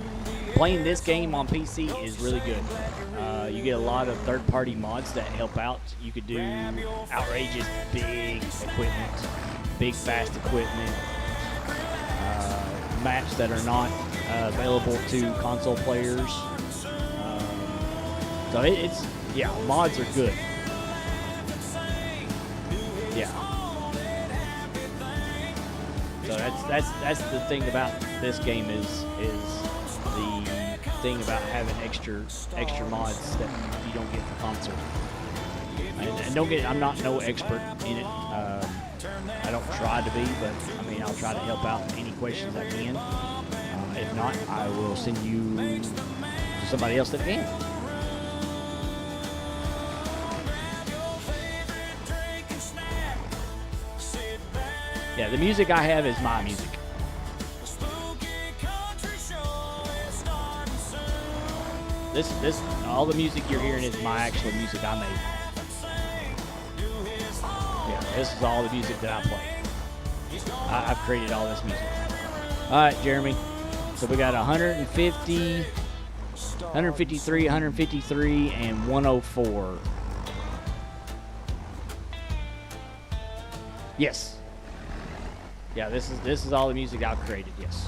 playing this game on PC is really good. You get a lot of third-party mods that help out. You could do outrageous big equipment, big fast equipment, maps that are not available to console players. So it's, yeah, mods are good. Yeah. So that's the thing about this game is the thing about having extra mods that you don't get for console. And don't get, I'm not no expert in it. I don't try to be, but I mean I'll try to help out any questions I can. If not, I will send you to somebody else that can. Yeah, the music I have is my music. This, all the music you're hearing is my actual music I made. Yeah, this is all the music that I play. I've created all this music. All right, Jeremy. So we got 150, 153, 153, and 104. Yes. Yeah, this is all the music I've created, yes.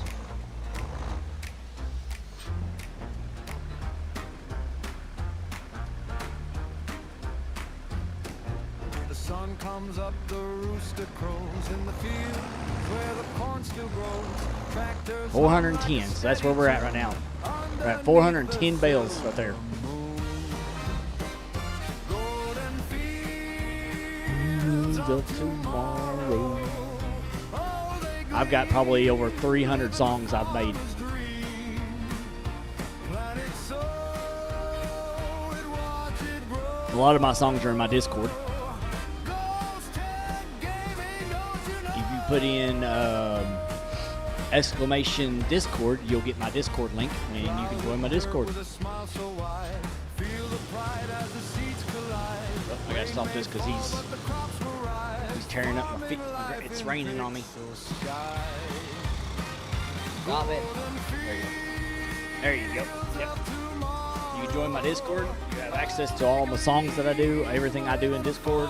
The sun comes up, the rooster crows in the field where the corn still grows. Tractors 410, so that's where we're at right now. We're at 410 bales right there. golden fields Of tomorrow. I've got probably over 300 songs I've made. A lot of my songs are in my Discord. If you put in exclamation Discord, you'll get my Discord link, and you can join my Discord. with a smile so wide. Feel the pride as the seats collide. Oh, I gotta stop this because he's The crops will rise. tearing up my feet. It's raining on me. Stop it. There you go. Yep. You can join my Discord. You have access to all my songs that I do, everything I do in Discord.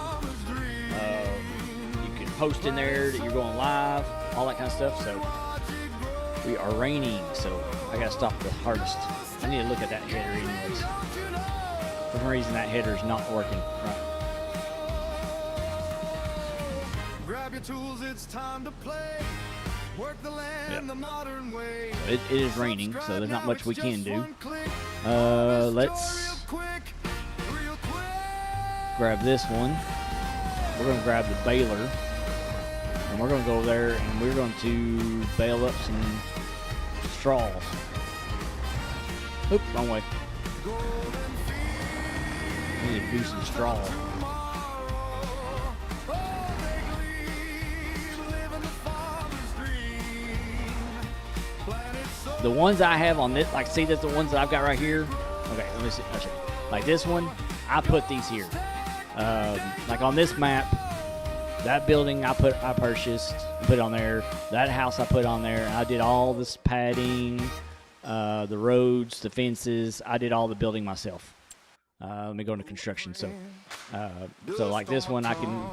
You can post in there that you're going live, all that kind of stuff. So we are raining, so I gotta stop the harvest. I need to look at that header anyways. For some reason that header is not working right. Grab your tools, it's time to play. Work the land the modern way. It is raining, so there's not much we can do. Let's grab this one. We're gonna grab the baler. And we're going to go over there and we're going to bale up some straws. Oop, wrong way. We need to do some straw. The ones I have on this, like, see, that's the ones that I've got right here. Okay, let me see. I'll show you. Like this one, I put these here. Like on this map, that building I purchased, put on there. That house I put on there. I did all this padding, the roads, the fences. I did all the building myself. Let me go into construction. So like this one, I can.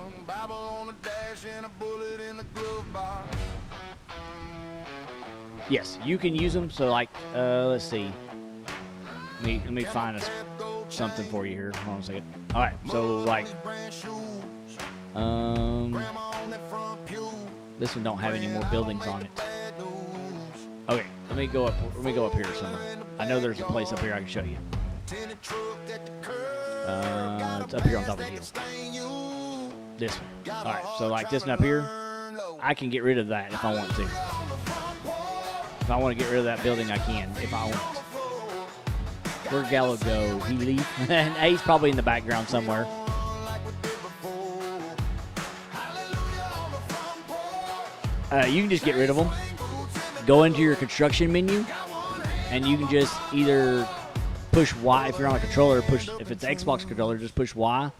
Yes, you can use them. So like, let's see. Let me find something for you here. Hold on a second. All right, so like, this one don't have any more buildings on it. Okay, let me go up here somewhere. I know there's a place up here I can show you. It's up here on top of the hill. This one. All right, so like this one up here, I can get rid of that if I want to. If I want to get rid of that building, I can. If I want. Where'd Gallo go? He leave? And he's probably in the background somewhere. You can just get rid of them. Go into your construction menu, and you can just either push Y if you're on a controller. If it's an Xbox controller, just push Y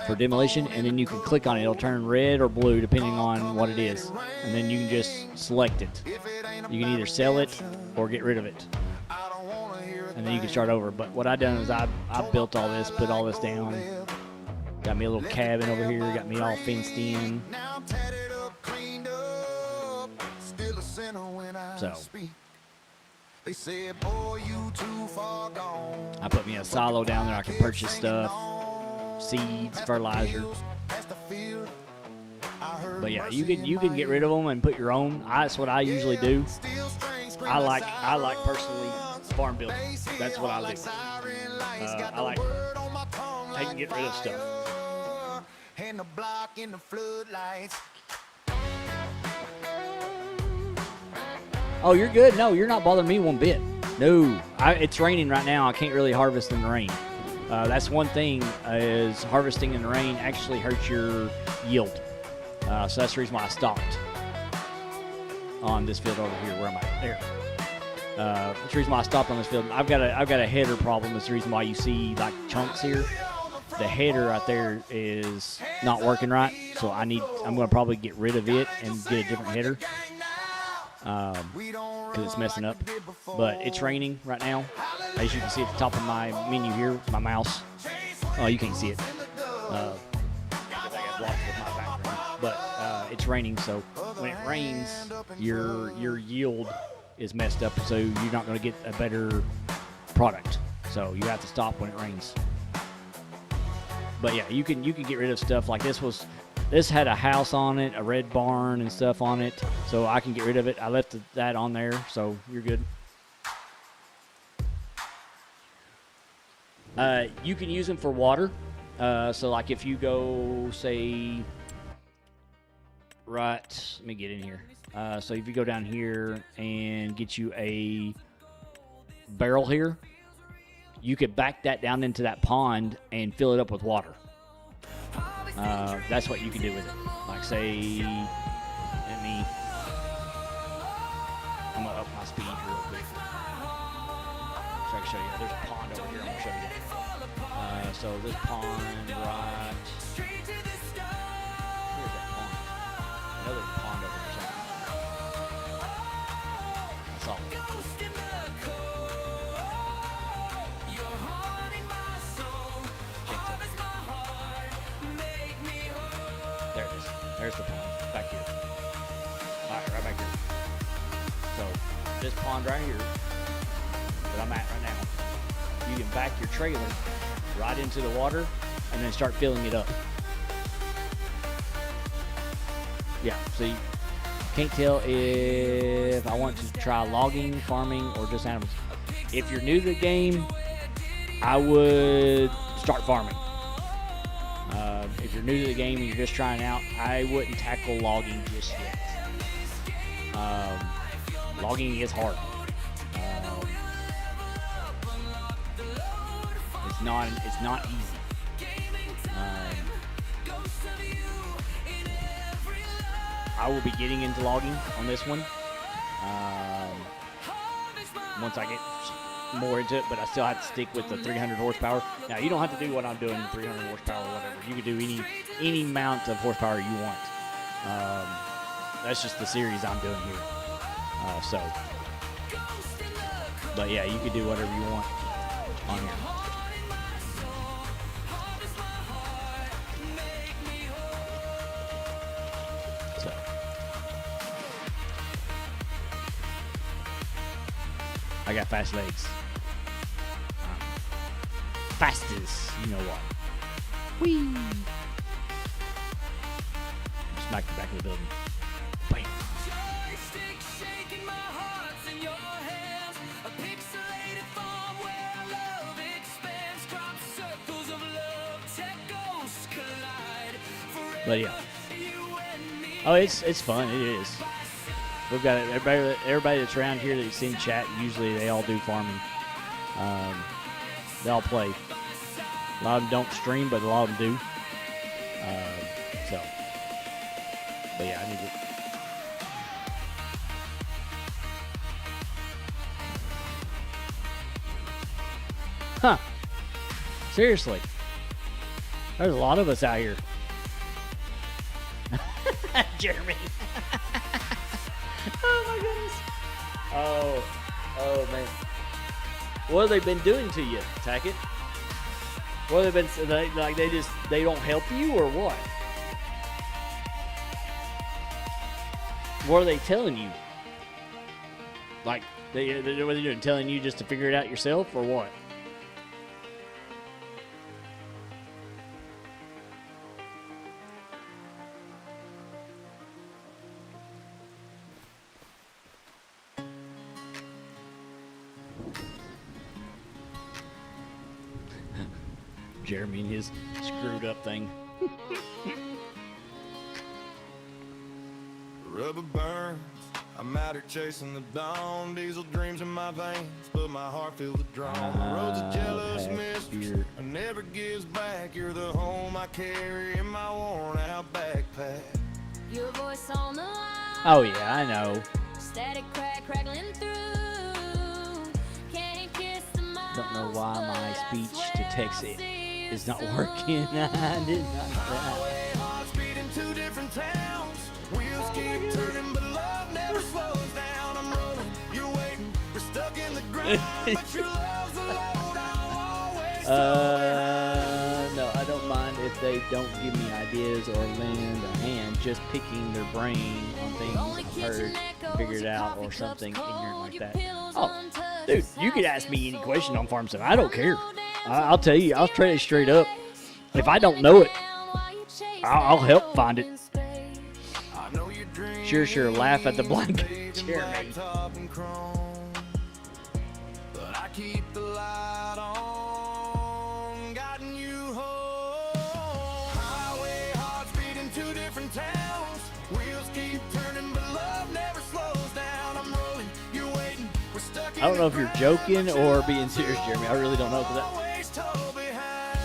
for demolition, and then you can click on it. It'll turn red or blue depending on what it is, and then you can just select it. You can either sell it or get rid of it, and then you can start over. But what I done is I built all this, put all this down, got me a little cabin over here, got me all fenced in. So I put me a silo down there. I can purchase stuff, seeds, fertilizer. But yeah, you can get rid of them and put your own. That's what I usually do. I like personally farm building. That's what I do. I like getting rid of stuff. Oh, you're good. No, you're not bothering me one bit. No, it's raining right now. I can't really harvest in the rain. That's one thing, is harvesting in the rain actually hurts your yield. So that's the reason why I stopped on this field over here. Where am I? There. That's the reason why I stopped on this field. I've got a header problem. That's the reason why you see like chunks here. The header right there is not working right. So I'm going to probably get rid of it and get a different header. Because it's messing up. But it's raining right now. As you can see at the top of my menu here, my mouse. Oh, you can't see it. But it's raining, so when it rains, your yield is messed up, so you're not going to get a better product. So you have to stop when it rains. But yeah, you can get rid of stuff like this. This had a house on it, a red barn and stuff on it, so I can get rid of it. I left that on there, so you're good. You can use them for water. So like if you go, say, right, let me get in here. So if you go down here and get you a barrel here, you could back that down into that pond and fill it up with water. That's what you can do with it. Like say, I'm gonna up my speed real quick so I can show you. There's a pond over here. I'm gonna show you. So this pond right. Where's that pond? Another pond over here somewhere. That's all. There it is. There's the pond. Back here. Alright, right back here. So, this pond right here that I'm at right now, you can back your trailer right into the water and then start filling it up. Yeah, so you can't tell if I want to try logging, farming, or just animals. If you're new to the game, I would start farming. If you're new to the game and you're just trying out, I wouldn't tackle logging just yet. Logging is hard. It's not easy. I will be getting into logging on this one once I get more into it, but I still have to stick with the 300 horsepower. Now, you don't have to do what I'm doing, 300 horsepower or whatever. You can do any amount of horsepower you want. That's just the series I'm doing here. But yeah, you can do whatever you want on here. So. I got fast legs. Fastest, you know what. Whee! Smack the back of the building. Bam. But yeah. Oh, it's fun. It is. We've got everybody that's around here that you see in chat. Usually they all do farming. They all play. A lot of them don't stream, but a lot of them do. But yeah, I need to. Huh. Seriously. There's a lot of us out here. Jeremy. Oh my goodness. Oh man. What have they been doing to you, Tackett? What have they been they don't help you or what? What are they telling you? Like what are they doing? Telling you just to figure it out yourself or what? Jeremy and his screwed up thing. Rubber burns. I'm out here chasing the dawn. Diesel dreams in my veins, but my heart feels withdrawn. The road's a jealous mistress and never gives back. You're the home I carry in my worn out backpack. Your voice on the line. Oh yeah, I know. Static crackling through. Can't kiss the Don't know why my speech to text is not working. I did not know that. Highway, hearts beating two different towns. Wheels keep turning, but love never slows down. I'm rolling, you're waiting, we're stuck in the ground, but your love's the load. I'll always No, I don't mind if they don't give me ideas or lend a hand, just picking their brain on things I've heard, figured out, or something ignorant like that. Oh, dude, you could ask me any question on farm stuff. I don't care. I'll tell you. I'll tell you straight up. If I don't know it, I'll help find it. Sure. Laugh at the blank. Jeremy. But I keep the light on, guiding you home. Highway, hearts beating two different towns. Wheels keep turning, but love never slows down. I'm rolling, you're waiting, we're stuck in I don't know if the you're ground, joking but or your being serious, Jeremy. I really don't know. Cause always told behind.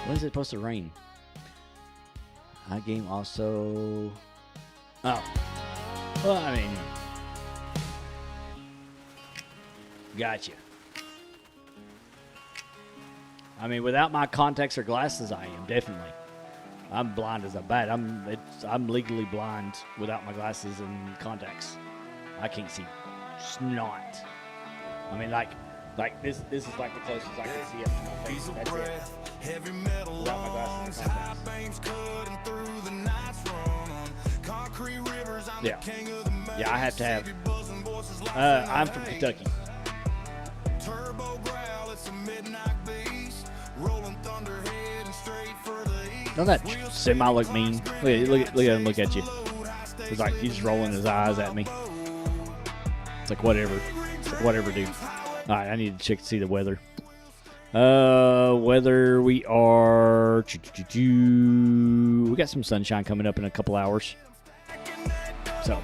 when is it supposed to rain? That game also. Oh. Well, I mean. Gotcha. I mean, without my contacts or glasses, I am definitely. I'm blind as a bat. I'm legally blind without my glasses and contacts. I can't see snot. I mean, like this is like the closest I can see up to my face. Diesel That's it. breath, heavy metal Without my glasses lungs, and high contacts. banks cutting through the night's run on concrete rivers. I'm Yeah. the king of the mountains. Yeah, I have to have. Every buzzing voice is like I'm from hey. Kentucky. Turbo growl, it's a midnight beast, rolling thunder heading straight for the east. Don't that semi look mean? Look at him look at you. It's like he's rolling his eyes at me. It's like whatever. It's like whatever, dude. All right, I need to check to see the weather. Weather, we are. We got some sunshine coming up in a couple hours. So,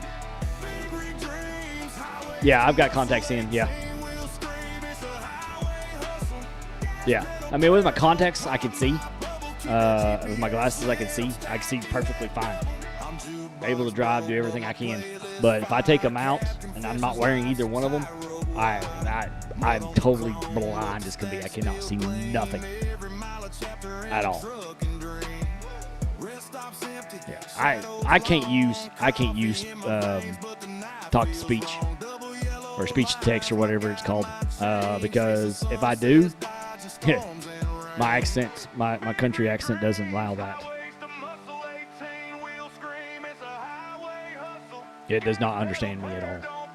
yeah, I've got contacts in. Yeah. Yeah. I mean, with my contacts, I can see. With my glasses, I can see. I can see perfectly fine. Able to drive, do everything I can. But if I take them out and I'm not wearing either one of them, I'm totally blind as can be. I cannot see nothing at all. Yeah, I can't use talk to speech or speech to text or whatever it's called, because if I do, my accent, my country accent doesn't allow that. It does not understand me at all.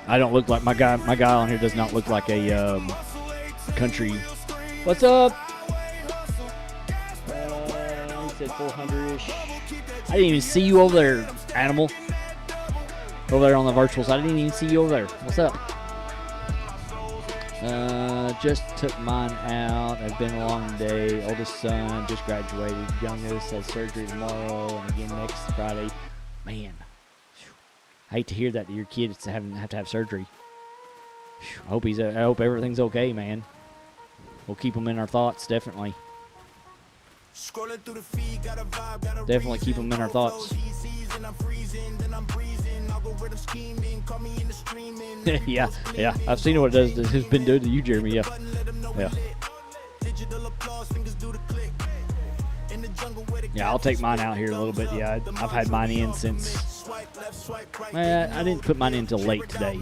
I don't look like my guy on here does not look like a country. What's up? He said 400-ish. I didn't even see you over there, animal. Over there on the virtuals. I didn't even see you over there. What's up? Just took mine out. I've been a long day. Oldest son just graduated. Youngest has surgery tomorrow and again next Friday. Man, I hate to hear that your kids have to have surgery. I hope everything's okay, man. We'll keep them in our thoughts, definitely. Definitely keep them in our thoughts. yeah. I've seen what it does. It's been doing to you, Jeremy. Yeah. Yeah, I'll take mine out here a little bit. Yeah, I've had mine in since. I didn't put mine in until late today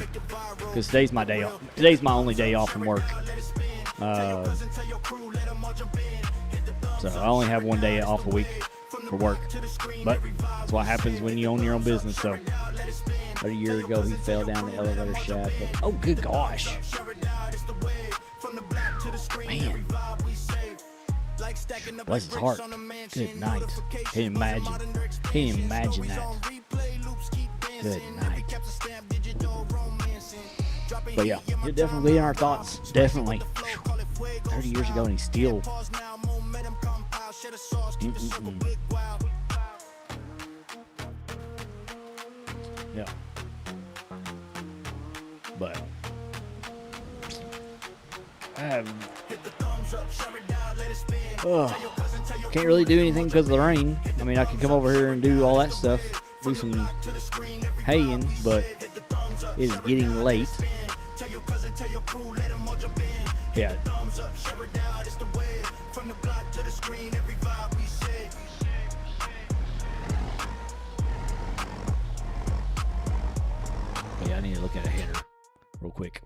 because today's my day off. Today's my only day off from work. So I only have one day off a week for work. But that's what happens when you own your own business. So about a year ago, he fell down the elevator shaft. Oh, good gosh. Man. Bless his heart. Good night. Can't imagine that. Good night. But yeah, he'll definitely be in our thoughts. Definitely. 30 years ago, and he's still. Yeah. But can't really do anything because of the rain. I mean, I could come over here and do all that stuff, do some haying, but it is getting late. Yeah. Yeah, I need to look at a header real quick.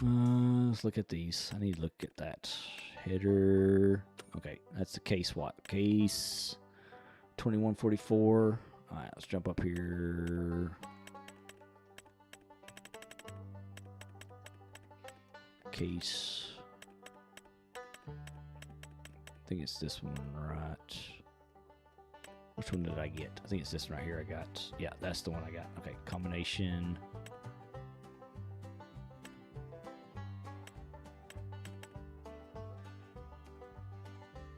Let's look at these. I need to look at that header. Okay, that's the case. What case? 2144. All right, let's jump up here. Case. I think it's this one, right? Which one did I get? I think it's this one right here I got. Yeah, that's the one I got. Okay, combination.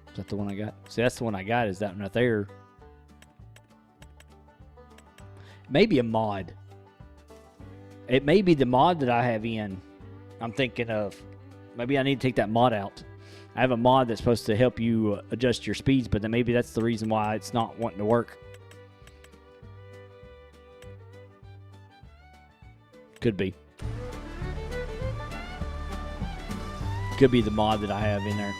Is that the one I got? See, that's the one I got. Is that one right there? Maybe a mod. It may be the mod that I have in. I'm thinking of. Maybe I need to take that mod out. I have a mod that's supposed to help you adjust your speeds, but then maybe that's the reason why it's not wanting to work. Could be. Could be the mod that I have in there.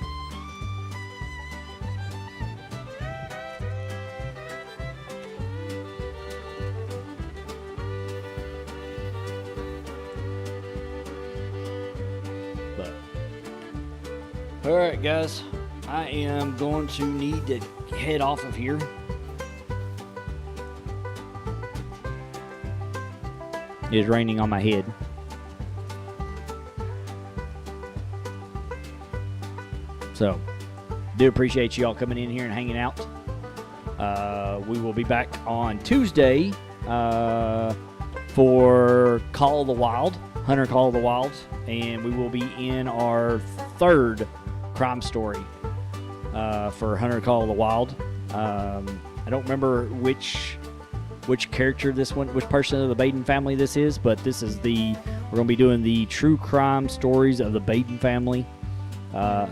Alright guys, I am going to need to head off of here. It is raining on my head. So, do appreciate you all coming in here and hanging out. We will be back on Tuesday for for Call of the Wild, Hunter Call of the Wild, and we will be in our third crime story for Hunter Call of the Wild. I don't remember which character this one, which person of the Baden family this is, but this is we're going to be doing the true crime stories of the Baden family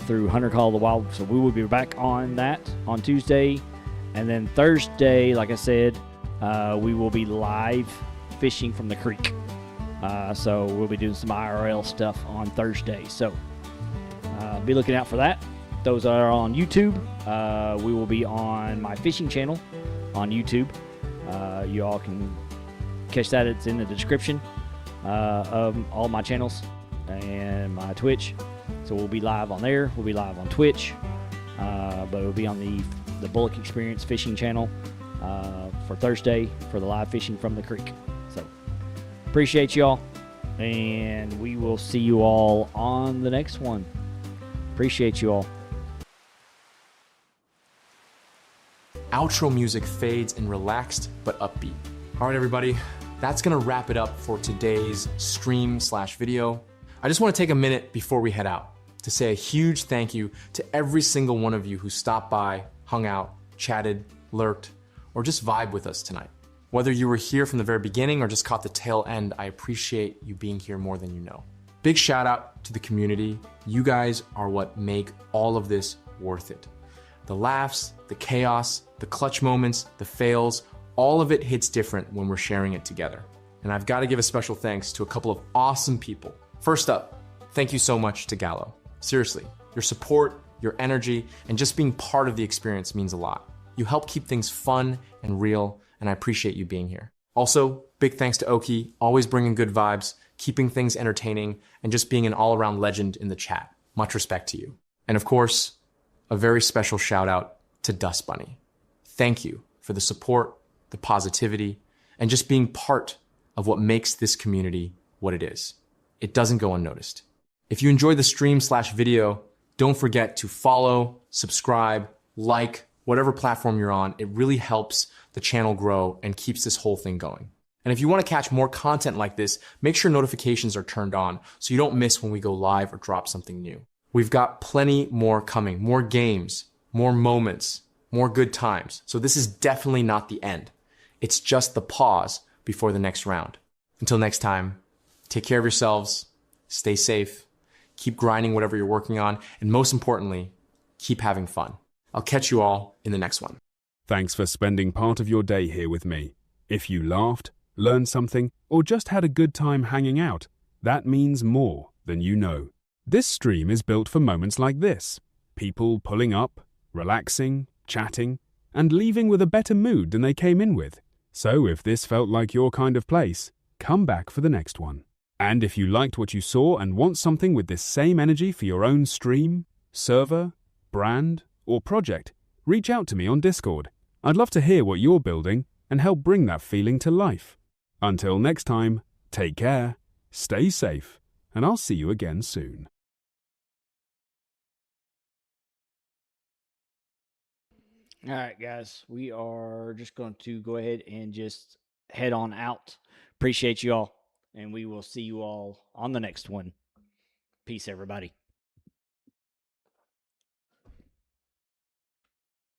through Hunter Call of the Wild. So we will be back on that on Tuesday, and then Thursday, like I said, we will be live fishing from the creek. So we'll be doing some IRL stuff on Thursday. So be looking out for that. Those are on YouTube. We will be on my fishing channel on YouTube. You all can catch that. It's in the description of all my channels and my Twitch. So we'll be live on there. We'll be live on Twitch. But it will be on the Bullock Experience fishing channel for Thursday for the live fishing from the creek. So appreciate y'all. And we will see you all on the next one. Appreciate you all. Outro music fades in relaxed but upbeat. All right, everybody, that's gonna wrap it up for today's stream/video. I just wanna take a minute before we head out to say a huge thank you to every single one of you who stopped by, hung out, chatted, lurked, or just vibed with us tonight. Whether you were here from the very beginning or just caught the tail end, I appreciate you being here more than you know. Big shout out to the community. You guys are what make all of this worth it. The laughs, the chaos, the clutch moments, the fails, all of it hits different when we're sharing it together. And I've got to give a special thanks to a couple of awesome people. First up, thank you so much to Gallo. Seriously, your support, your energy, and just being part of the experience means a lot. You help keep things fun and real, and I appreciate you being here. Also, big thanks to Oki, always bringing good vibes, keeping things entertaining, and just being an all-around legend in the chat. Much respect to you. And of course, a very special shout out to Dust Bunny. Thank you for the support, the positivity, and just being part of what makes this community what it is. It doesn't go unnoticed. If you enjoyed the stream/video, don't forget to follow, subscribe, like, whatever platform you're on. It really helps the channel grow and keeps this whole thing going. And if you want to catch more content like this, make sure notifications are turned on so you don't miss when we go live or drop something new. We've got plenty more coming, more games, more moments, more good times. So this is definitely not the end. It's just the pause before the next round. Until next time, take care of yourselves, stay safe, keep grinding whatever you're working on, and most importantly, keep having fun. I'll catch you all in the next one. Thanks for spending part of your day here with me. If you laughed, learned something, or just had a good time hanging out, that means more than you know. This stream is built for moments like this. People pulling up, relaxing, chatting, and leaving with a better mood than they came in with. So if this felt like your kind of place, come back for the next one. And if you liked what you saw and want something with this same energy for your own stream, server, brand, or project, reach out to me on Discord. I'd love to hear what you're building and help bring that feeling to life. Until next time, take care, stay safe, and I'll see you again soon. All right, guys, we are just going to go ahead and just head on out. Appreciate you all, and we will see you all on the next one. Peace, everybody.